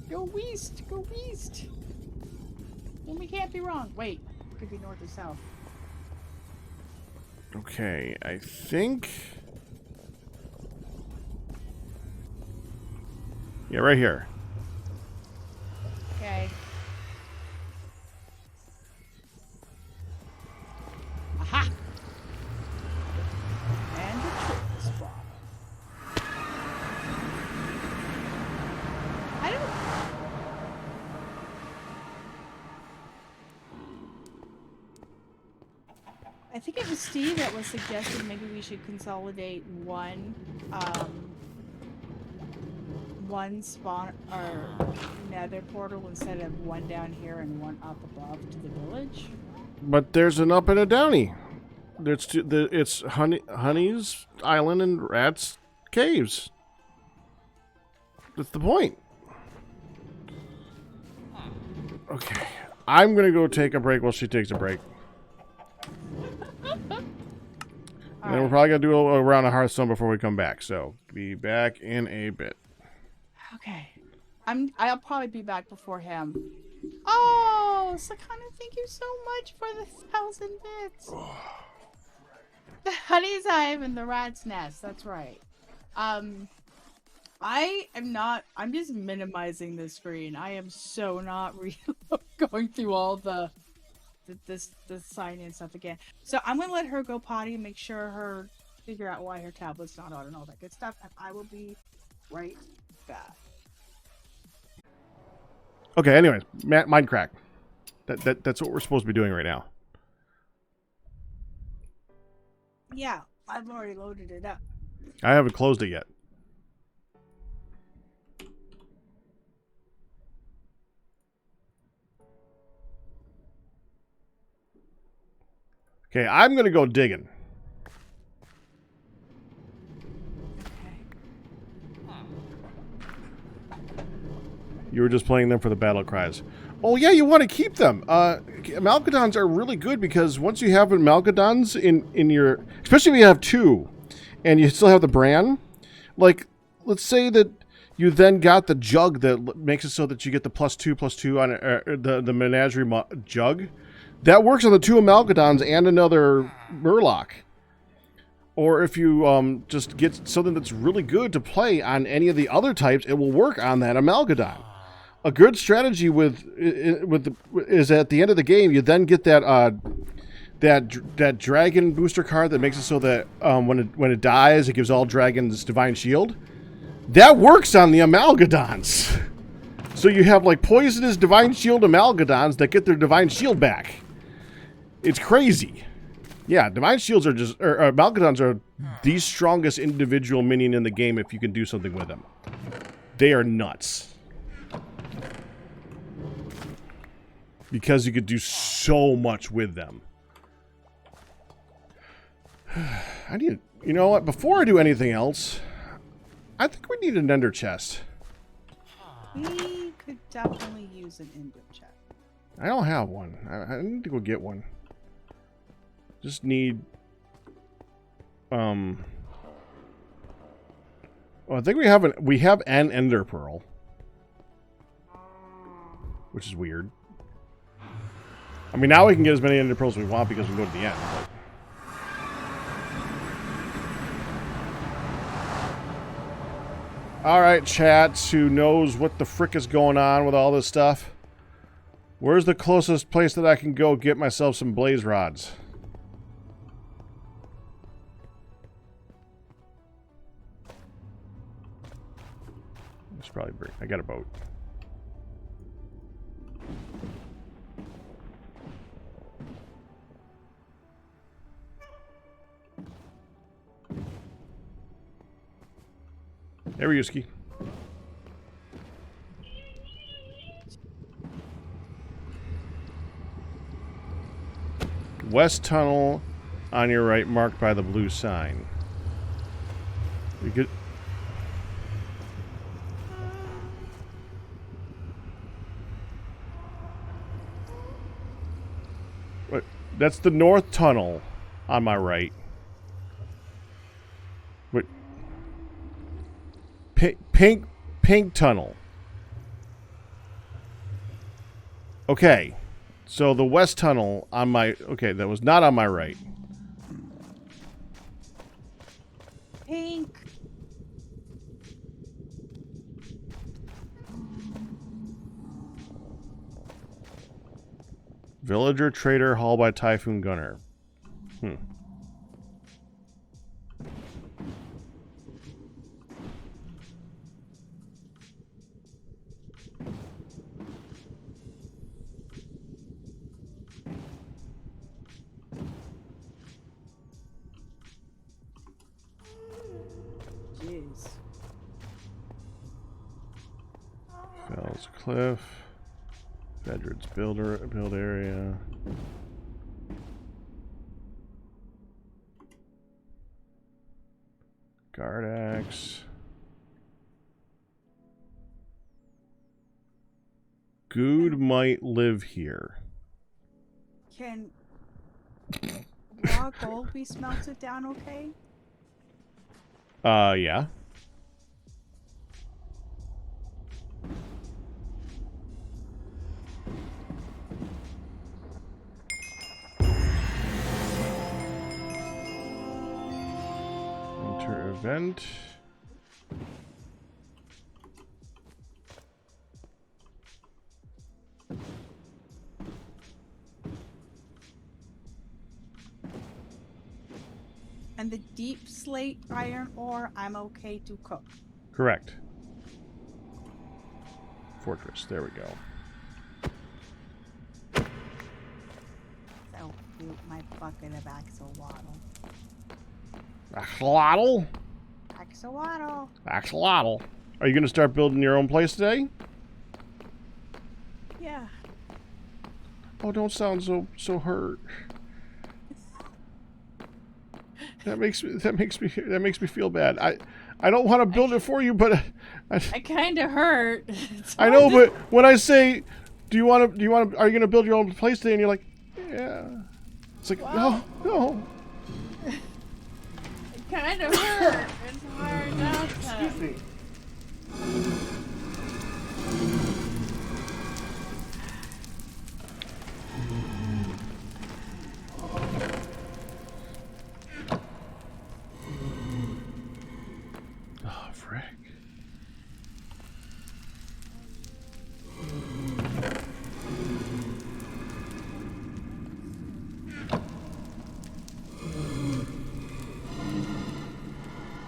Go east. Go east. Well, we can't be wrong. Wait, could be north or south. Okay, I think... Yeah, right here. Okay. Aha! And the trick spot. I don't... I think it was Steve that was suggesting maybe we should consolidate one spawn or nether portal instead of one down here and one up above to the village. But there's an up and a downy. It's Honey's Island and Rat's Caves. That's the point. Okay. I'm going to go take a break while she takes a break. And then we're probably going to do a round of Hearthstone before we come back. So, be back in a bit. Okay. I'll probably be back before him. Oh, Sakana, thank you so much for the 1,000 bits. The honey's hive and the rat's nest. That's right. I'm just minimizing the screen. I am so not going through all the sign in stuff again. So I'm gonna let her go potty and make sure figure out why her tablet's not on and all that good stuff. And I will be right back. Okay, anyways, Mindcrack. That's what we're supposed to be doing right now. Yeah, I've already loaded it up. I haven't closed it yet. Okay, I'm going to go digging. You were just playing them for the battle cries. Oh, yeah, you want to keep them. Malcadons are really good because once you have Malcadons in your... Especially if you have two and you still have the Bran. Like, let's say that you then got the jug that makes it so that you get the +2/+2 on the menagerie jug. That works on the two Malcadons and another Murloc. Or if you just get something that's really good to play on any of the other types, it will work on that Amalgadon. A good strategy is at the end of the game, you then get that dragon booster card that makes it so that when it dies, it gives all dragons Divine Shield. That works on the Amalgadons. So you have like poisonous Divine Shield Amalgadons that get their Divine Shield back. It's crazy. Yeah, Divine Shields are just... Amalgadons are the strongest individual minion in the game if you can do something with them. They are nuts. Because you could do so much with them. I need... You know what? Before I do anything else, I think we need an ender chest. We could definitely use an ender chest. I don't have one. I need to go get one. Just need... Well, I think we have an ender pearl. Which is weird. I mean, now we can get as many ender pearls as we want because we go to the end. Alright, chats, who knows what the frick is going on with all this stuff? Where's the closest place that I can go get myself some blaze rods? I should probably bring... I got a boat. There we go, Ski. West tunnel on your right, marked by the blue sign. We could... What? That's the north tunnel on my right. What? Pink tunnel. Okay. So the west tunnel on my... Okay, that was not on my right. Pink. Villager Trader Hall by Typhoon Gunner. Jeez. Fells Cliff. Bedrid's build area. Guard axe. Good might live here. Can raw gold be smelted down okay? Yeah. Enter event. And the deep slate iron ore, I'm okay to cook. Correct. Fortress. There we go. So cute, my bucket of axolotl. Axolotl? Axolotl. Axolotl. Are you going to start building your own place today? Yeah. Oh, don't sound so hurt. That makes me feel bad. I don't want to build it for you, but I kind of hurt. I know, but when I say, are you going to build your own place today? And you're like, yeah. It's like, Well, no. It kind of hurt. It's hard not to. Excuse me. Oh, frick.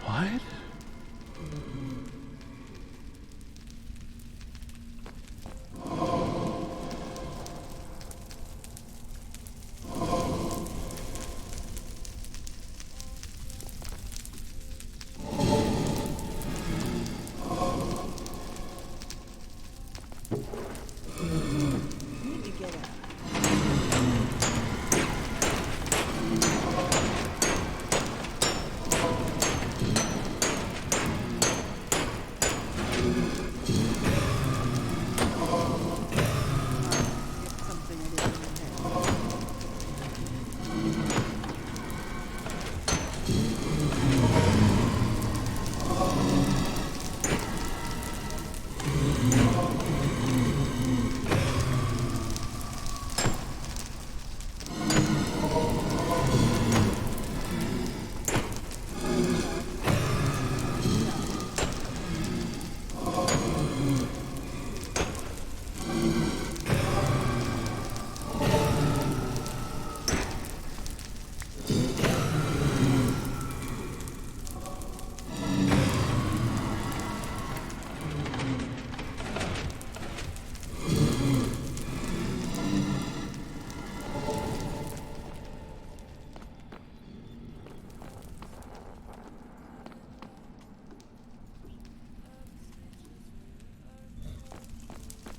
What? Need to get a. Something I didn't even hit.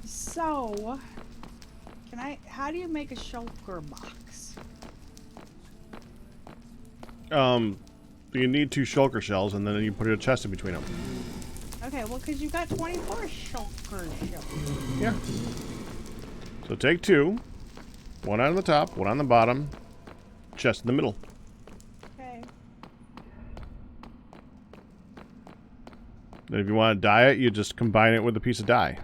So, how do you make a shulker box? You need 2 shulker shells, and then you put a chest in between them. Okay, well, because you got 24 shulker shells. Yeah. So take 2. One on the top, one on the bottom, chest in the middle. Okay. Then if you want to dye it, you just combine it with a piece of dye.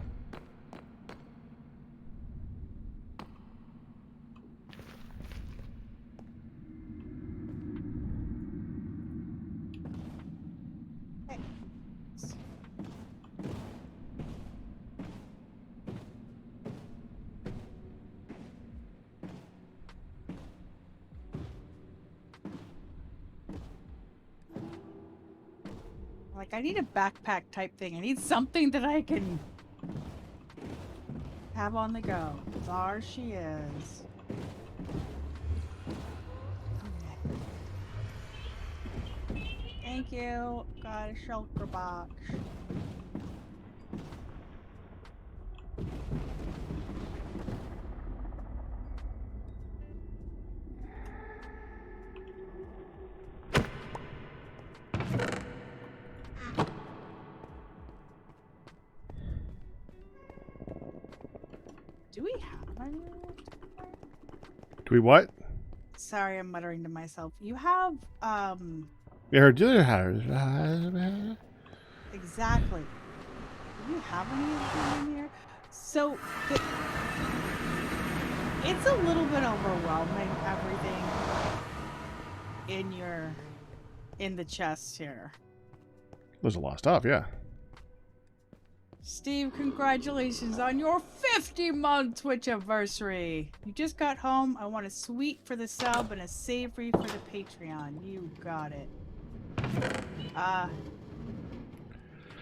Like, I need a backpack type thing. I need something that I can have on the go. There she is. Thank you. Got a shulker box. Do we have any? Do we what? Sorry, I'm muttering to myself. You have, Yeah, exactly. Do you have any of them in here? So, it's a little bit overwhelming, everything in the chest here. There's a lot of stuff, yeah. Steve, congratulations on your 50-month Twitch anniversary. You just got home. I want a sweet for the sub and a savory for the Patreon. You got it.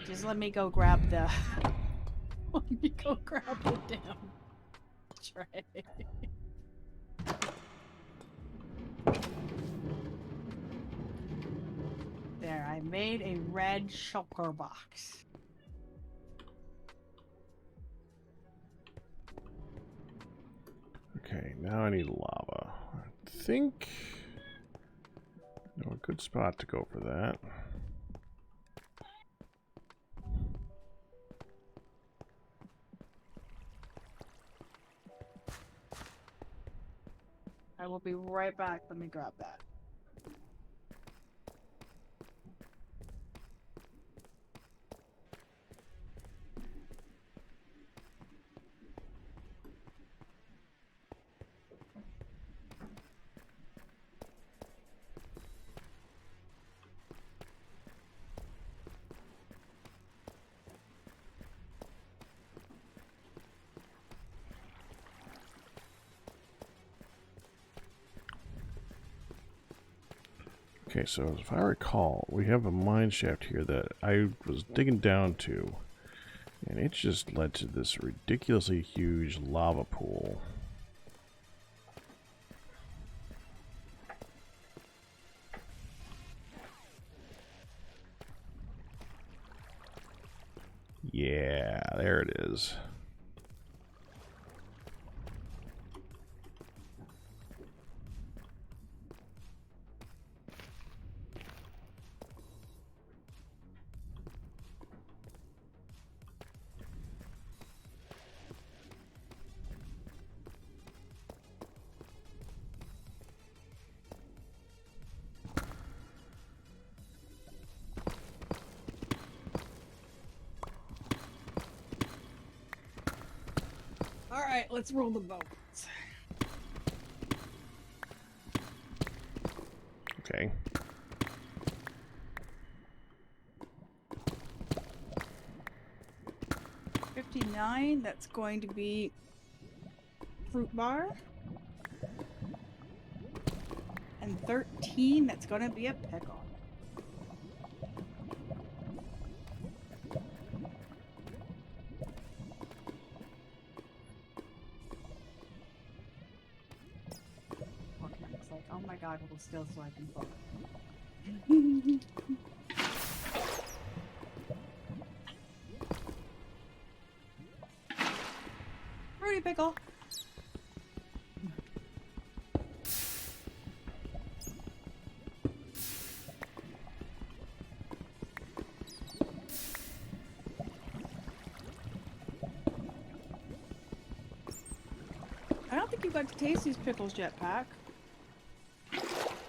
Just let me go grab the... let me go grab the damn tray. there. I made a red shulker box. Okay, now I need lava. I think... No, a good spot to go for that. I will be right back. Let me grab that. Okay, so if I recall, we have a mine shaft here that I was digging down to, and it just led to this ridiculously huge lava pool. Yeah, there it is. All right, let's roll the bones. Okay. $59, that's going to be fruit bar. And 13, that's going to be a pickle. Okay, it's like, oh my god, hold still so I can vote. Fruity pickle. I don't think you got to taste these pickles, Jetpack.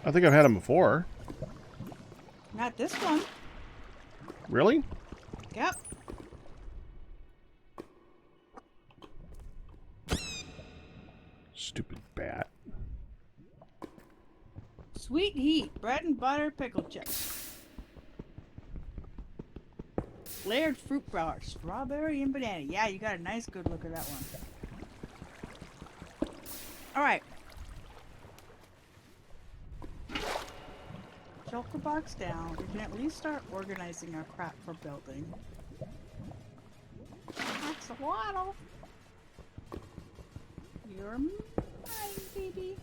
I think I've had them before. Not this one. Really? Yep. Stupid bat. Sweet heat, bread and butter, pickle chips. Layered fruit bar, strawberry and banana. Yeah, you got a nice good look at that one. Alright. Shulker box down. We can at least start organizing our crap for building. Axolotl. You're mine, baby.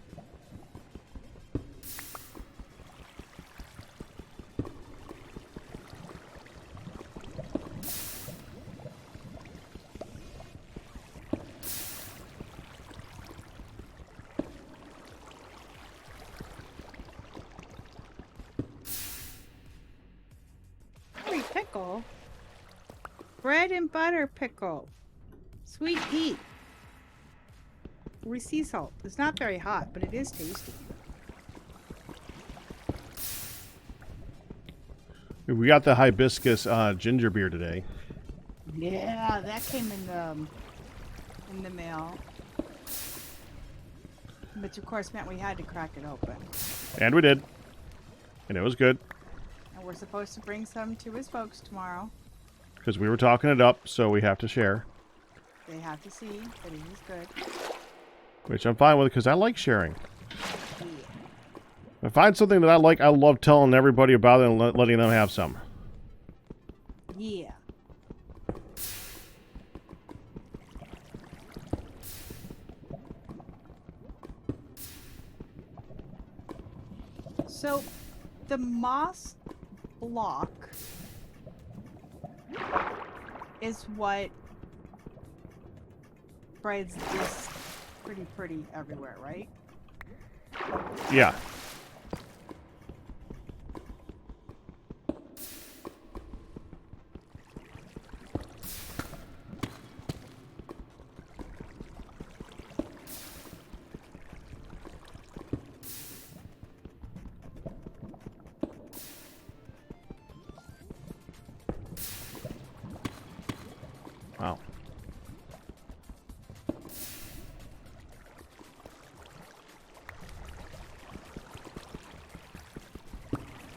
Pickle. Bread and butter pickle. Sweet heat. Sea salt. It's not very hot, but it is tasty. We got the hibiscus ginger beer today. Yeah, that came in the mail. Which of course meant we had to crack it open. And we did. And it was good. And we're supposed to bring some to his folks tomorrow. Because we were talking it up, so we have to share. They have to see that it is good. Which I'm fine with, because I like sharing. Yeah. If I find something that I like, I love telling everybody about it and letting them have some. Yeah. So, the moss block is what spreads this pretty everywhere, right? Yeah. Wow.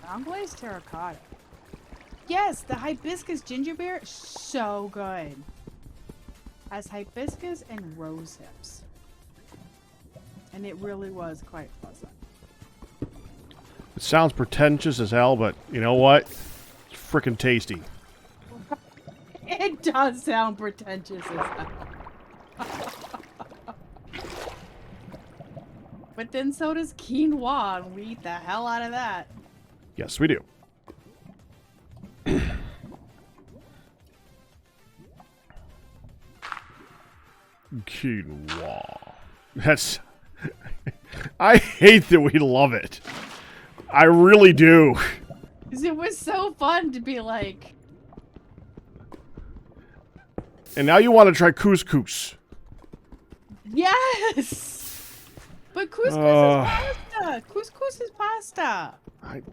Brown glazed terracotta. Yes, the hibiscus ginger beer, so good. Has hibiscus and rose hips. And it really was quite pleasant. It sounds pretentious as hell, but you know what? It's freaking tasty. It does sound pretentious as hell. But then so does quinoa, and we eat the hell out of that. Yes, we do. Quinoa. That's... I hate that we love it. I really do. Because it was so fun to be like... And now you want to try couscous. Yes! But couscous is pasta! Couscous is pasta!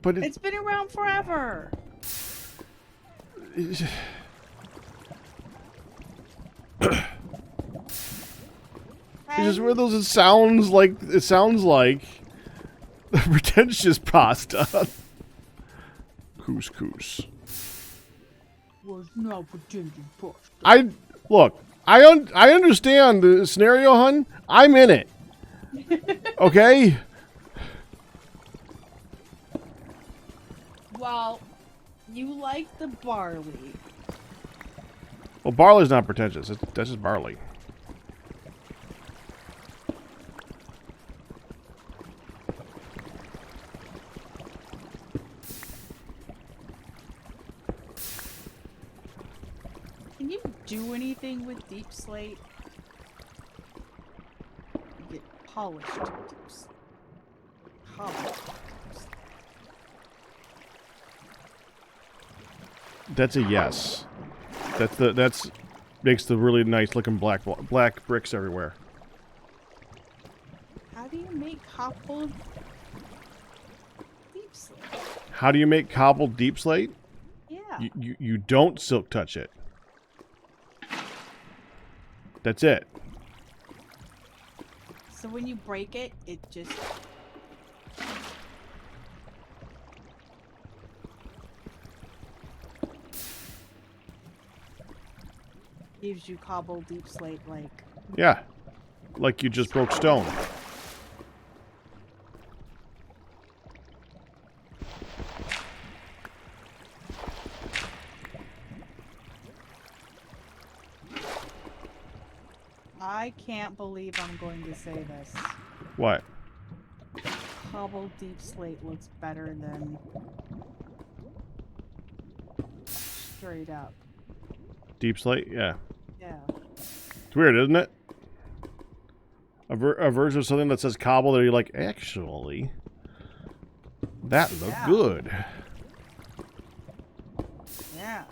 But It's been around forever! It's just one of those. It sounds like pretentious pasta. Couscous. Was no pretentious pasta. I understand the scenario, hun. I'm in it. Okay. Well, you like the barley. Well, barley's not pretentious. That's just barley. Can you do anything with deep slate? You get polished deep slate. Polished deep slate. That's a yes. That's makes the really nice looking black bricks everywhere. How do you make cobbled deep slate? How do you make cobbled deep slate? Yeah. You don't silk touch it. That's it. So when you break it, it just... gives you cobbled deep slate like... Yeah. Like you just broke stone. I can't believe I'm going to say this. What? Cobbled deep slate looks better than straight up. Deep slate? Yeah. Yeah. It's weird, isn't it? A version of something that says cobble that you're like, actually, that looked good. Yeah.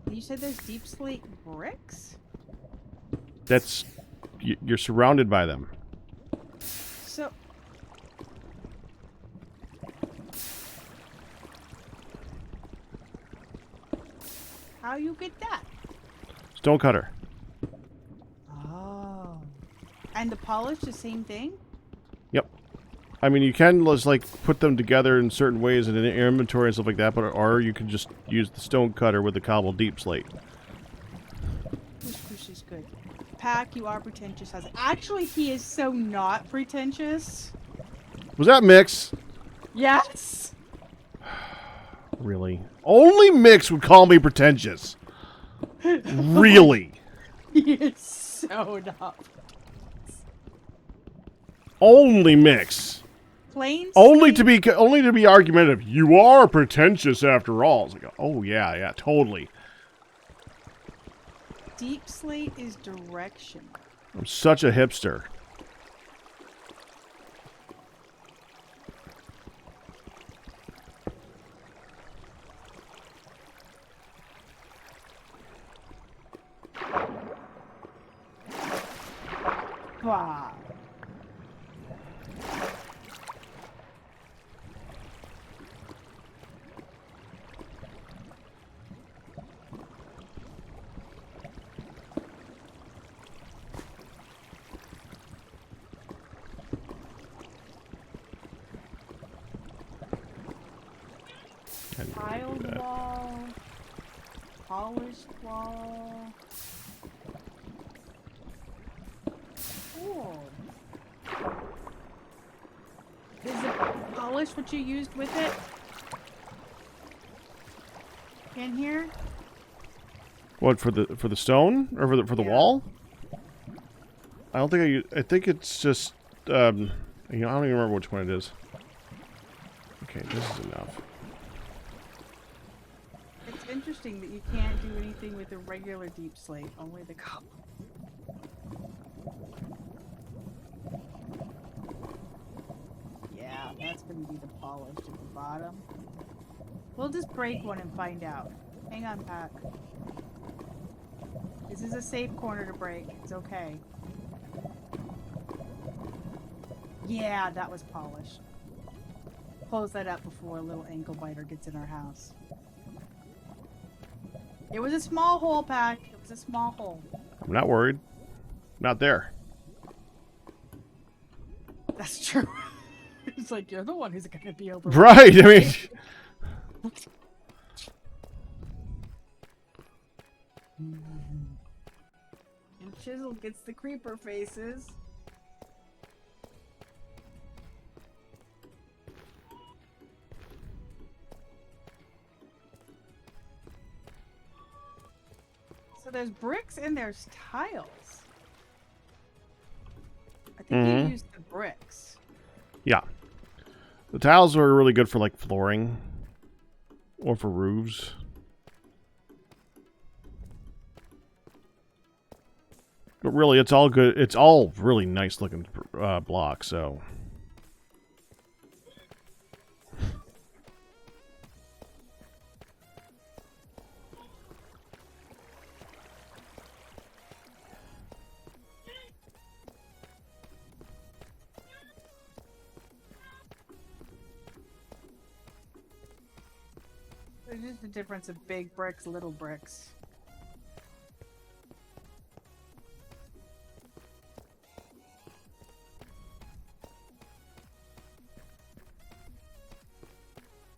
You said there's deep slate bricks? That's... You're surrounded by them. So... how you get that? Stonecutter. Oh. And the polish, the same thing? Yep. I mean, you can just like put them together in certain ways in an inventory and stuff like that, but or you can just use the stonecutter with the cobble deep slate. Couscous is good. Pack, you are pretentious. Actually, he is so not pretentious. Was that Mix? Yes. Really? Only Mix would call me pretentious. Really? He is so not. Only Mix. plain Only slate- to be argumentative. You are pretentious after all. It's like, oh yeah, totally. Deep slate is direction. I'm such a hipster. Wow. Tiled wall, polished wall. Cool. Is the polish what you used with it? In here? What, for the stone or for the Yeah. wall? I don't think I think it's just you know, I don't even remember which one it is. Okay, this is enough. It's interesting that you can't do anything with a regular deep slate, only the copper. Yeah, that's gonna be the polished at the bottom. We'll just break one and find out. Hang on, Pat. This is a safe corner to break. It's okay. Yeah, that was polished. Close that up before a little ankle biter gets in our house. It was a small hole, Pack. It was a small hole. I'm not worried. Not there. That's true. It's like, you're the one who's going to be able to... Right, I mean... And Chisel gets the creeper faces. So there's bricks and there's tiles. I think you used the bricks. Yeah. The tiles are really good for, like, flooring. Or for roofs. But really, it's all good. It's all really nice looking blocks, so... There's just the difference of big bricks, little bricks.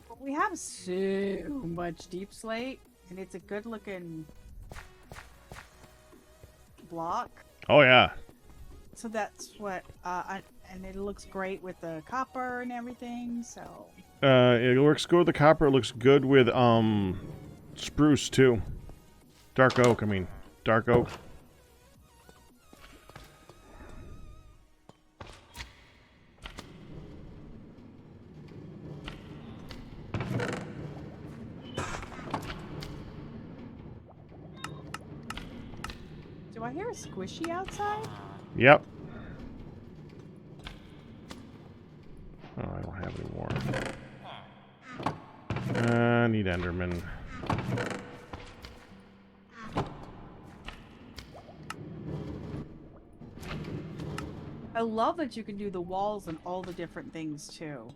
But we have so much deep slate, and it's a good looking block. Oh, yeah. So that's what, and it looks great with the copper and everything, so. It works good with the copper. It looks good with, spruce, too. Dark oak, I mean. Dark oak. Do I hear a squishy outside? Yep. Oh, I don't have any more. I need Enderman. I love that you can do the walls and all the different things too.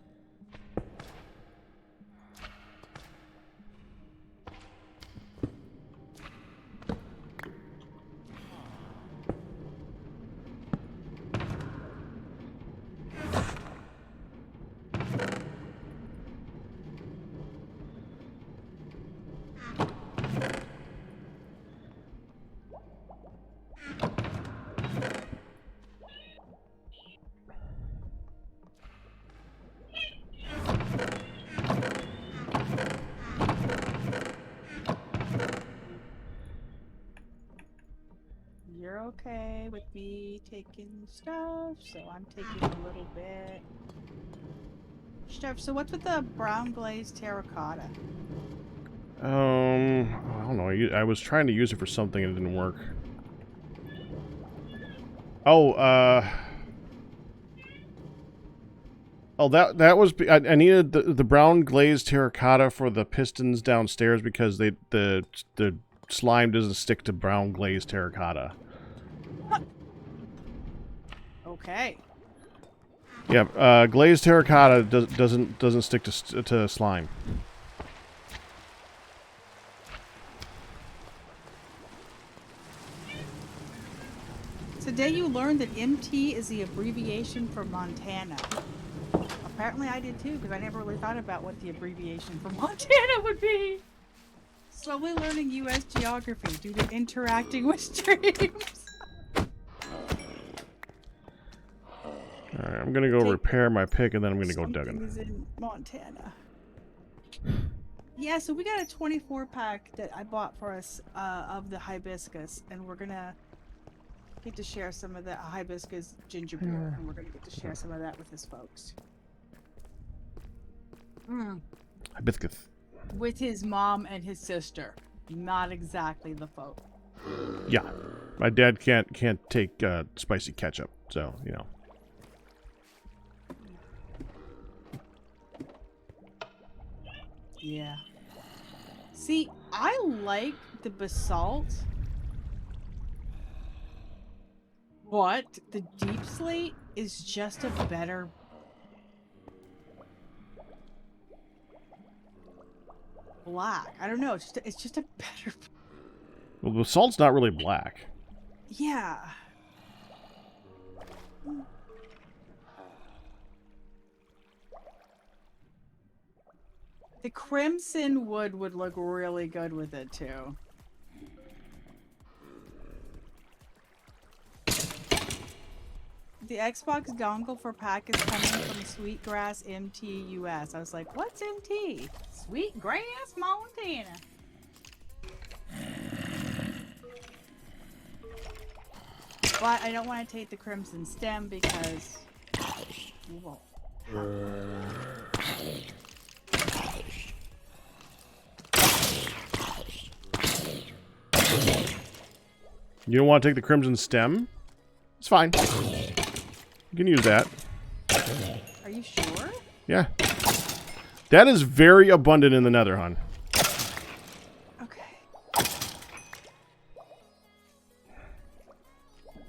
You're okay with me taking stuff, so I'm taking a little bit. Chef, so what's with the brown glazed terracotta? I don't know. I was trying to use it for something and it didn't work. Oh, oh, that was I needed the brown glazed terracotta for the pistons downstairs because the slime doesn't stick to brown glazed terracotta. Okay. Yeah, glazed terracotta doesn't stick to slime. Today you learned that MT is the abbreviation for Montana. Apparently I did too, because I never really thought about what the abbreviation for Montana would be. Slowly learning U.S. geography due to interacting with streams. Alright, I'm gonna go repair my pick and then I'm gonna go Something digging. is in Montana. Yeah, so we got a 24-pack that I bought for us of the hibiscus, and we're gonna get to share some of the hibiscus ginger beer, and we're gonna get to share some of that with his folks. Hibiscus. With his mom and his sister. Not exactly the folk. Yeah, my dad can't take spicy ketchup, so you know. Yeah. See, I like the basalt, but the deep slate is just a better black. I don't know. It's just a better. Well, the salt's not really black. Yeah. The crimson wood would look really good with it too. The Xbox dongle for pack is coming from Sweetgrass MT US. I was like, what's MT? Sweetgrass Montana. But I don't want to take the crimson stem because we won't. You don't want to take the crimson stem? It's fine. You can use that. Are you sure? Yeah. That is very abundant in the Nether, hon. Okay.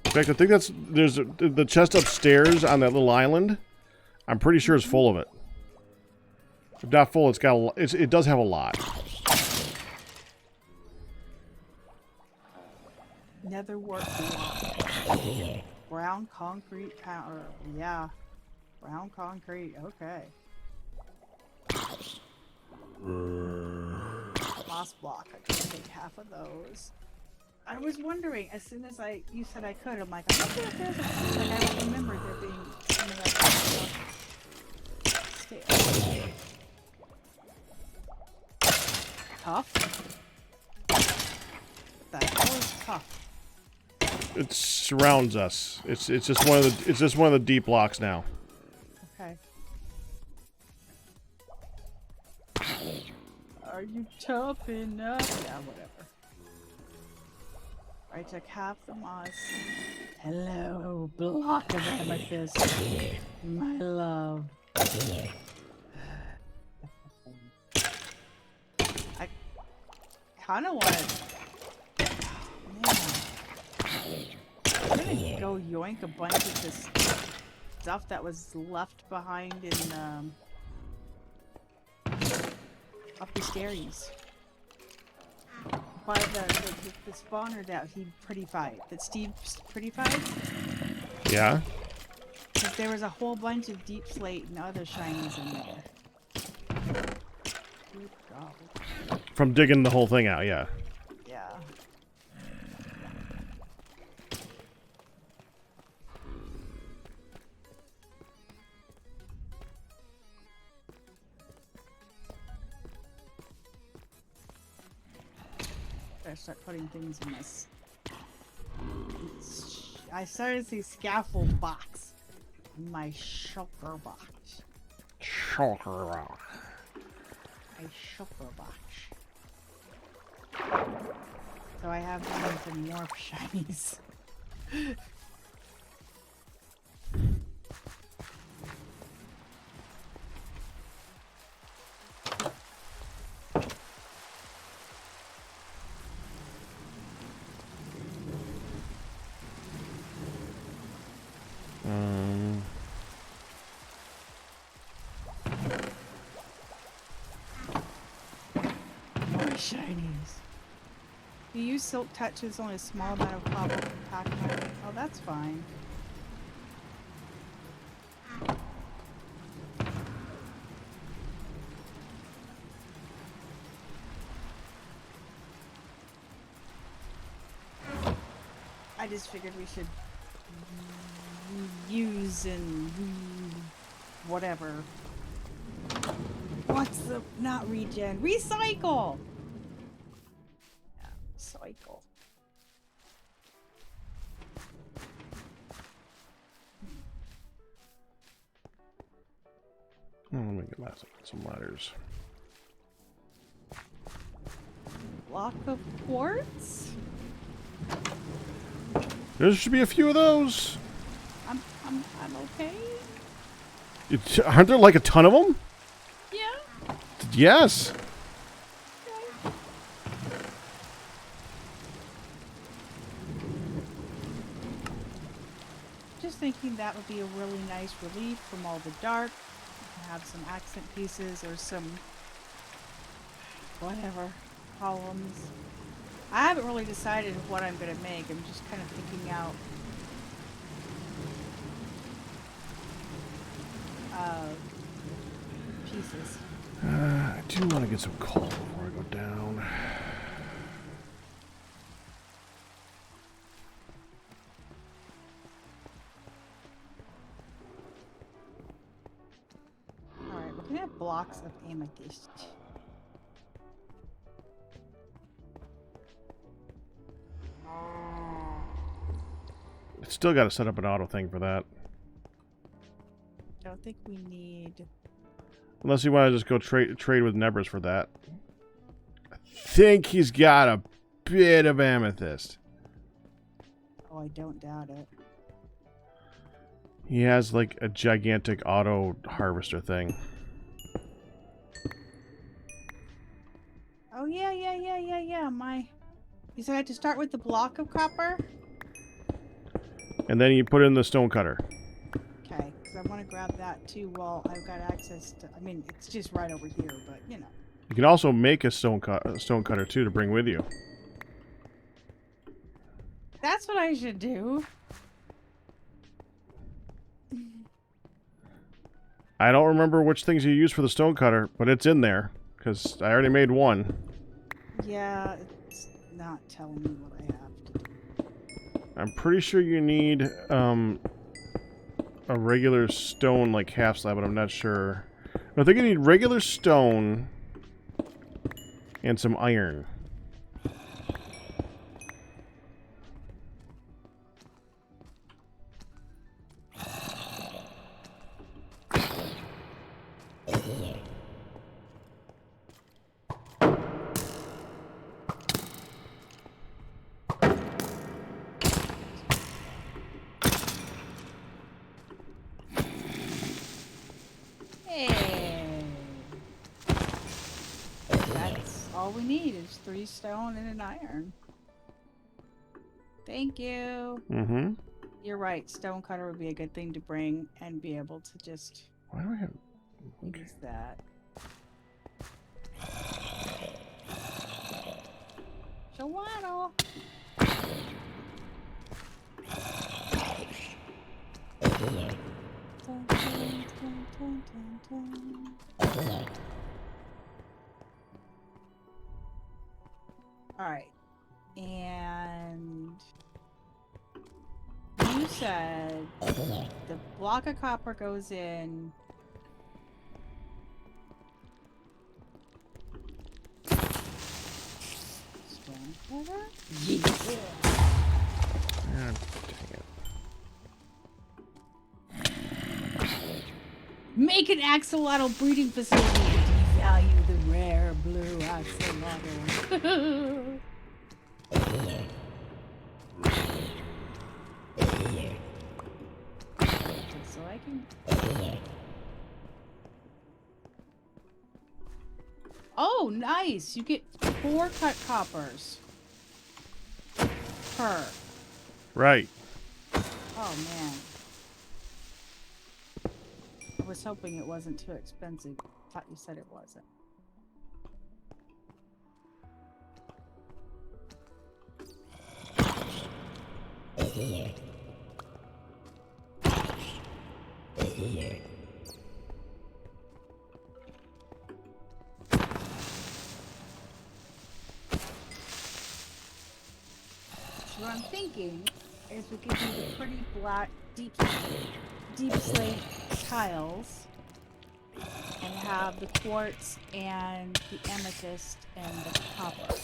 In fact, I think there's the chest upstairs on that little island. I'm pretty sure it's full of it. If not full, it's got it does have a lot. Nether wart brown concrete powder. Yeah. Brown concrete. Okay. Moss block. I can take half of those. I was wondering, as soon as you said I could, I'm like, I wonder if there's a, like, I don't remember there being something like that. Tough? That was tough. It surrounds us. It's just one of the deep blocks now. Okay. Are you tough enough? Yeah, whatever. I took half the moss. Hello, block of amethyst. My love. I kind of want to... I'm gonna go yoink a bunch of this stuff that was left behind in, up the stairs. By the spawner that he pretty-fied. That Steve pretty-fied? Yeah? Because there was a whole bunch of deep slate and other shinies in there. Good God. From digging the whole thing out, yeah. Yeah. I start putting things in this. I started to see scaffold box. My shulker box. shulker rock. A shulker box. So I have even more shinies. More shinies. You use Silk Touch with only a small amount of cobble pack. Oh, that's fine. I just figured we should use and whatever. What's the not regen? Recycle! Yeah, cycle. Oh, let me get some ladders. Block of quartz? There should be a few of those. I'm okay. Aren't there like a ton of them? Yeah. Yes. Okay. Just thinking that would be a really nice relief from all the dark. Have some accent pieces or some whatever columns. I haven't really decided what I'm gonna make. I'm just kind of picking out pieces. I do want to get some coal before I go down. Alright, we can have blocks of amethyst. Still got to set up an auto thing for that. Don't think we need. Unless you want to just go trade with Nebras for that. I think he's got a bit of amethyst. Oh, I don't doubt it. He has like a gigantic auto harvester thing. Oh yeah. You said I had to start with the block of copper? And then you put in the stone cutter. Okay, because I want to grab that too while I've got access to. I mean, it's just right over here, but you know. You can also make a stone cutter too to bring with you. That's what I should do. I don't remember which things you use for the stone cutter, but it's in there because I already made one. Yeah, it's not telling me what I have to do. I'm pretty sure you need a regular stone like half slab, but I'm not sure. I think you need regular stone and some iron. Hey. That's all we need is 3 stone and an iron. Thank you. Mm-hmm. You're right. Stone cutter would be a good thing to bring and be able to just Why do I have... Okay. use that. Shawaddle. Alright. And you said the block of copper goes in. Stone cutter? Yeah. Ah, dang it. Make an axolotl breeding facility and devalue the rare blue axolotl. So I can. Oh, nice! You get 4 cut coppers per. Right. Oh man. I was hoping it wasn't too expensive. Thought you said it wasn't. So what I'm thinking is we could do the pretty black, deep slate tiles and have the quartz and the amethyst and the copper.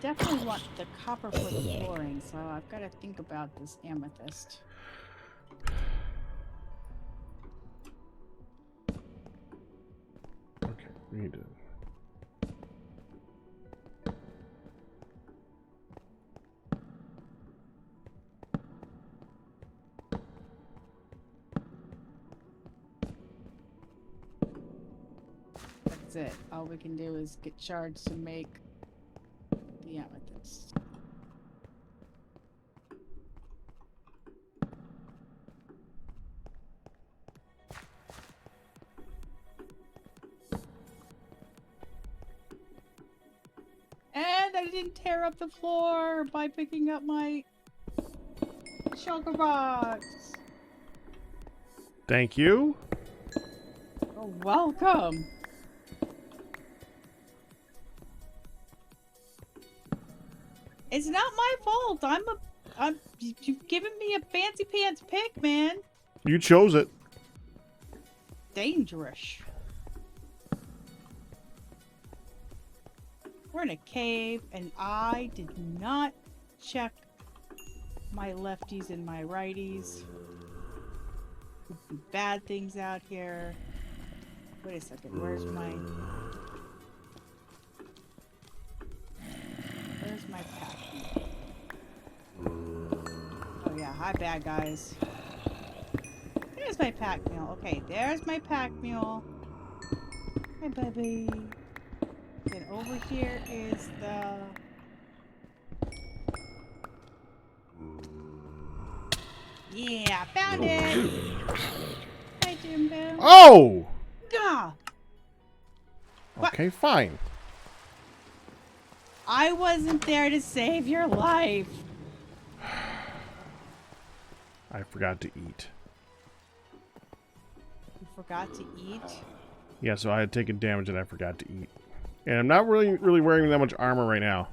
Definitely want the copper for the flooring, so I've got to think about this amethyst. Okay, we need to. That's it. All we can do is get shards to make the amethyst. And I didn't tear up the floor by picking up my shulker box. Thank you. You're welcome. It's not my fault. You've given me a fancy pants pick, man. You chose it. Dangerous. We're in a cave, and I did not check my lefties and my righties. Could be bad things out here. Wait a second, where's my pack? Oh yeah, hi bad guys. There's my pack mule. Okay, there's my pack mule. Hi baby. Then over here is the... Yeah, found it! Hi, Jimbo. Oh! Gah! Okay, fine. I wasn't there to save your life. I forgot to eat. You forgot to eat? Yeah, so I had taken damage and I forgot to eat. And I'm not really wearing that much armor right now.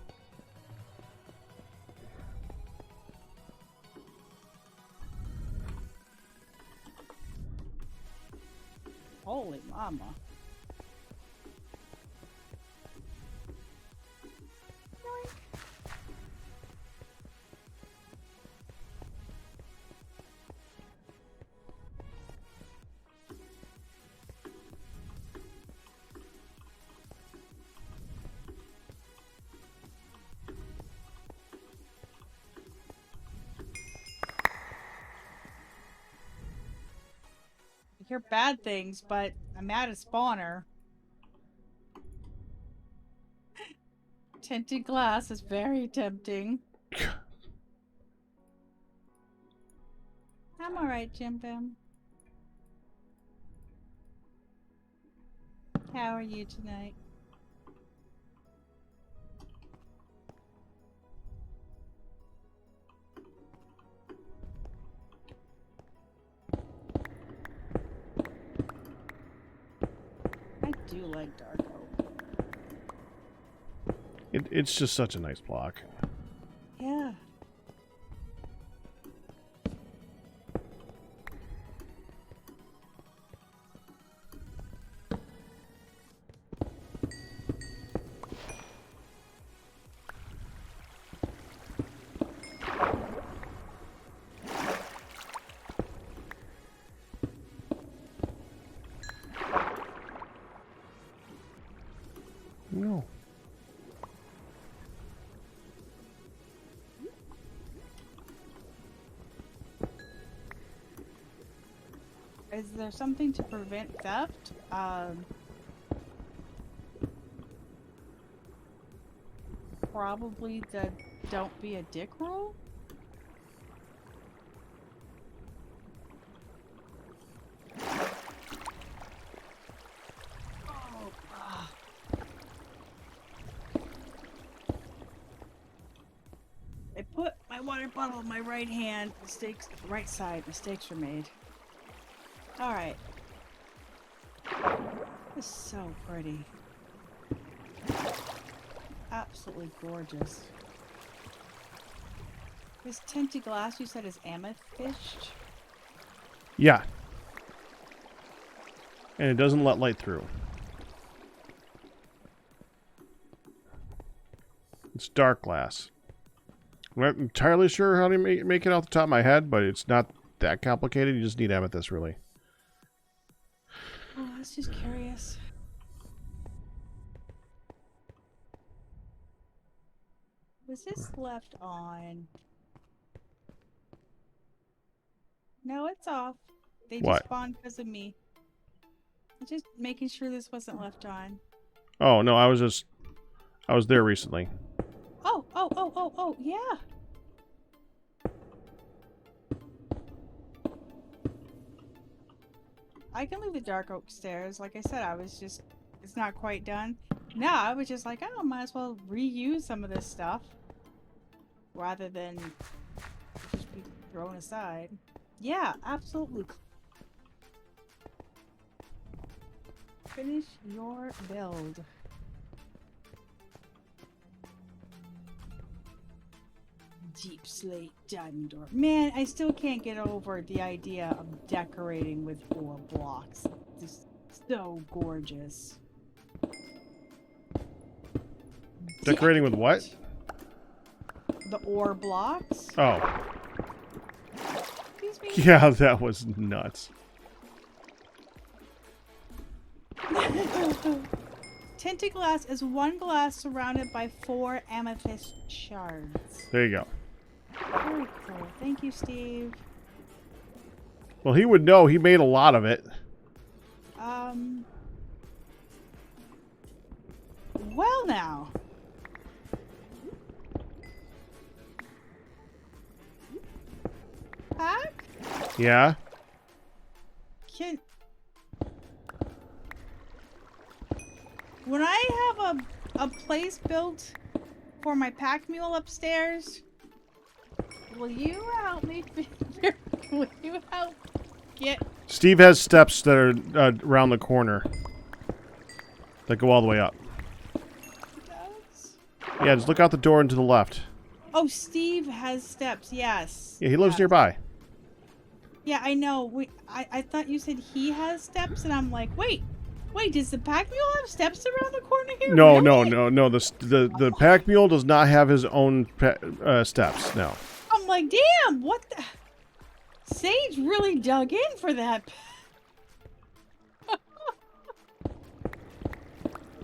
Holy mama. I hear bad things, but I'm at a spawner. Tinted glass is very tempting. I'm alright, Jim Bim. How are you tonight? I do like dark oak. It's just such a nice block. Yeah. Is there something to prevent theft? Probably the don't be a dick rule? I put my water bottle in my right hand. Mistakes, right side. Mistakes were made. Alright. This is so pretty. Absolutely gorgeous. This tinted glass you said is amethyst? Yeah. And it doesn't let light through. It's dark glass. I'm not entirely sure how to make it off the top of my head, but it's not that complicated. You just need amethyst, really. Oh, I was just curious. Was this left on? No, it's off. They just What? spawned because of me. I'm just making sure this wasn't left on. Oh, no, I was there recently. Oh, yeah. I can leave the dark oak stairs. Like I said, it's not quite done. No, I was just like, oh, might as well reuse some of this stuff. Rather than just be thrown aside. Yeah, absolutely. Finish your build. Deep slate diamond door. Man, I still can't get over the idea of decorating with 4 blocks. Just so gorgeous. Decorating with what? The ore blocks. Oh. Excuse me. Yeah, that was nuts. Tinted glass is 1 glass surrounded by 4 amethyst shards. There you go. Very cool. Thank you, Steve. Well, he would know. He made a lot of it. Well now. Pack? Yeah? When I have a place built for my pack mule upstairs, will you help me figure? Will you help get? Steve has steps that are around the corner that go all the way up. Does? Yeah, just look out the door and to the left. Oh, Steve has steps. Yes. Yeah, he lives Yes. nearby. Yeah, I know. I thought you said he has steps, and I'm like, wait, does the pack mule have steps around the corner here? No, Really? no. The pack mule does not have his own steps. No. I'm like, damn, what the? Sage really dug in for that.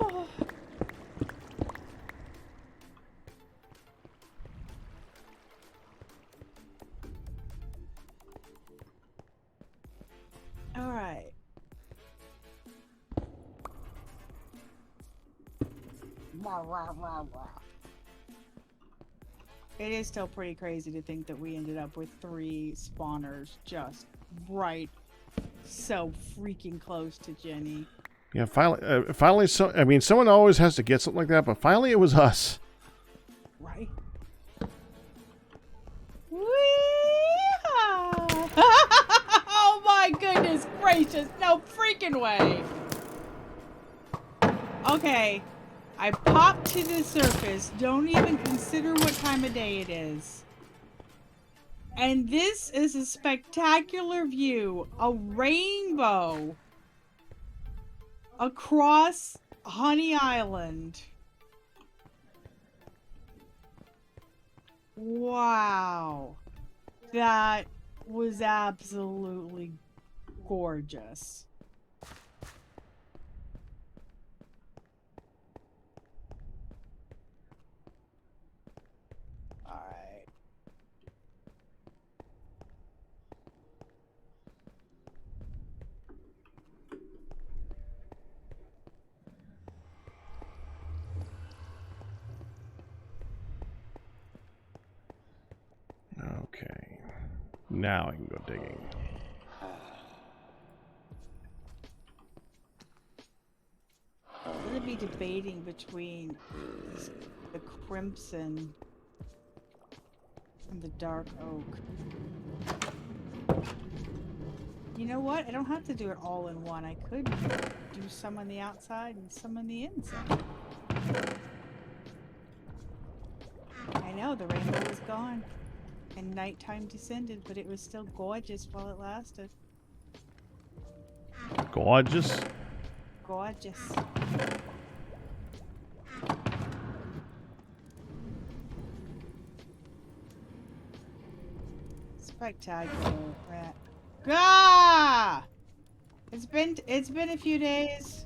Oh. All right. It is still pretty crazy to think that we ended up with 3 spawners just right so freaking close to Jenny. Yeah, finally, I mean, someone always has to get something like that, but finally it was us. Right? Wee-haw! Oh my goodness gracious, no freaking way! Okay, I popped to the surface, don't even consider what time of day it is. And this is a spectacular view, a rainbow across Honey Island. Wow. That was absolutely gorgeous. All right. Now I can go digging. I'm gonna be debating between the crimson and the dark oak. You know what? I don't have to do it all in one. I could do some on the outside and some on the inside. I know, the rainbow was gone. And nighttime descended, but it was still gorgeous while it lasted. Gorgeous. Gorgeous. Spectacular. Rat. Gah! It's been a few days.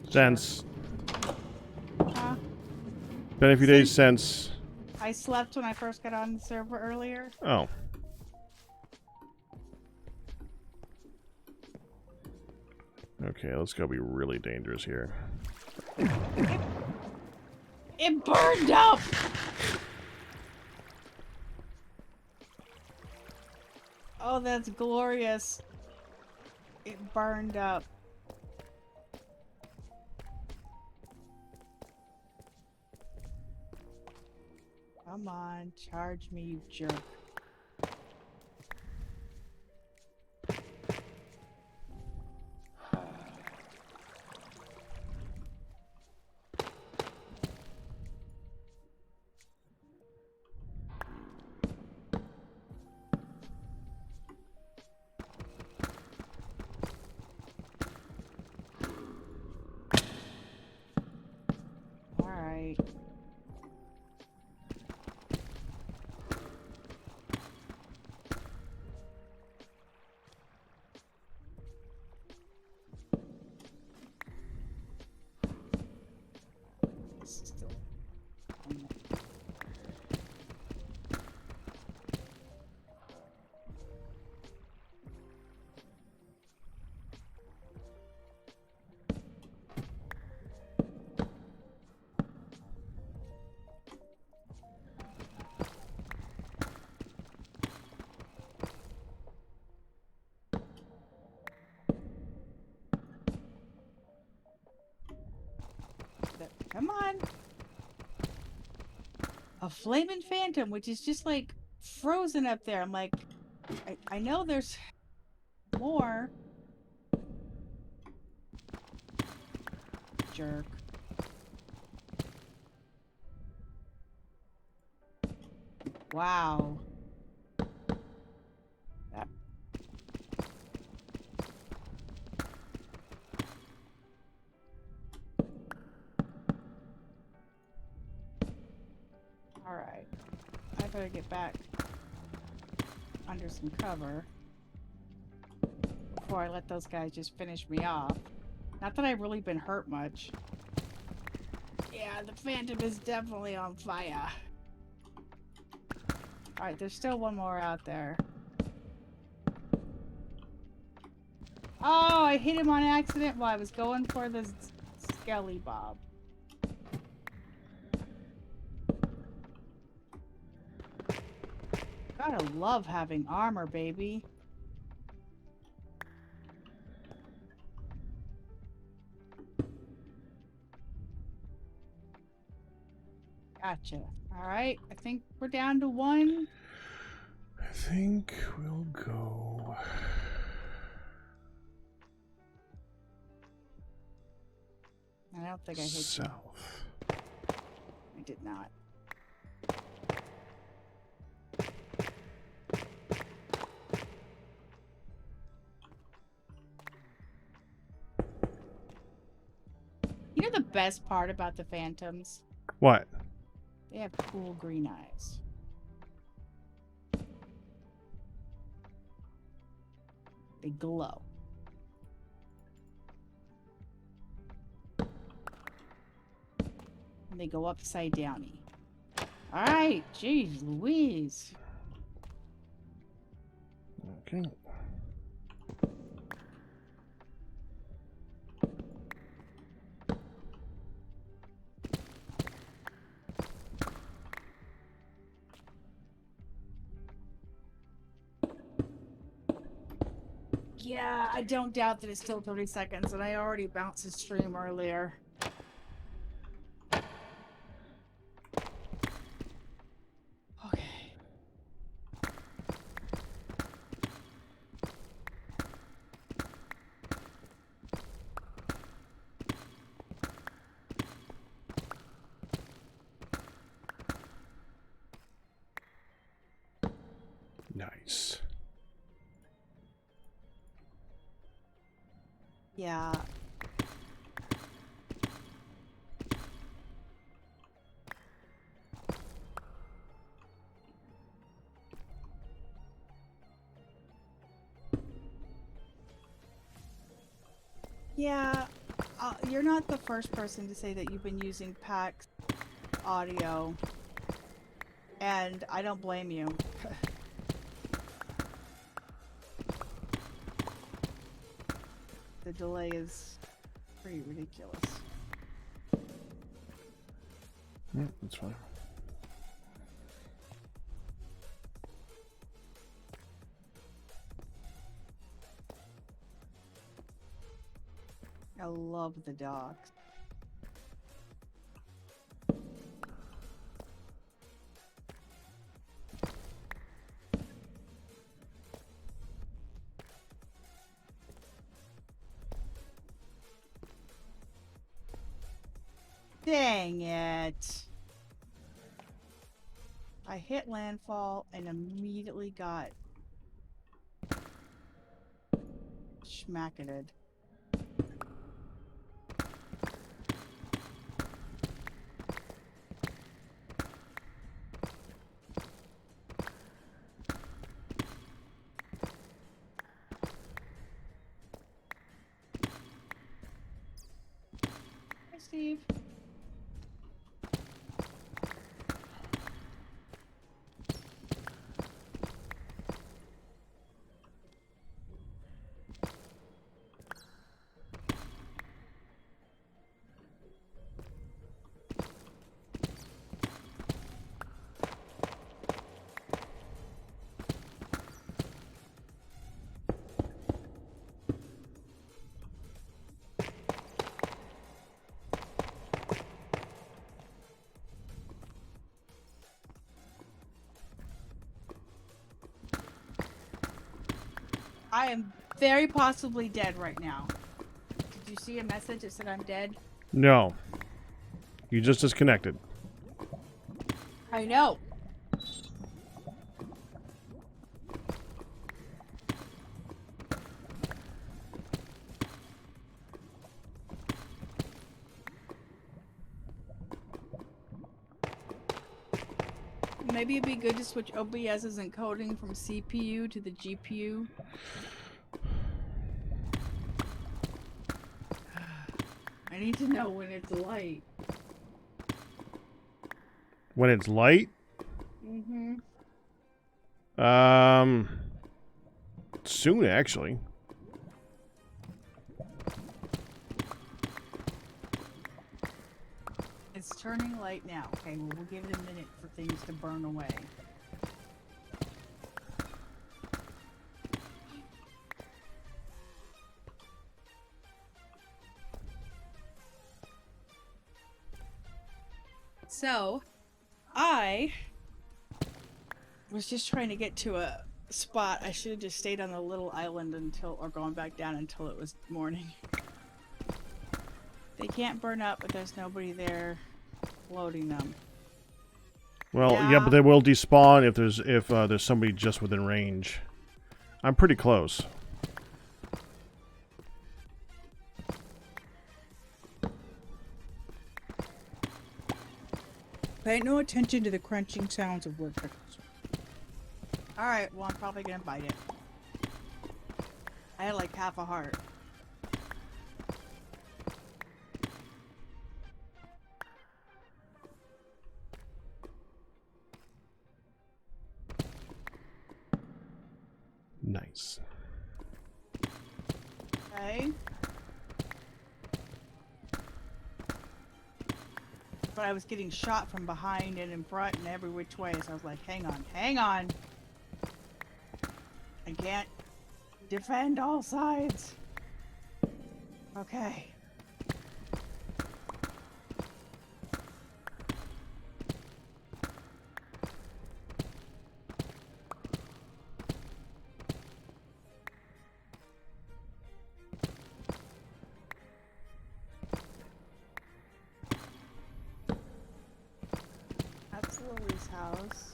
Since. Huh? Been a few days since. I slept when I first got on the server earlier. Oh. Okay, let's go be really dangerous here. It burned up! Oh, that's glorious. It burned up. Come on, charge me, you jerk. Alright. Still. Come on. A flaming phantom, which is just like frozen up there. I'm like, I know there's more. Jerk. Wow. That... Alright. I better get back under some cover before I let those guys just finish me off. Not that I've really been hurt much. Yeah, the phantom is definitely on fire. Alright, there's still one more out there. Oh, I hit him on accident while I was going for the Skelly Bob. Gotta love having armor, baby. Gotcha. Alright, I think we're down to one. I think we'll go... I don't think I hit you. south. I did not. You know the best part about the phantoms? What? They have cool green eyes. They glow. And they go upside downy. Alright, jeez Louise. Okay. Yeah, I don't doubt that it's still 30 seconds, and I already bounced the stream earlier. Okay. Nice. Yeah. Yeah, you're not the first person to say that you've been using PAX audio, and I don't blame you. The delay is pretty ridiculous. Yeah, that's fine. I love the dogs. Dang it. I hit landfall and immediately got schmacketed. Hi, Steve. I am very possibly dead right now. Did you see a message that said I'm dead? No. You just disconnected. I know. Maybe it'd be good to switch OBS's encoding from CPU to the GPU. I need to know when it's light. When it's light? Mm-hmm. Soon, actually. It's turning light now. Okay, well, we'll give it a minute for things to burn away. So, I was just trying to get to a spot. I should have just stayed on the little island until, or gone back down until it was morning. They can't burn up, but there's nobody there loading them. Well, yeah, but they will despawn if there's somebody just within range. I'm pretty close. Pay no attention to the crunching sounds of woodpeckers. Alright, well, I'm probably gonna bite it. I had like half a heart. Nice. Okay. But I was getting shot from behind and in front and every which way, so I was like, hang on, hang on. I can't Defend all sides. Okay. That's Lily's house.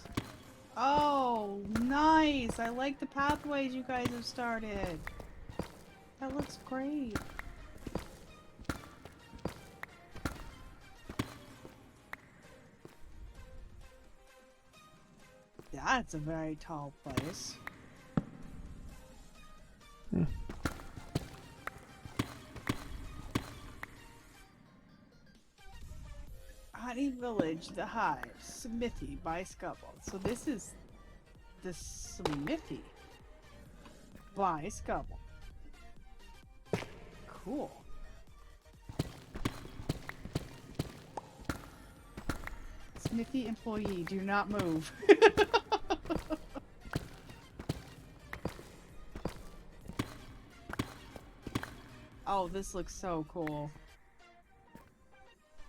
Oh, nice! I like the pathways you guys have started. That looks great. That's a very tall place. Honey Village, the Hive, Smithy by Scubble. So this is the Smithy by Scubble. Cool. Smithy employee, do not move. Oh, this looks so cool.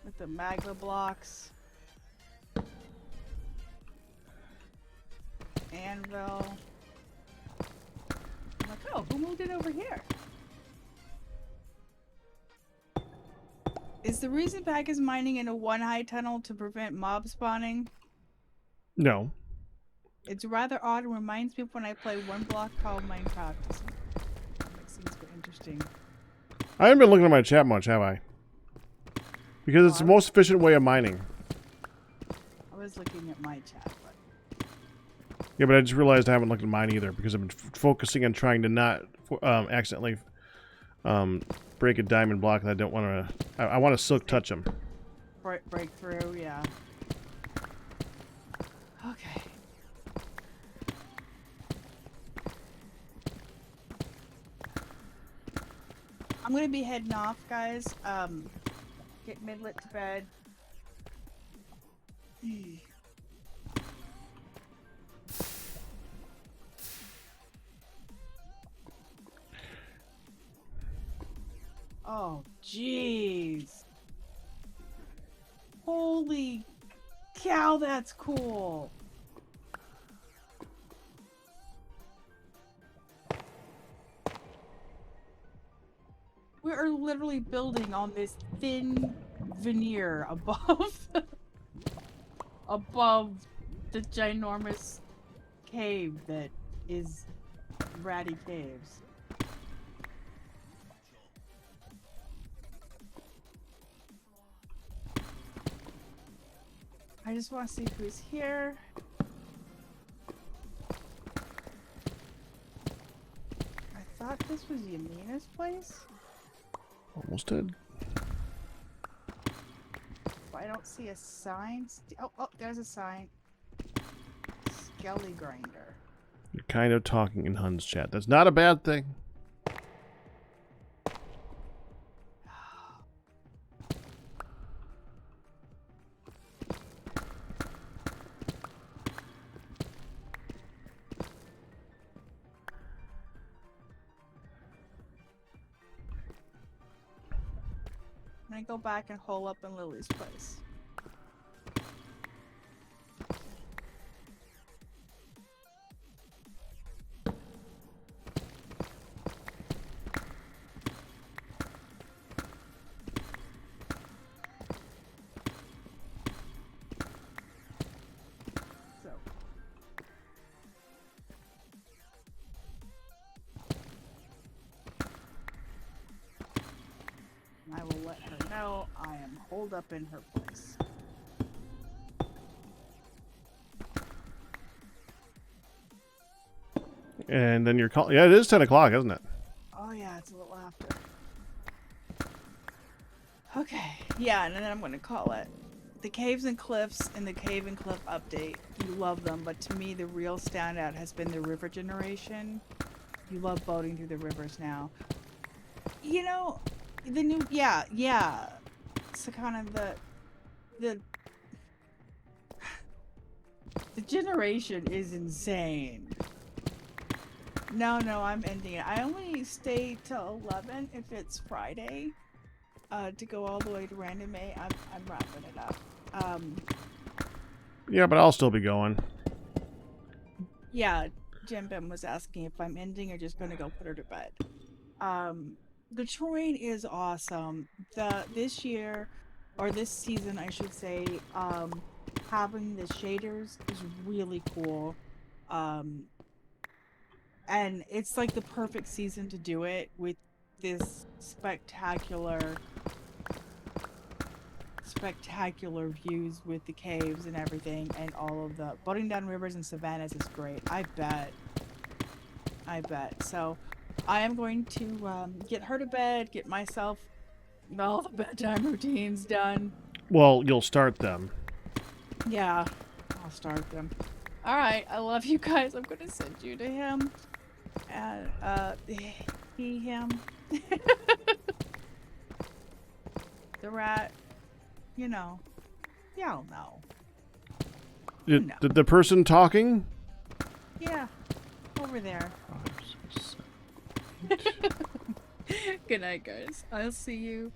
With the magma blocks. Anvil. I'm like, oh, who moved in over here? Is the reason Pack is mining in a one-high tunnel to prevent mob spawning? No. It's rather odd and reminds me of when I play one block called Minecraft. That seems very interesting. I haven't been looking at my chat much, have I? Because it's the most efficient way of mining. I was looking at my chat, but... Yeah, but I just realized I haven't looked at mine either because I've been focusing on trying to not accidentally break a diamond block, and I don't want to... I want to silk touch them. Break through, yeah. Okay. I'm gonna be heading off, guys. Get Midlet to bed. Oh, jeez. Holy cow, that's cool. We are literally building on this thin veneer above above the ginormous cave that is Ratty Caves. I just want to see who's here. I thought this was Yamina's place. Almost did. But I don't see a sign. Oh, there's a sign. Skelly grinder. You're kind of talking in Hun's chat. That's not a bad thing. I'm gonna go back and hole up in Lily's place. So. I will let her know I am holed up in her place. And then you're calling. Yeah, it is 10 o'clock, isn't it? Oh yeah, it's a little after. Okay, yeah, and then I'm gonna call it. The Caves and Cliffs and the Cave and Cliff update. You love them, but to me the real standout has been the river generation. You love boating through the rivers now. You know, the new, yeah. So kind of the generation is insane. No, I'm ending it. I only stay till 11 if it's Friday. To go all the way to Random May, I'm wrapping it up. Yeah, but I'll still be going. Yeah, Jim Bim was asking if I'm ending or just gonna go put her to bed. The terrain is awesome. This year, or this season, I should say, having the shaders is really cool. And it's like the perfect season to do it with this spectacular views with the caves and everything, and all of the boating down rivers and savannas is great. I bet. So I am going to get her to bed, get myself all the bedtime routines done. Well, you'll start them. Yeah, I'll start them. All right, I love you guys. I'm gonna send you to him, and him. The rat, you know, y'all know. The person talking? Yeah, over there. 5, 6, 7, 8. Good night, guys. I'll see you.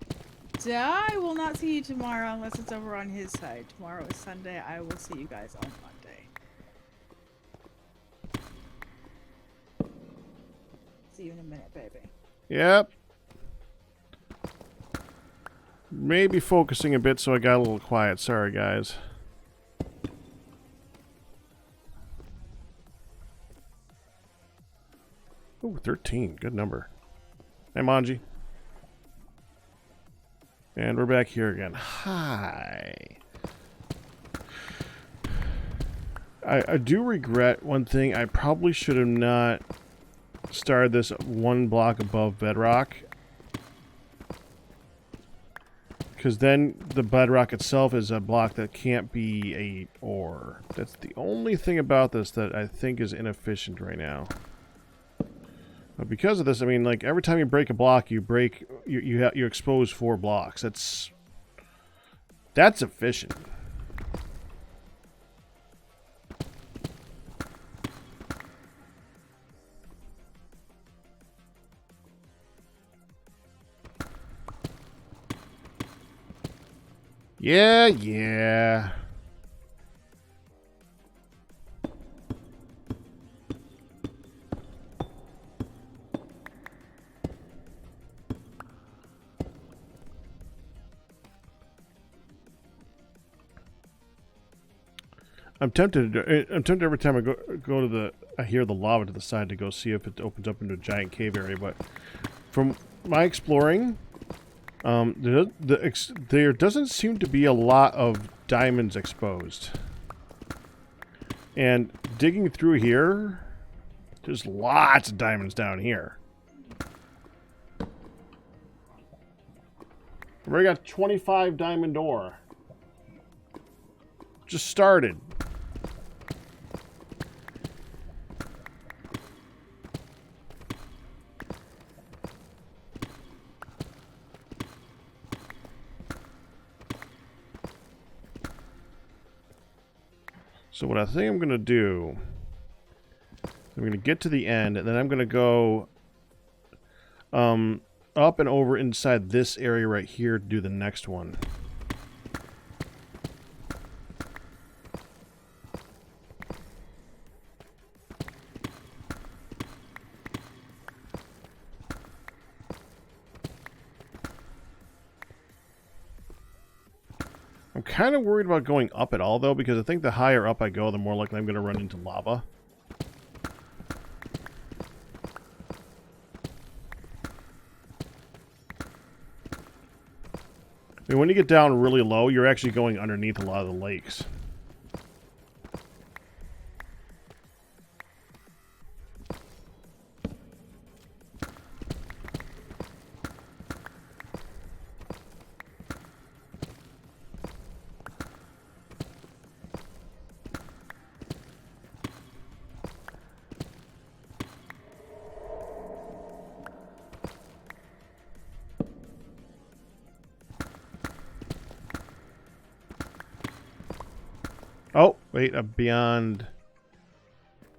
I will not see you tomorrow unless it's over on his side. Tomorrow is Sunday. I will see you guys on Monday. See you in a minute, baby. Yep. Maybe focusing a bit, so I got a little quiet. Sorry, guys. Ooh, 13. Good number. Hey, Manji. And we're back here again. Hi. I do regret one thing. I probably should have not started this one block above bedrock. Because then the bedrock itself is a block that can't be a ore. That's the only thing about this that I think is inefficient right now. But because of this, I mean, like, every time you break a block, you expose 4 blocks. That's efficient. Yeah. I'm tempted every time I I hear the lava to the side to go see if it opens up into a giant cave area, but from my exploring, there doesn't seem to be a lot of diamonds exposed. And digging through here, there's lots of diamonds down here. We already got 25 diamond ore. Just started. So what I think I'm going to do, I'm going to get to the end, and then I'm going to go up and over inside this area right here to do the next one. I'm kind of worried about going up at all, though, because I think the higher up I go, the more likely I'm going to run into lava. I mean, when you get down really low, you're actually going underneath a lot of the lakes. Oh, wait, beyond...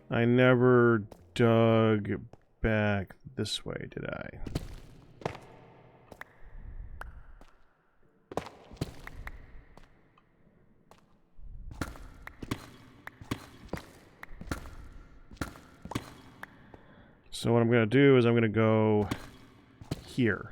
I never dug back this way, did I? So what I'm going to do is I'm going to go here.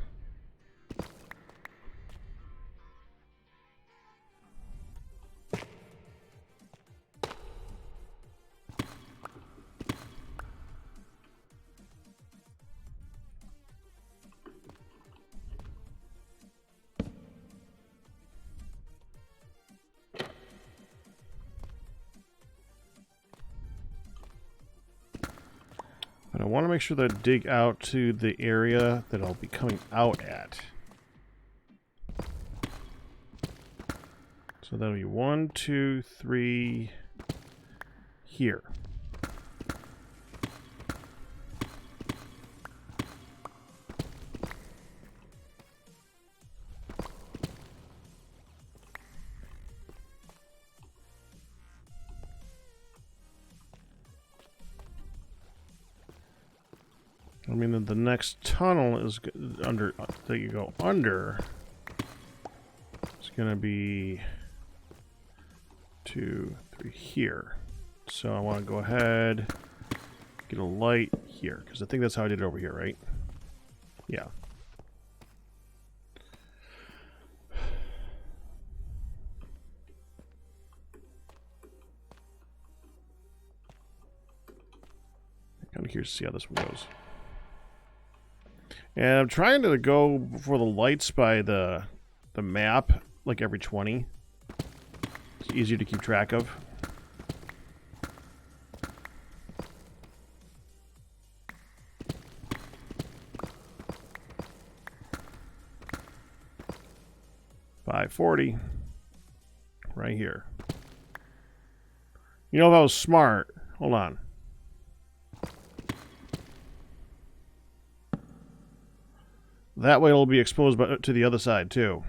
But I want to make sure that I dig out to the area that I'll be coming out at. So that'll be 1, 2, 3 here. I mean, the next tunnel is under that you go under. It's gonna be 2, 3 here. So I want to go ahead, get a light here, because I think that's how I did it over here, right? Yeah. I'm kind of curious to see how this one goes. And I'm trying to go for the lights by the map, like every 20. It's easier to keep track of. $5.40 right here. You know, if I was smart, hold on. That way it'll be exposed to the other side, too.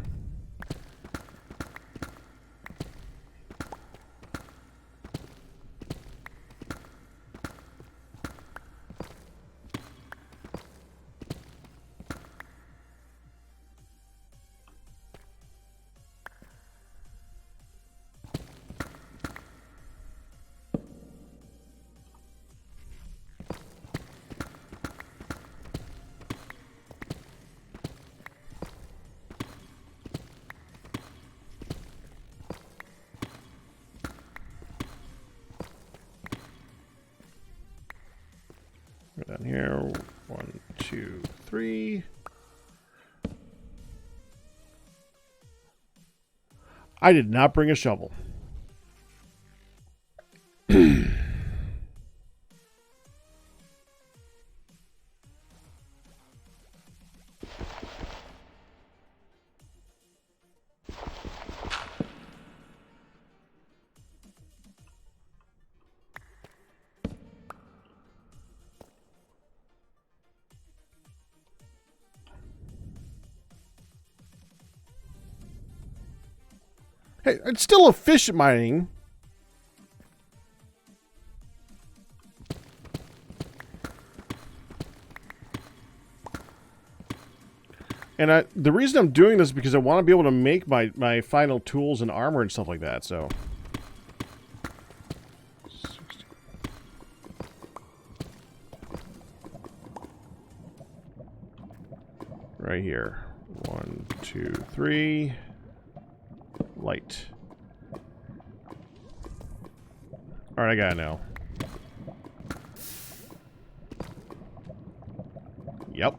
Go down here. 1, 2, 3. I did not bring a shovel. Hey, it's still efficient mining. And the reason I'm doing this is because I want to be able to make my final tools and armor and stuff like that, so. 60. Right here. 1, 2, 3. Light. Alright, I got it now. Yep.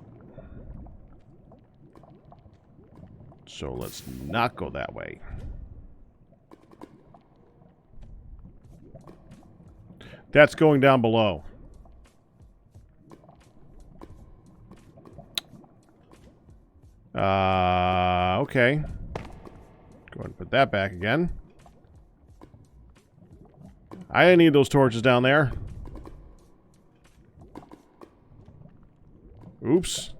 So let's not go that way. That's going down below. Okay. Go ahead and put that back again. I didn't need those torches down there. Oops.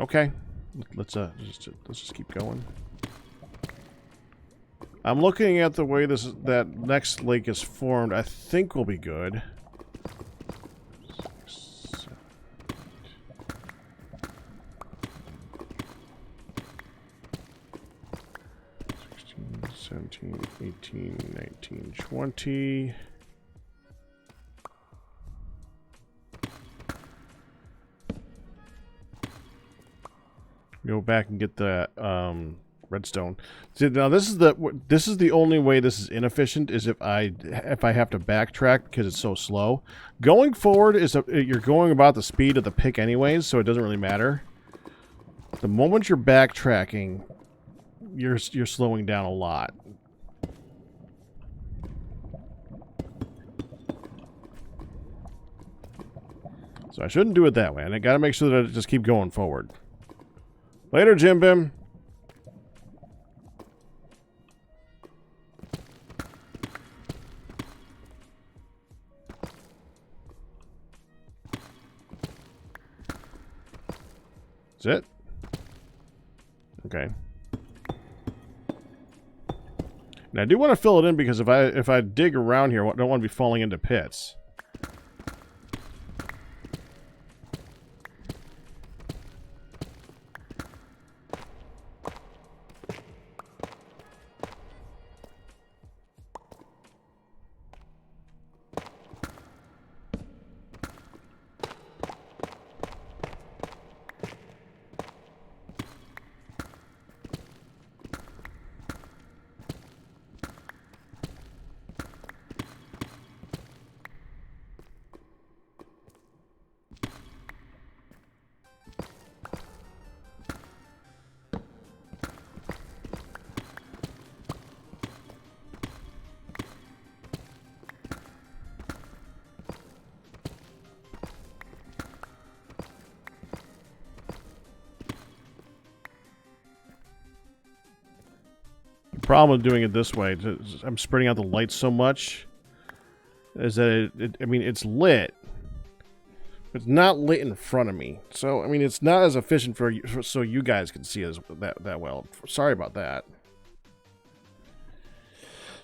Okay. Let's just keep going. I'm looking at the way that next lake is formed. I think we'll be good. 6, 7, 16, 17, 18, 19, 20. Go back and get the redstone. See, now this is the only way this is inefficient is if I have to backtrack because it's so slow. Going forward you're going about the speed of the pick anyways, so it doesn't really matter. The moment you're backtracking, you're slowing down a lot. So I shouldn't do it that way, and I got to make sure that I just keep going forward. Later, Jim Bim. That's it? Okay. Now I do want to fill it in because if I dig around here, I don't want to be falling into pits. Problem with doing it this way, I'm spreading out the light so much, is that I mean, it's lit. It's not lit in front of me, so I mean, it's not as efficient so you guys can see that well. Sorry about that.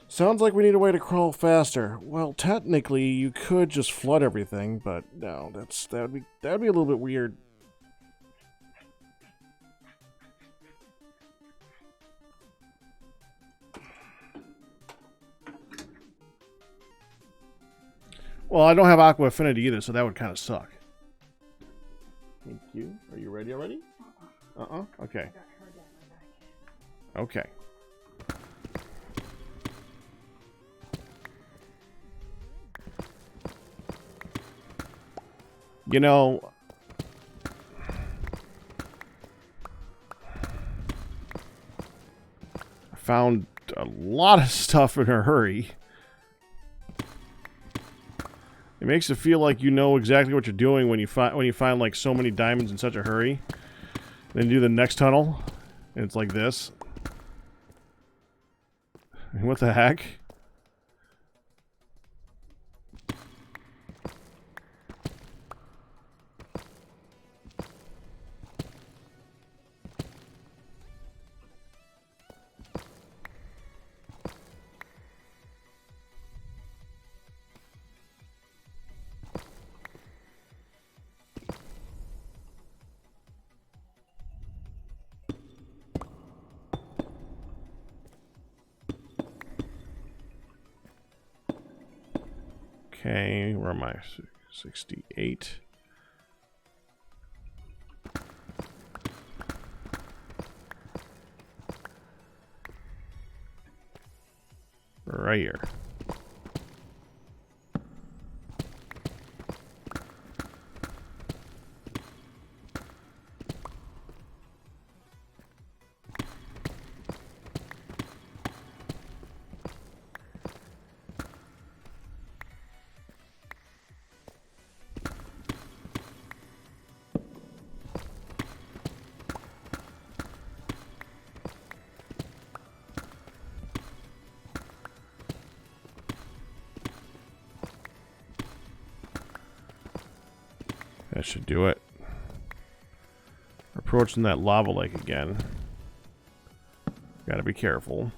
Sounds like we need a way to crawl faster. Well, technically, you could just flood everything, but no, that'd be a little bit weird. Well, I don't have Aqua Affinity either, so that would kind of suck. Thank you. Are you ready already? Okay. Okay. You know, I found a lot of stuff in a hurry. It makes it feel like you know exactly what you're doing when you find like so many diamonds in such a hurry. Then do the next tunnel, and it's like this. What the heck? Okay, where am I? 68. Right here. That should do it. Our approaching that lava lake again. Gotta be careful.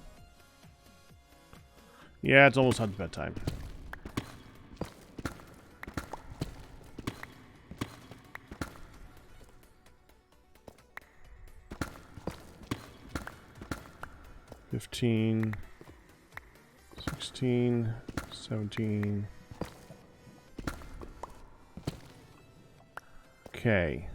Yeah, it's almost Hud's bedtime. $15, $16, $17. Okay.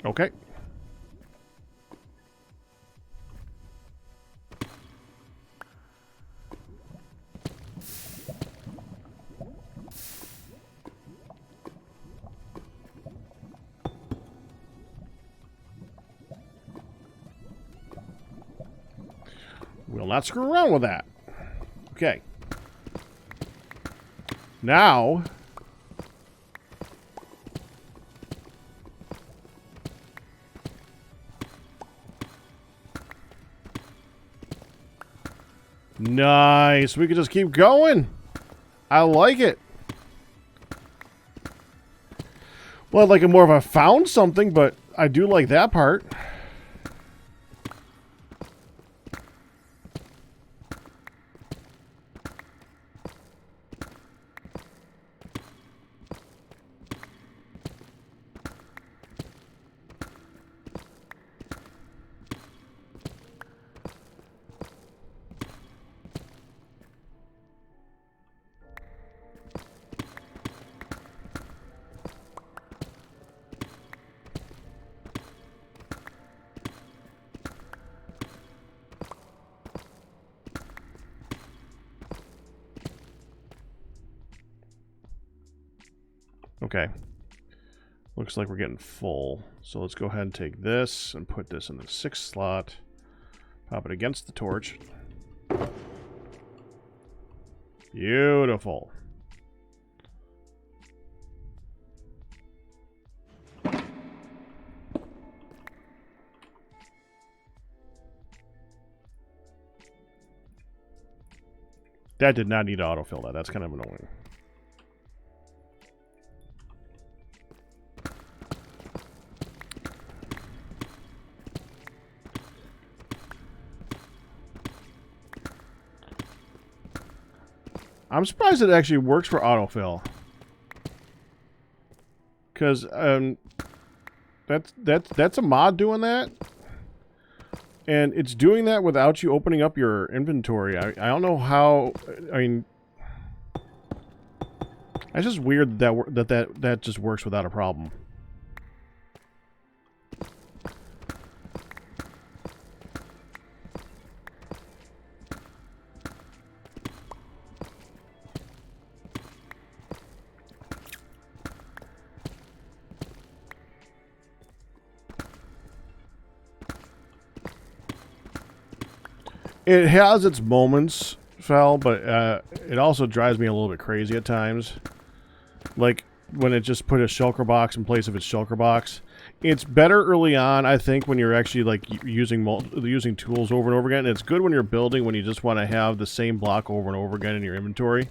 Okay. We'll not screw around with that. Okay. Now... Nice. We can just keep going. I like it. Well, I'd like it more if I found something, but I do like that part. Okay. Looks like we're getting full. So let's go ahead and take this and put this in the 6th slot. Pop it against the torch. Beautiful. That did not need to autofill that. That's kind of annoying. I'm surprised it actually works for autofill. Because that's a mod doing that. And it's doing that without you opening up your inventory. I don't know how. I mean, it's just weird that just works without a problem. It has its moments, Fel, but it also drives me a little bit crazy at times. Like, when it just put a shulker box in place of its shulker box. It's better early on, I think, when you're actually, like, using tools over and over again. It's good when you're building, when you just want to have the same block over and over again in your inventory.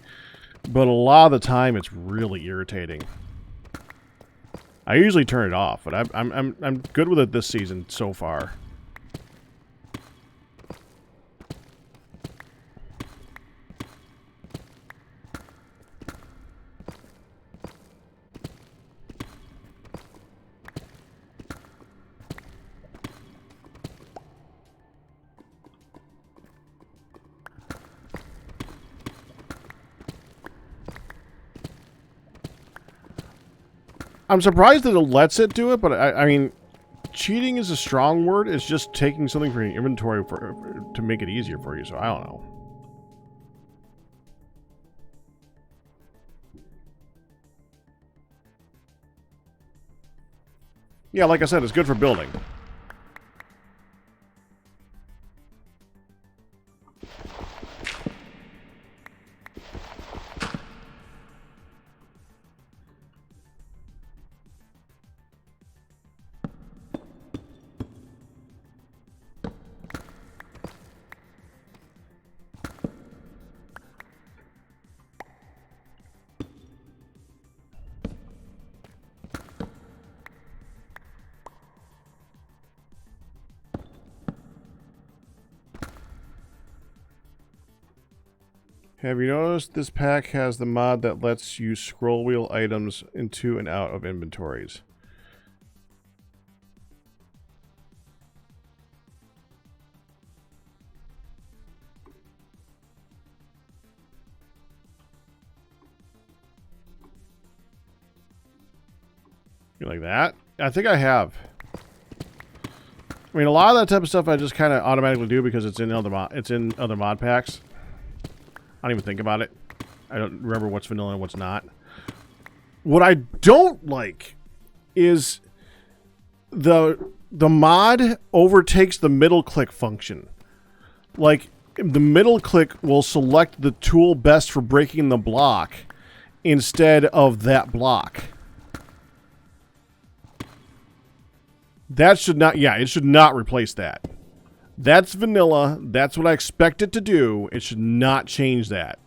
But a lot of the time, it's really irritating. I usually turn it off, but I'm good with it this season so far. I'm surprised that it lets it do it, but I mean, cheating is a strong word. It's just taking something from your inventory to make it easier for you, so I don't know. Yeah, like I said, it's good for building. Have you noticed this pack has the mod that lets you scroll wheel items into and out of inventories? You like that? I think I have. I mean, a lot of that type of stuff I just kind of automatically do because it's in other mod packs. I don't even think about it. I don't remember what's vanilla and what's not. What I don't like is the mod overtakes the middle click function. Like, the middle click will select the tool best for breaking the block instead of that block. That should not, yeah, it should not replace that. That's vanilla. That's what I expect it to do. It should not change that.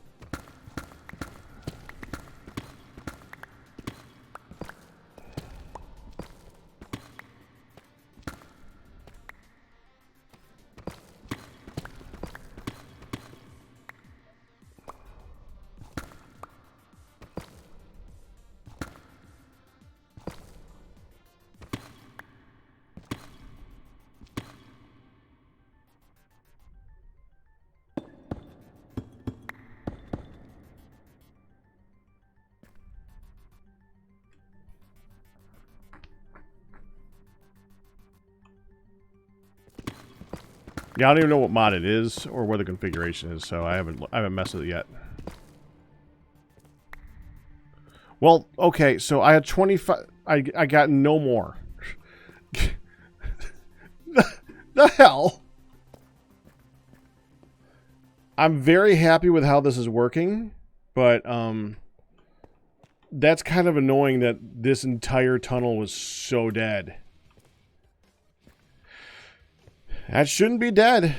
Yeah, I don't even know what mod it is or where the configuration is, so I haven't messed with it yet. Well, okay, so I had 25. I got no more. The hell? I'm very happy with how this is working, but that's kind of annoying that this entire tunnel was so dead. That shouldn't be dead.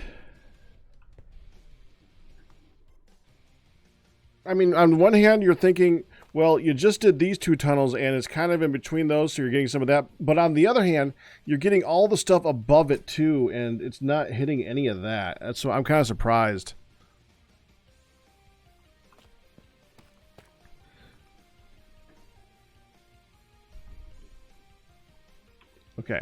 I mean, on one hand, you're thinking, well, you just did these two tunnels, and it's kind of in between those, so you're getting some of that. But on the other hand, you're getting all the stuff above it, too, and it's not hitting any of that. So I'm kind of surprised. Okay.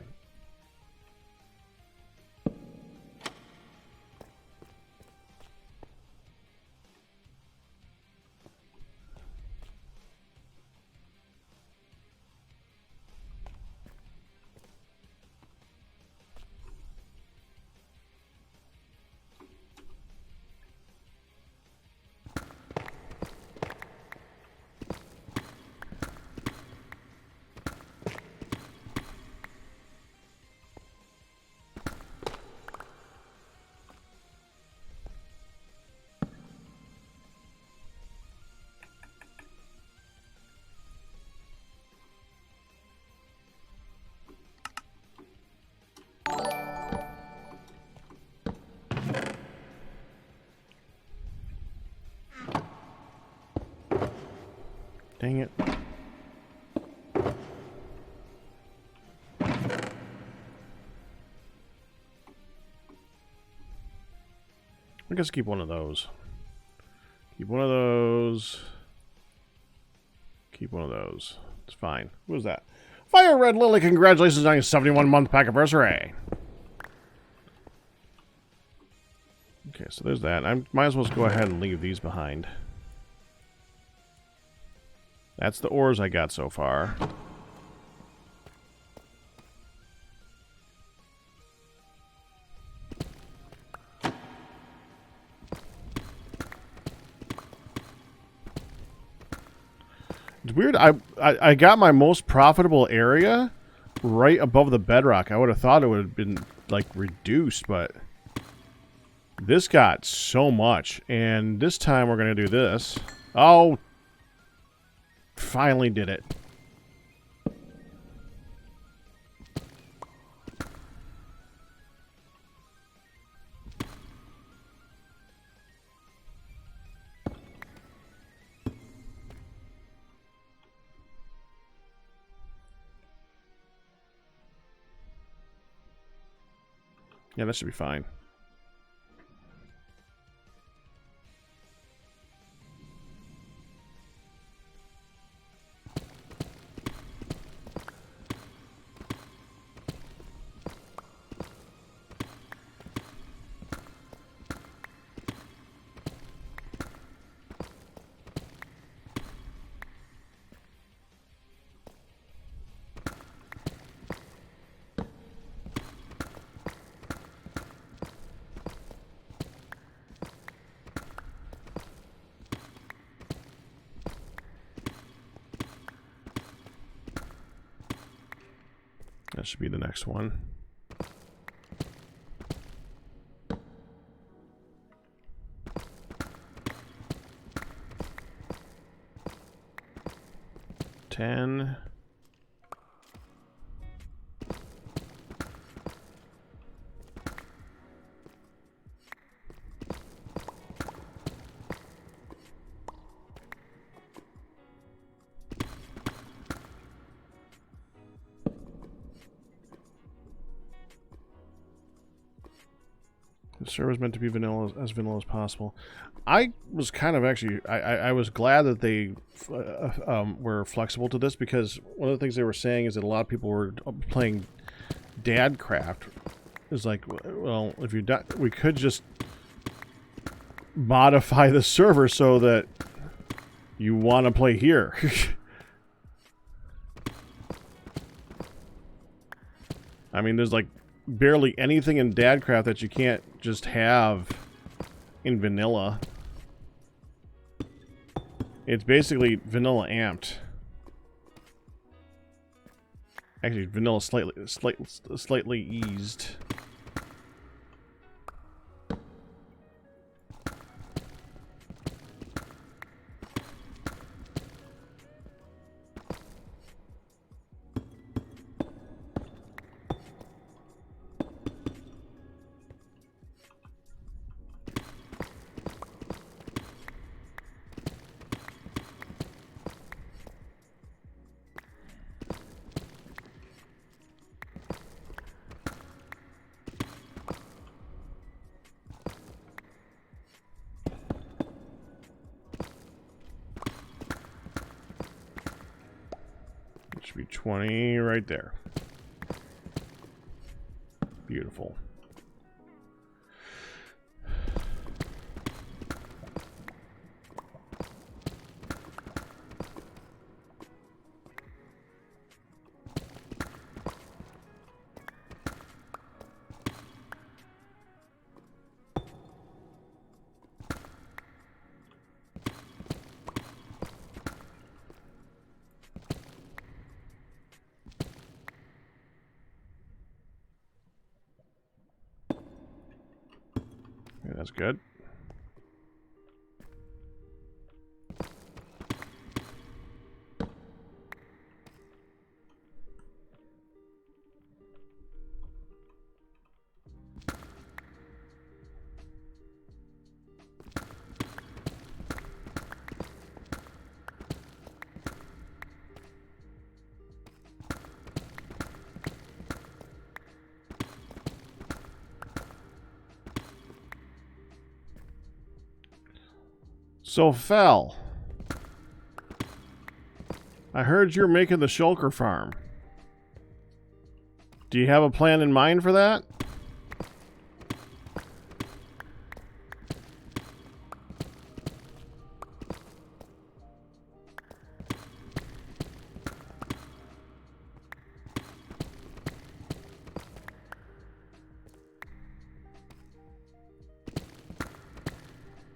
Dang it. I guess keep one of those. Keep one of those. Keep one of those. It's fine. What was that? Fire Red Lily, congratulations on your 71-month pack anniversary. Okay, so there's that. I might as well just go ahead and leave these behind. That's the ores I got so far. It's weird. I got my most profitable area right above the bedrock. I would have thought it would have been like reduced, but this got so much. And this time we're gonna do this. Oh, finally did it. Yeah, that should be fine. That should be the next one. Ten. The server's meant to be vanilla as vanilla as possible. I was kind of actually, I was glad that they were flexible to this, because one of the things they were saying is that a lot of people were playing Dadcraft. It's like, well, if you we could just modify the server so that you want to play here. I mean, there's like barely anything in Dadcraft that you can't just have in vanilla. It's basically vanilla amped. Actually, vanilla slightly eased. Should be 20 right there. Beautiful. Yeah, that's good. So, Fel, I heard you're making the shulker farm. Do you have a plan in mind for that?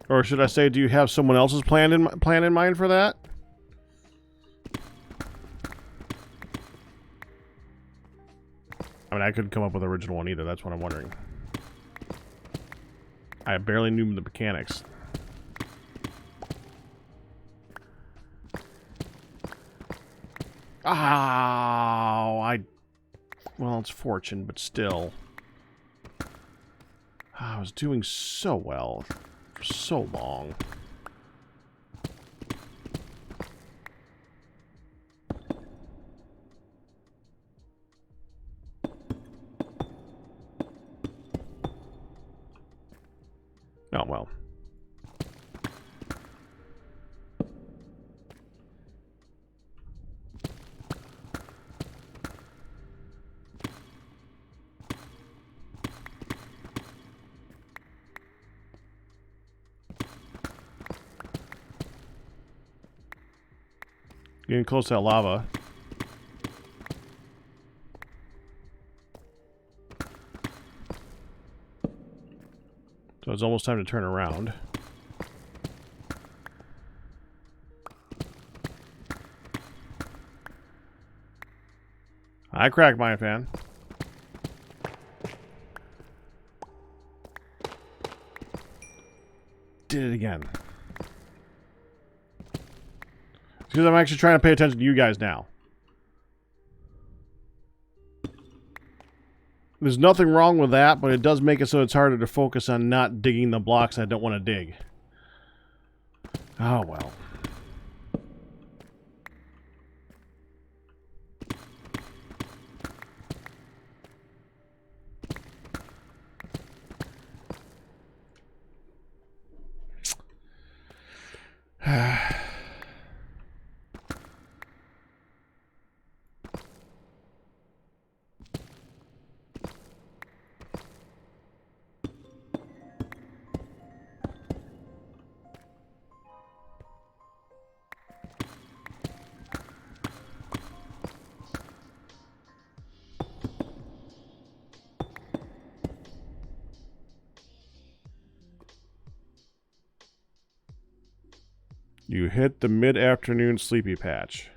Or should I say, do you have someone else's plan in mind for that? I mean, I couldn't come up with an original one either. That's what I'm wondering. I barely knew the mechanics. Oh, well, it's fortune, but still. I was doing so well for so long. Oh, well. Getting close to that lava. So it's almost time to turn around. I crack my fan. did it again. Because I'm actually trying to pay attention to you guys now. There's nothing wrong with that, but it does make it so it's harder to focus on not digging the blocks I don't want to dig. Oh, well. You hit the mid-afternoon sleepy patch.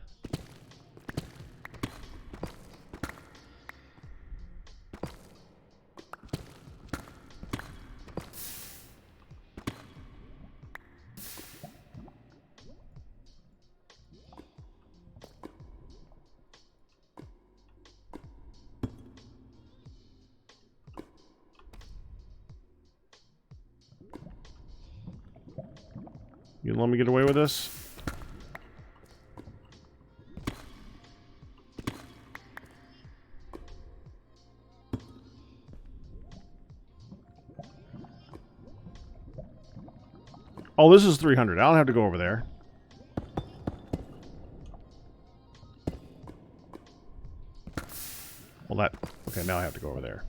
You let me get away with this? Oh, this is 300. I don't have to go over there. Well, that... Okay, now I have to go over there.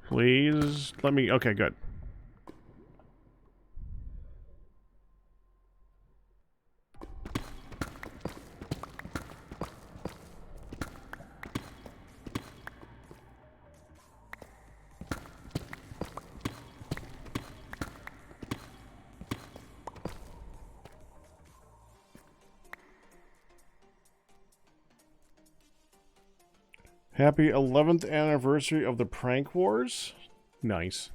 Please let me... Okay, good. Happy 11th anniversary of the prank wars. Nice.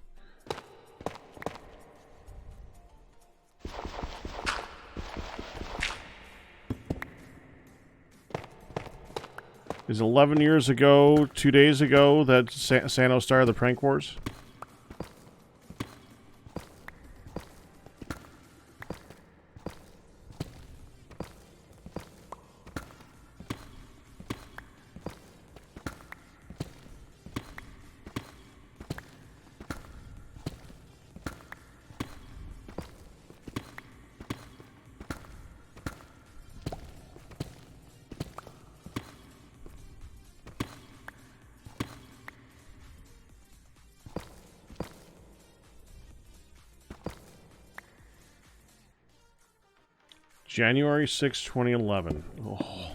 Is 11 years ago, 2 days ago, that Sano started the prank wars? January 6, 2011. Oh.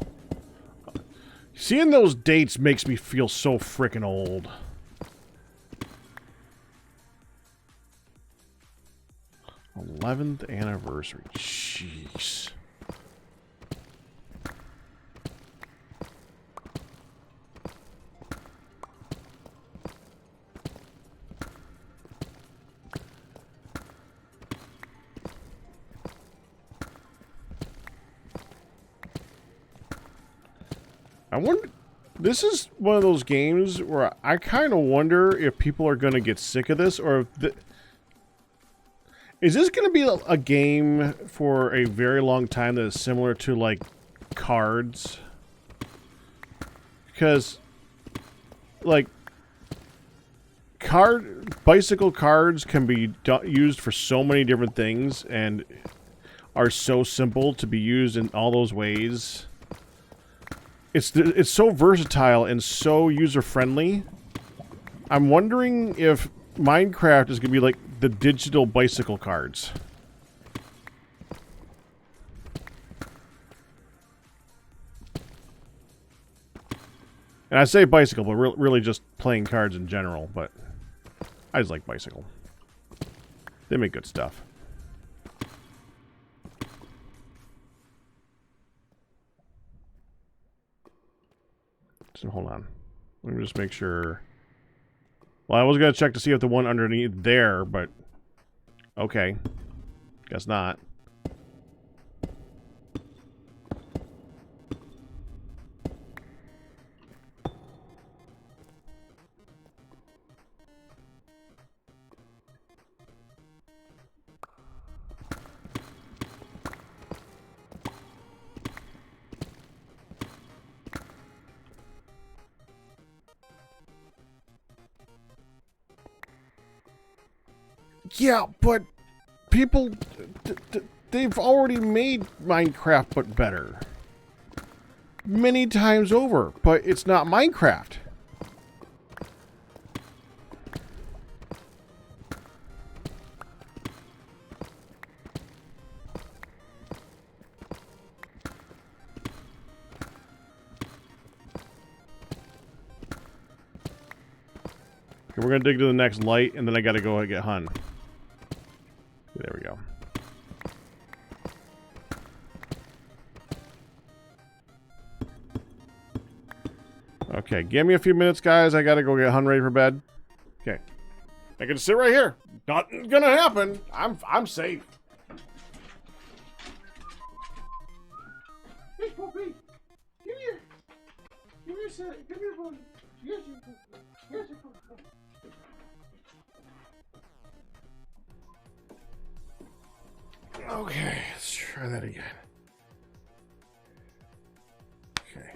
Seeing those dates makes me feel so frickin' old. '11th anniversary. Jeez. I wonder, this is one of those games where I kind of wonder if people are going to get sick of this, or if is this going to be a game for a very long time that is similar to, like, cards? Because, like, bicycle cards can be used for so many different things and are so simple to be used in all those ways. It's so versatile and so user-friendly. I'm wondering if Mindcraft is going to be like the digital bicycle cards. And I say bicycle, but really just playing cards in general, but I just like bicycle. They make good stuff. So hold on. Let me just make sure. Well, I was going to check to see if the one underneath there, but... Okay. Guess not. Yeah, but people, they've already made Minecraft but better. Many times over, but it's not Minecraft. Okay, we're gonna dig to the next light, and then I gotta go and get Hun. There we go. Okay, give me a few minutes, guys. I gotta go get Hun ready for bed. Okay. I can sit right here. Nothing's gonna happen. I'm safe. Hey, puppy! Come here! Come here, son. Come here, boy. Here's your puppy. Here's your puppy. Okay, let's try that again. Okay.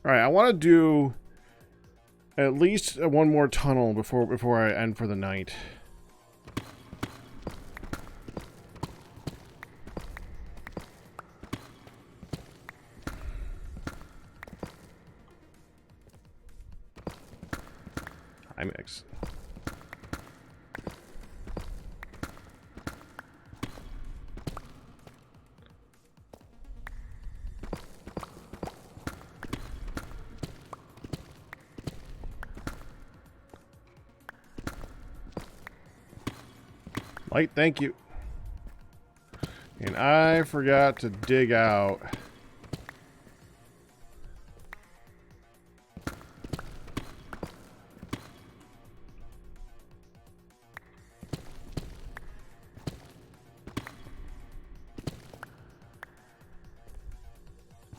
All right, I want to do at least one more tunnel before I end for the night. IMAX. Light, thank you. And I forgot to dig out.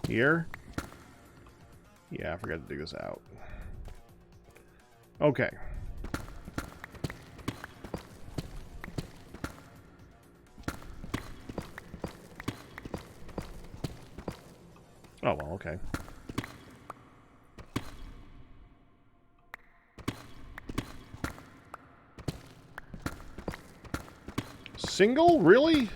Here? Yeah, I forgot to dig this out. Okay. Oh, well, okay. Single? Really?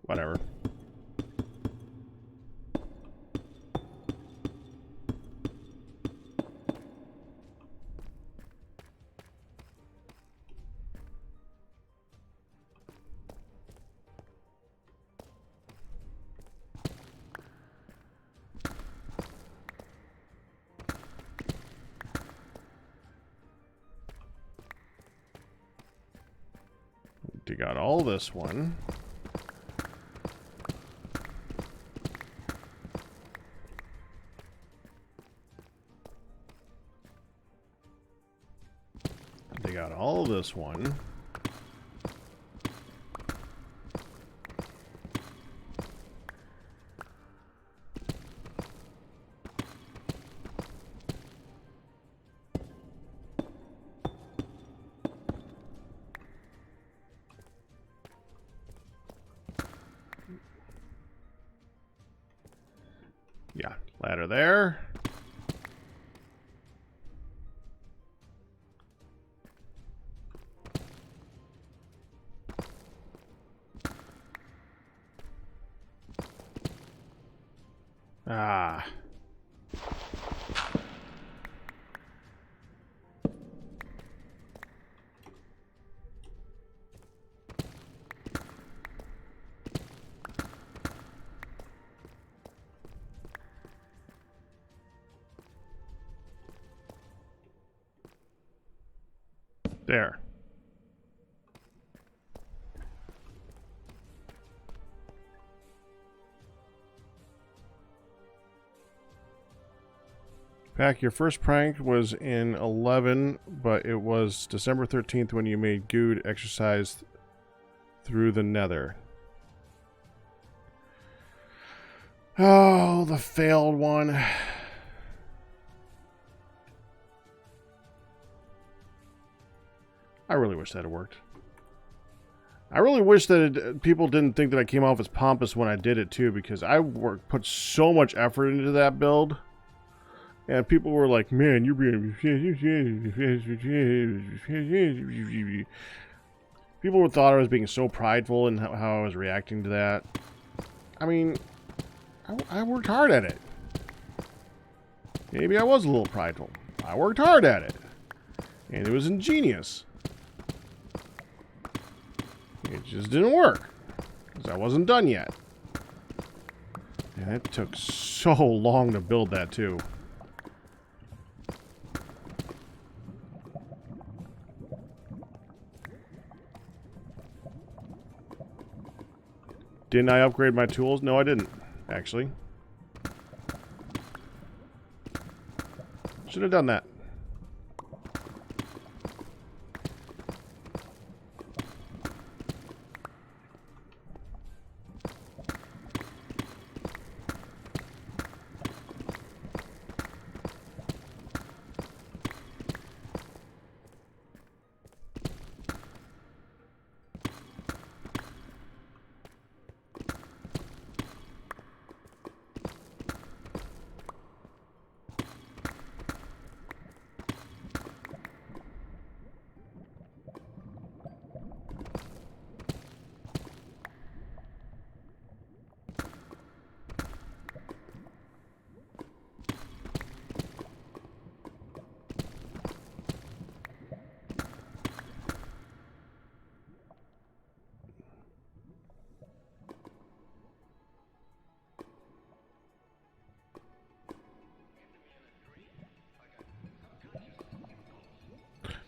Whatever. Dig out all this one. Dig out all this one. Yeah, ladder there. Ah. There. Pack, your first prank was in 11, but it was December 13th when you made Good exercise through the nether. Oh, the failed one. I really wish that had worked. I really wish that people didn't think that I came off as pompous when I did it, too, because I put so much effort into that build. And people were like, man, you're being... People thought I was being so prideful in how I was reacting to that. I mean, I worked hard at it. Maybe I was a little prideful. I worked hard at it. And it was ingenious. It just didn't work. Because I wasn't done yet. And it took so long to build that, too. Didn't I upgrade my tools? No, I didn't, actually. Should have done that.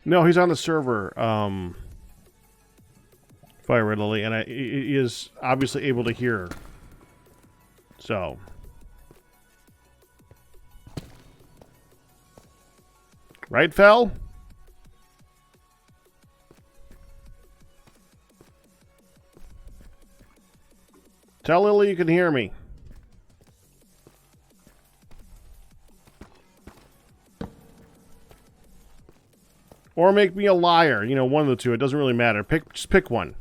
No, he's on the server, Fire Red Lily, and he is obviously able to hear. So. Right, Fel? Tell Lily you can hear me. Or make me a liar. You know, one of the two. It doesn't really matter. Just pick one.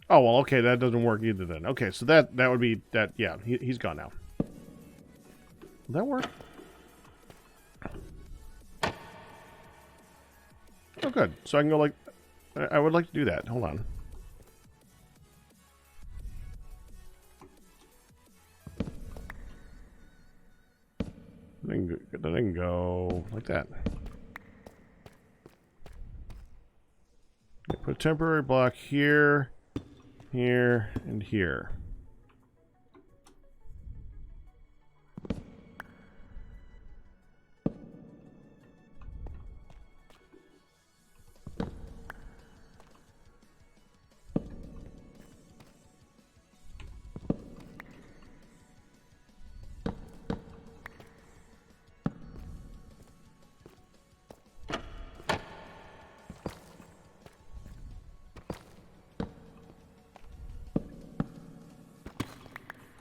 Oh, well, okay. That doesn't work either then. Okay, so that would be... that. Yeah, he's gone now. Will that work? Oh, good. So I can go like... I would like to do that. Hold on. Then I can go like that. Put a temporary block here, here, and here.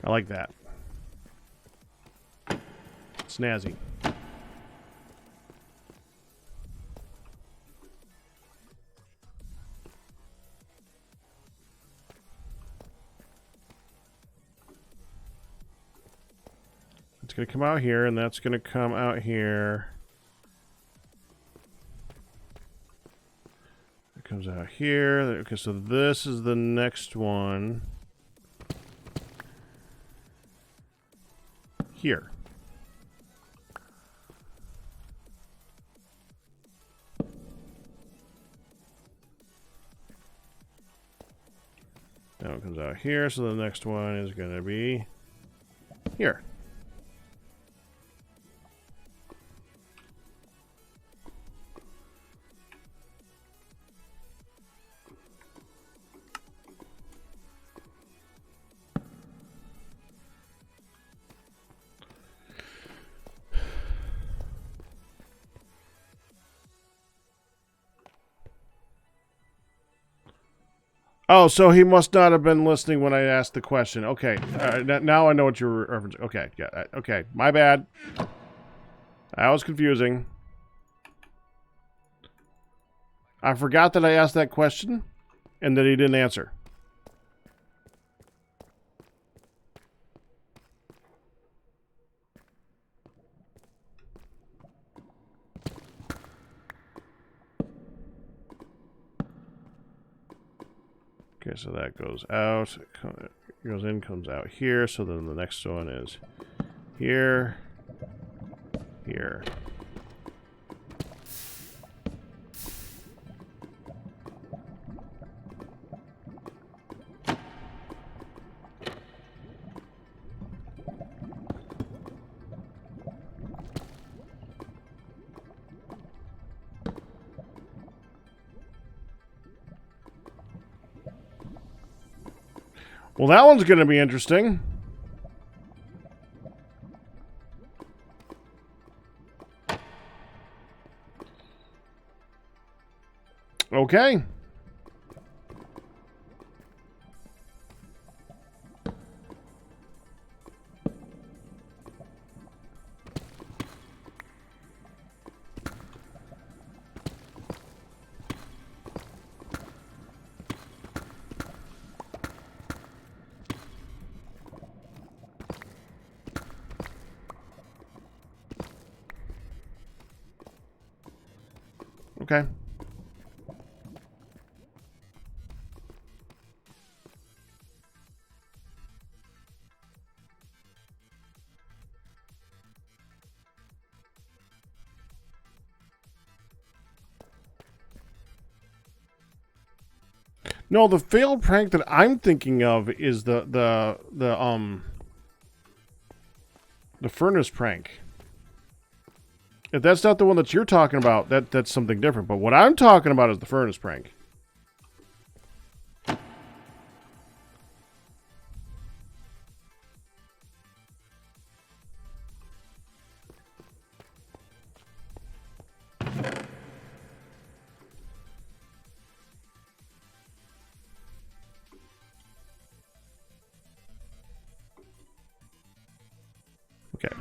I like that. Snazzy. It's going to come out here, and that's going to come out here. It comes out here. Okay, so this is the next one. Here. Now it comes out here, so the next one is going to be here. Oh, so he must not have been listening when I asked the question. Okay, now I know what you're referencing. Okay, yeah, okay, my bad. That was confusing. I forgot that I asked that question and that he didn't answer. Okay, so that goes out, it goes in, comes out here, so then the next one is here, here. Well, that one's going to be interesting. Okay. Okay. No, the failed prank that I'm thinking of is the furnace prank. If that's not the one that you're talking about, that's something different. But what I'm talking about is the furnace prank. Okay.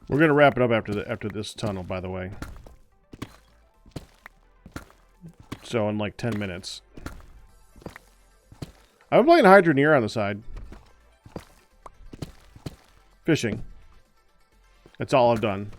We're gonna wrap it up after this tunnel, by the way. So in like 10 minutes. I've been playing Hydroneer on the side. Fishing. That's all I've done.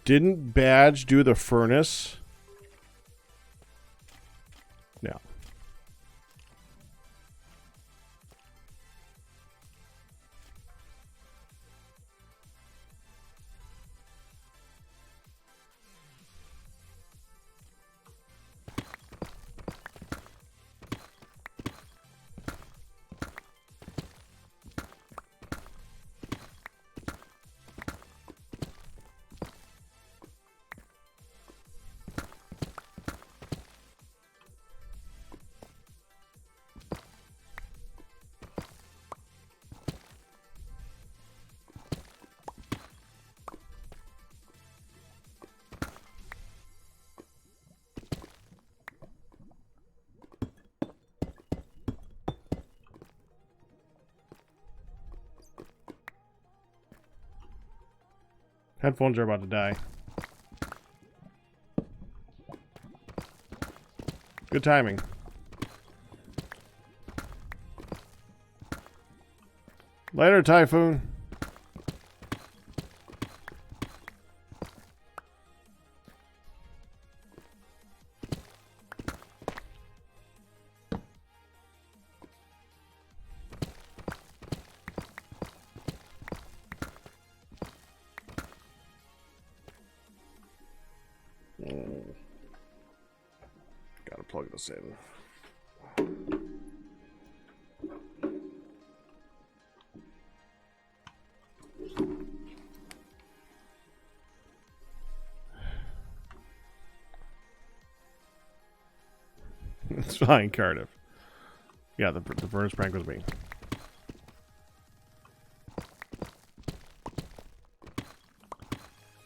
Didn't Badge do the furnace? No. Headphones are about to die. Good timing. Later, Typhoon. plug this in. It's fine, Cardiff. Yeah, the furnace prank was me.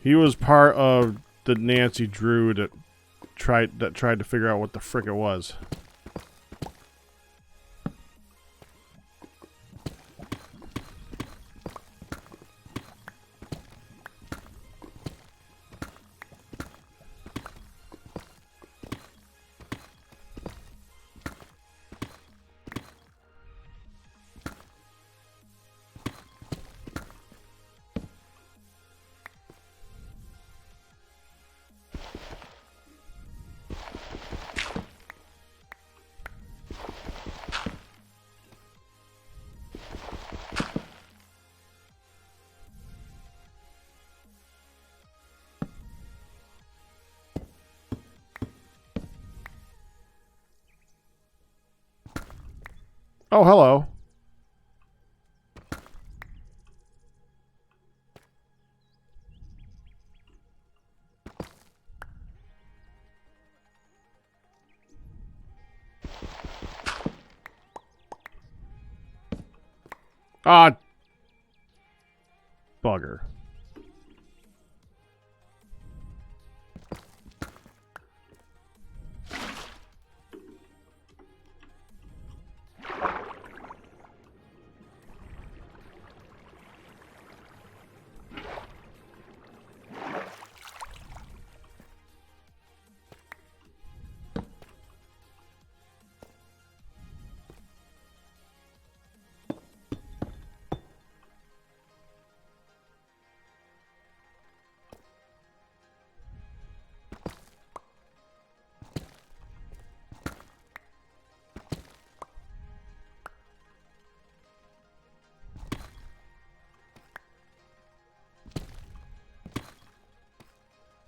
He was part of the Nancy Drew that tried to figure out what the frick it was. Oh, hello. Ah, bugger.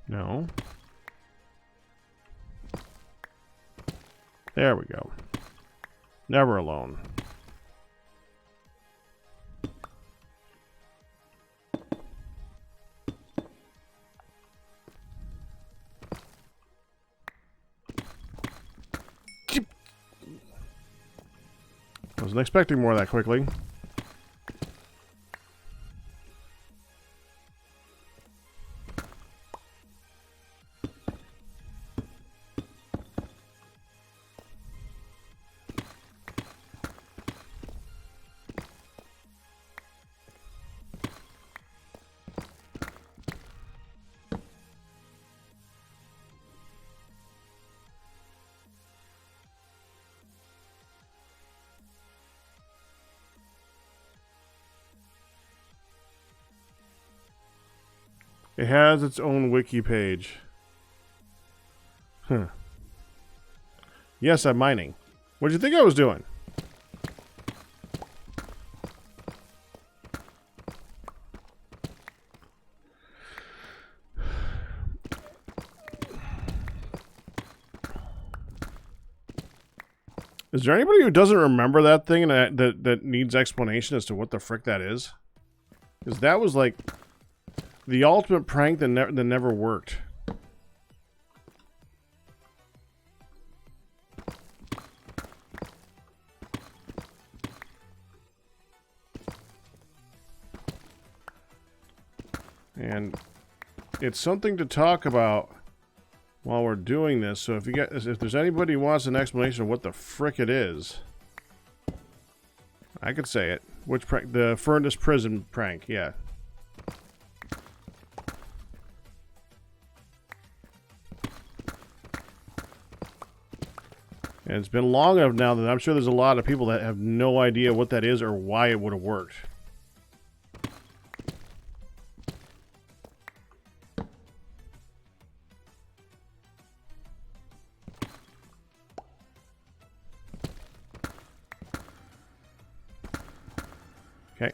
No. There we go. Never alone. Wasn't expecting more that quickly. It has its own wiki page. Huh. Yes, I'm mining. What did you think I was doing? Is there anybody who doesn't remember that thing and that needs explanation as to what the frick that is? Because that was like the ultimate prank that never worked. And it's something to talk about while we're doing this. So if there's anybody who wants an explanation of what the frick it is, I could say it. Which prank? The furnace prison prank, yeah. And it's been long enough now that I'm sure there's a lot of people that have no idea what that is or why it would have worked. Okay.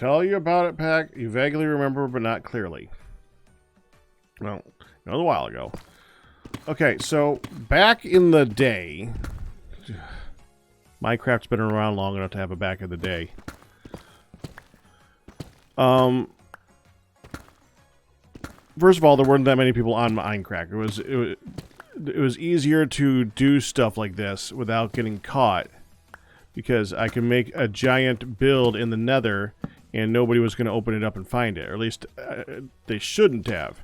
tell you about it, Pack. You vaguely remember, but not clearly. Well, it was a while ago. Okay, so back in the day, Minecraft's been around long enough to have a back in the day. First of all, there weren't that many people on Mindcrack. It was easier to do stuff like this without getting caught, because I can make a giant build in the Nether and nobody was going to open it up and find it, or at least they shouldn't have.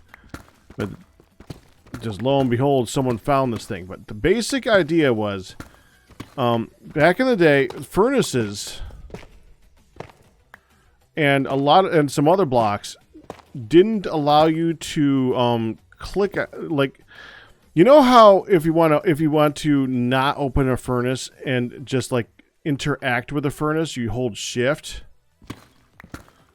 But just lo and behold, someone found this thing. But the basic idea was, back in the day, furnaces and some other blocks didn't allow you to click, like, you know how if you want to not open a furnace and just like interact with the furnace, you hold shift.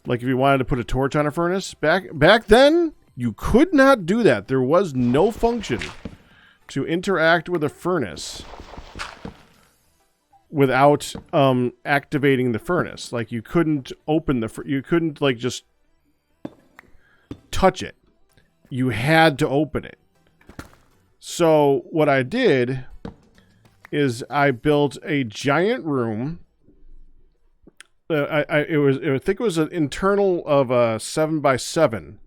Like if you wanted to put a torch on a furnace, back then you could not do that. There was no function to interact with a furnace without activating the furnace. Like you couldn't open you couldn't like just touch it. You had to open it. So what I did is I built a giant room. I think it was an internal of a 7x7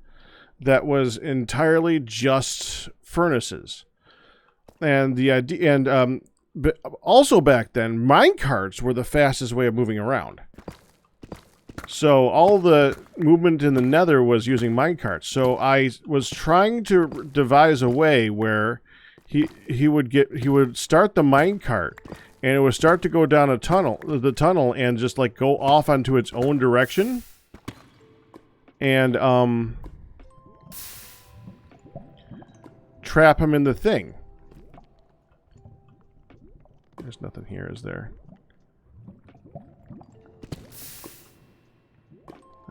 that was entirely just furnaces. And the idea, but also back then, minecarts were the fastest way of moving around. So all the movement in the Nether was using minecarts. So I was trying to devise a way where he would start the minecart and it would start to go down the tunnel and just like go off onto its own direction. And trap him in the thing. There's nothing here, is there?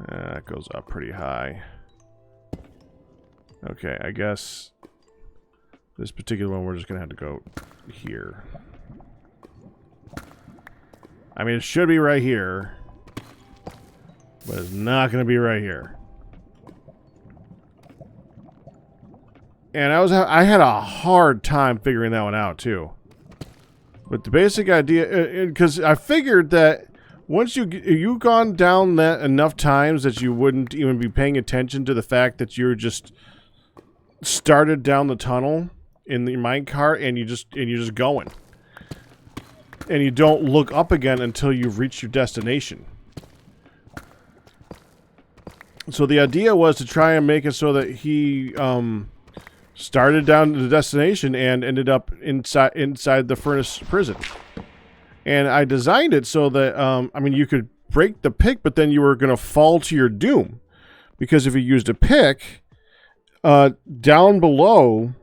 That goes up pretty high. Okay, I guess this particular one we're just gonna have to go here. I mean, it should be right here, but it's not gonna be right here. And I had a hard time figuring that one out too. But the basic idea, because I figured that once you've gone down that enough times that you wouldn't even be paying attention to the fact that you're just started down the tunnel in the minecart and you're just going. And you don't look up again until you've reached your destination. So the idea was to try and make it so that he started down to the destination and ended up inside the furnace prison. And I designed it so that, I mean, you could break the pick, but then you were going to fall to your doom. Because if you used a pick, down below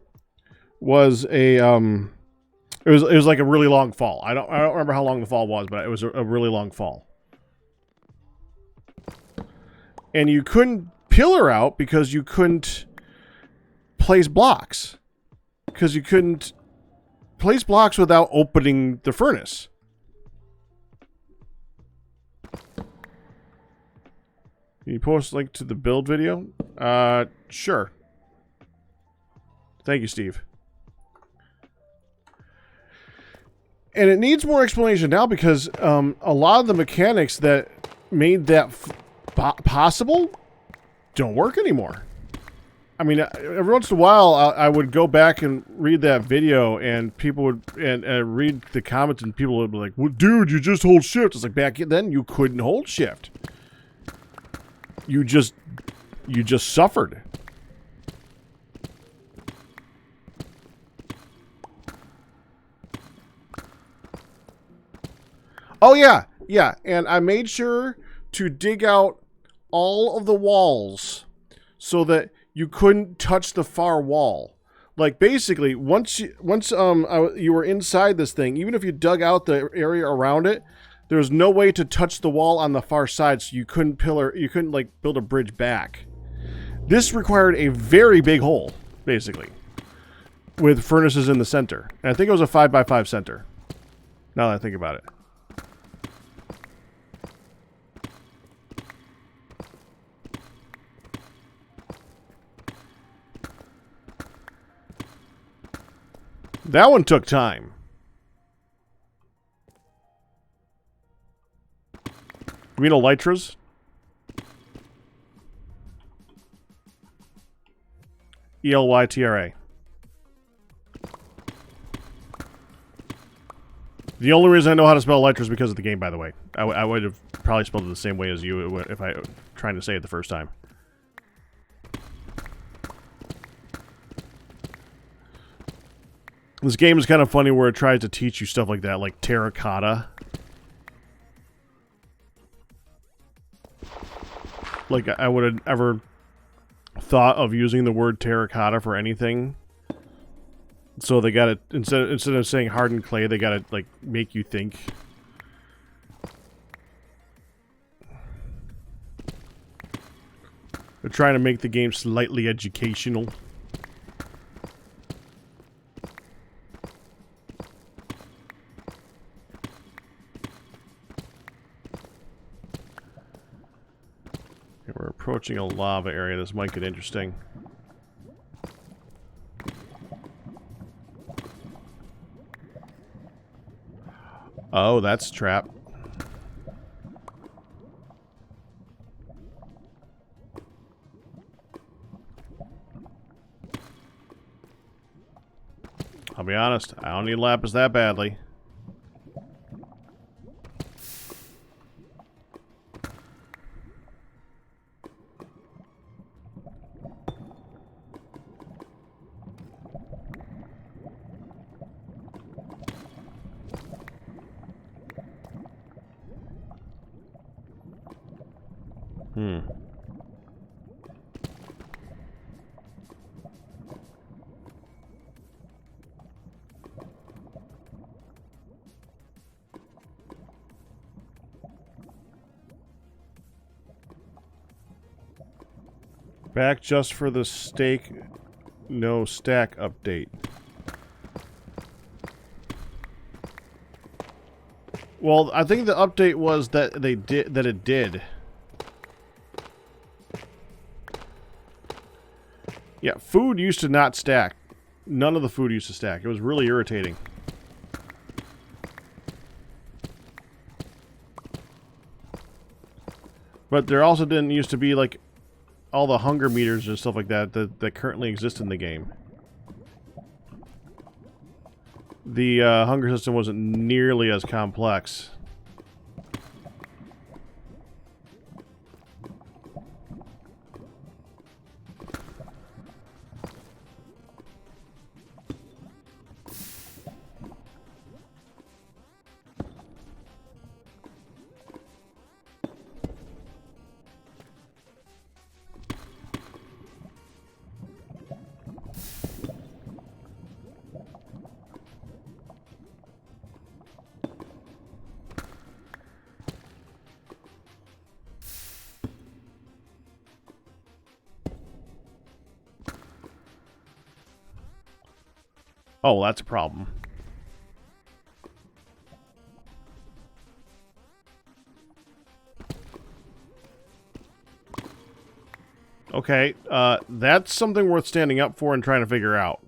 was a, it was like a really long fall. I don't remember how long the fall was, but it was a really long fall. And you couldn't pillar out because you couldn't place blocks. Because you couldn't place blocks without opening the furnace. Can you post a link to the build video? Sure. Thank you, Steve. And it needs more explanation now because a lot of the mechanics that made that possible don't work anymore. I mean, every once in a while, I would go back and read that video, and people would read the comments, and people would be like, "Well, dude, you just hold shift." It's like back then you couldn't hold shift. You just suffered. Oh yeah, and I made sure to dig out all of the walls so that you couldn't touch the far wall. Like basically, once you were inside this thing, even if you dug out the area around it, there was no way to touch the wall on the far side, so you couldn't like build a bridge back. This required a very big hole, basically, with furnaces in the center. And I think it was a 5x5 center. Now that I think about it. That one took time. You mean elytras? Elytra. The only reason I know how to spell elytra is because of the game, by the way. I would have probably spelled it the same way as you if I trying to say it the first time. This game is kind of funny where it tries to teach you stuff like that, like terracotta. Like, I would have ever thought of using the word terracotta for anything. So they got to, instead of saying hardened clay, they got to, like, make you think. They're trying to make the game slightly educational. We're approaching a lava area. This might get interesting. Oh, that's a trap. I'll be honest, I don't need lapis that badly. Back just for the stake, no stack update. Well, I think the update was that it did. Yeah, food used to not stack. None of the food used to stack. It was really irritating. But there also didn't used to be, like, all the hunger meters and stuff like that that currently exist in the game. The hunger system wasn't nearly as complex. Oh, well, that's a problem. Okay, that's something worth standing up for and trying to figure out.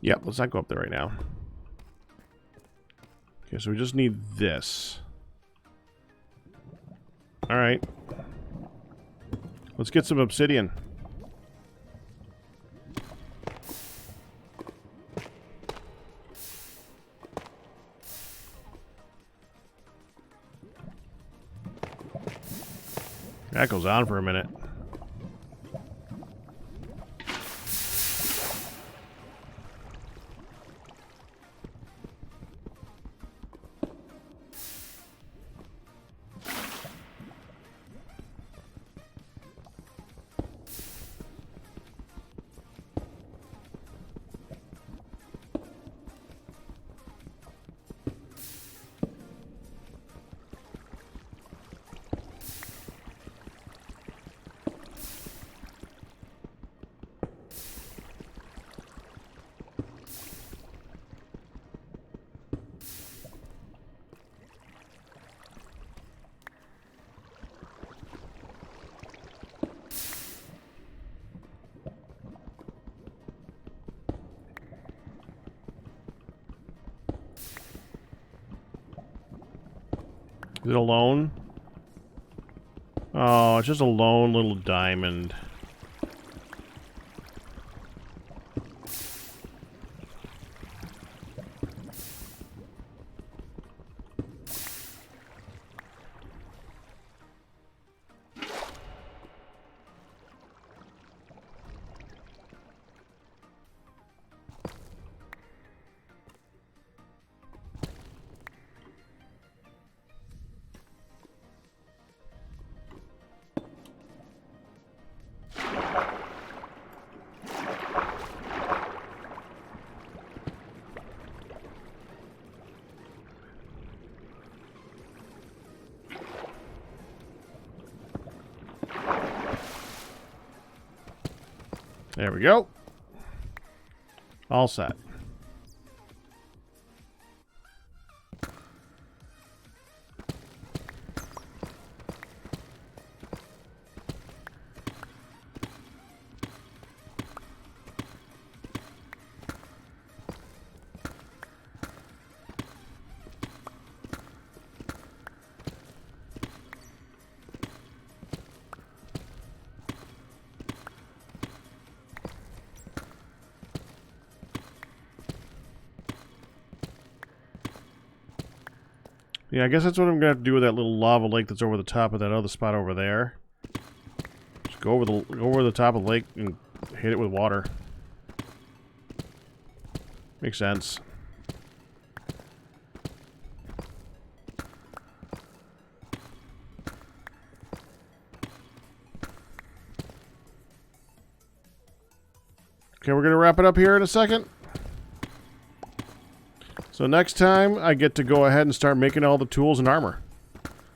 Yeah, let's not go up there right now. Okay, so we just need this. Alright. Let's get some obsidian. That goes on for a minute. it alone? Oh, it's just a lone little diamond. There we go. All set. Yeah, I guess that's what I'm gonna have to do with that little lava lake that's over the top of that other spot over there. Just go over the top of the lake and hit it with water. Makes sense. Okay, we're gonna wrap it up here in a second. So next time, I get to go ahead and start making all the tools and armor.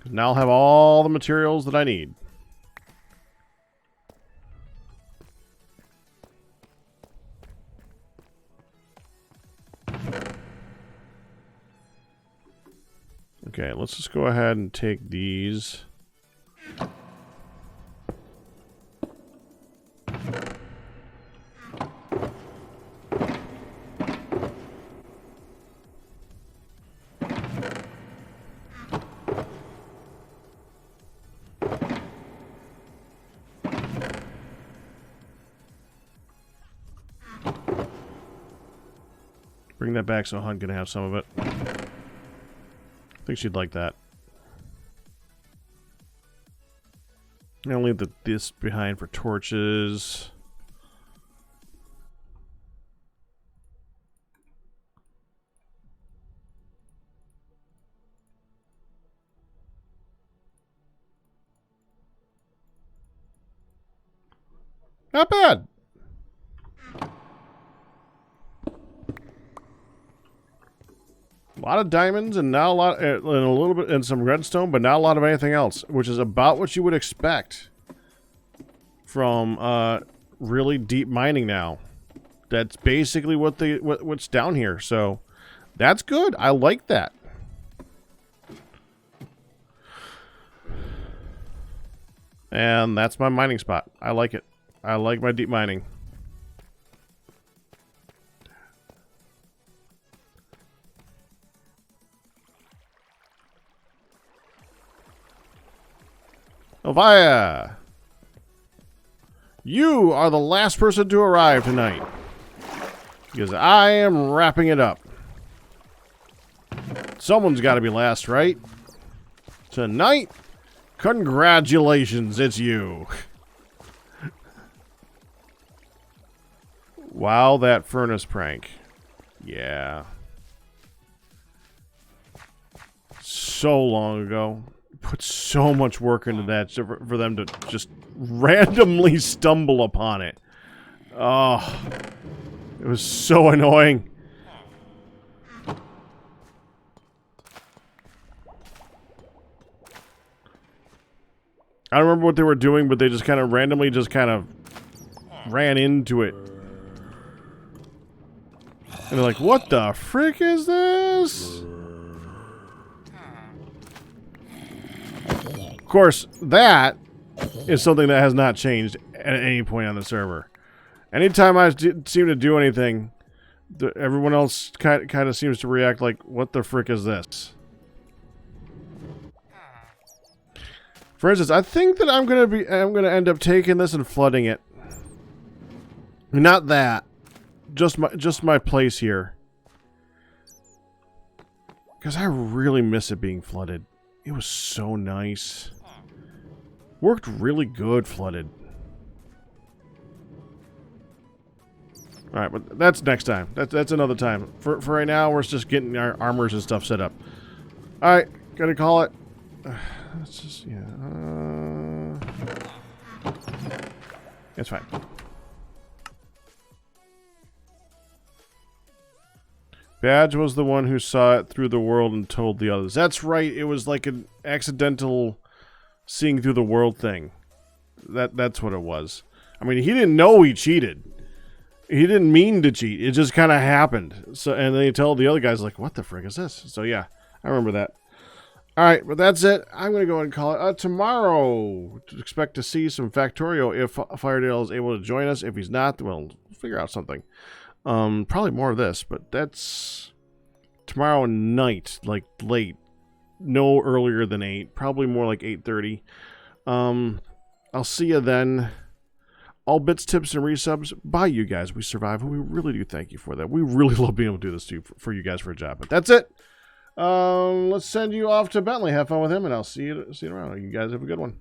Now I'll have all the materials that I need. Okay, let's just go ahead and take these. Bring that back so Hunt can have some of it. I think she'd like that. I'll leave this behind for torches. Not bad. A lot of diamonds and not a lot, and a little bit, and some redstone, but not a lot of anything else, which is about what you would expect from really deep mining now. That's basically what's down here, so that's good. I like that. And that's my mining spot. I like it. I like my deep mining. Elvia! You are the last person to arrive tonight. Because I am wrapping it up. Someone's got to be last, right? Tonight, congratulations, it's you. Wow, that furnace prank. Yeah. So long ago. Put so much work into that for them to just randomly stumble upon it. Oh, it was so annoying. I don't remember what they were doing, but they just kind of randomly just kind of ran into it. And they're like, what the frick is this? Of course, that is something that has not changed at any point on the server. Anytime I seem to do anything, everyone else kind of seems to react like, what the frick is this? For instance, I think that I'm gonna end up taking this and flooding it. Not that. Just my place here. Because I really miss it being flooded. It was so nice. Worked really good flooded. Alright, but that's next time. That's another time. For right now, we're just getting our armors and stuff set up. Alright, gotta call it. Let's just, yeah. It's fine. Badge was the one who saw it through the world and told the others. That's right. It was like an accidental seeing through the world thing. That's what it was. I mean, he didn't know he cheated. He didn't mean to cheat. It just kind of happened. So, and they tell the other guys, like, what the frick is this? So, yeah, I remember that. All right, but that's it. I'm going to go ahead and call it. Tomorrow, expect to see some Factorio if Firedale is able to join us. If he's not, we'll figure out something. Probably more of this, but that's tomorrow night, like late. No earlier than 8. Probably more like 8:30. I'll see you then. All bits, tips, and resubs by you guys. We survive, and we really do thank you for that. We really love being able to do this for you guys for a job. But that's it. Let's send you off to Bentley. Have fun with him, and I'll see you around. You guys have a good one.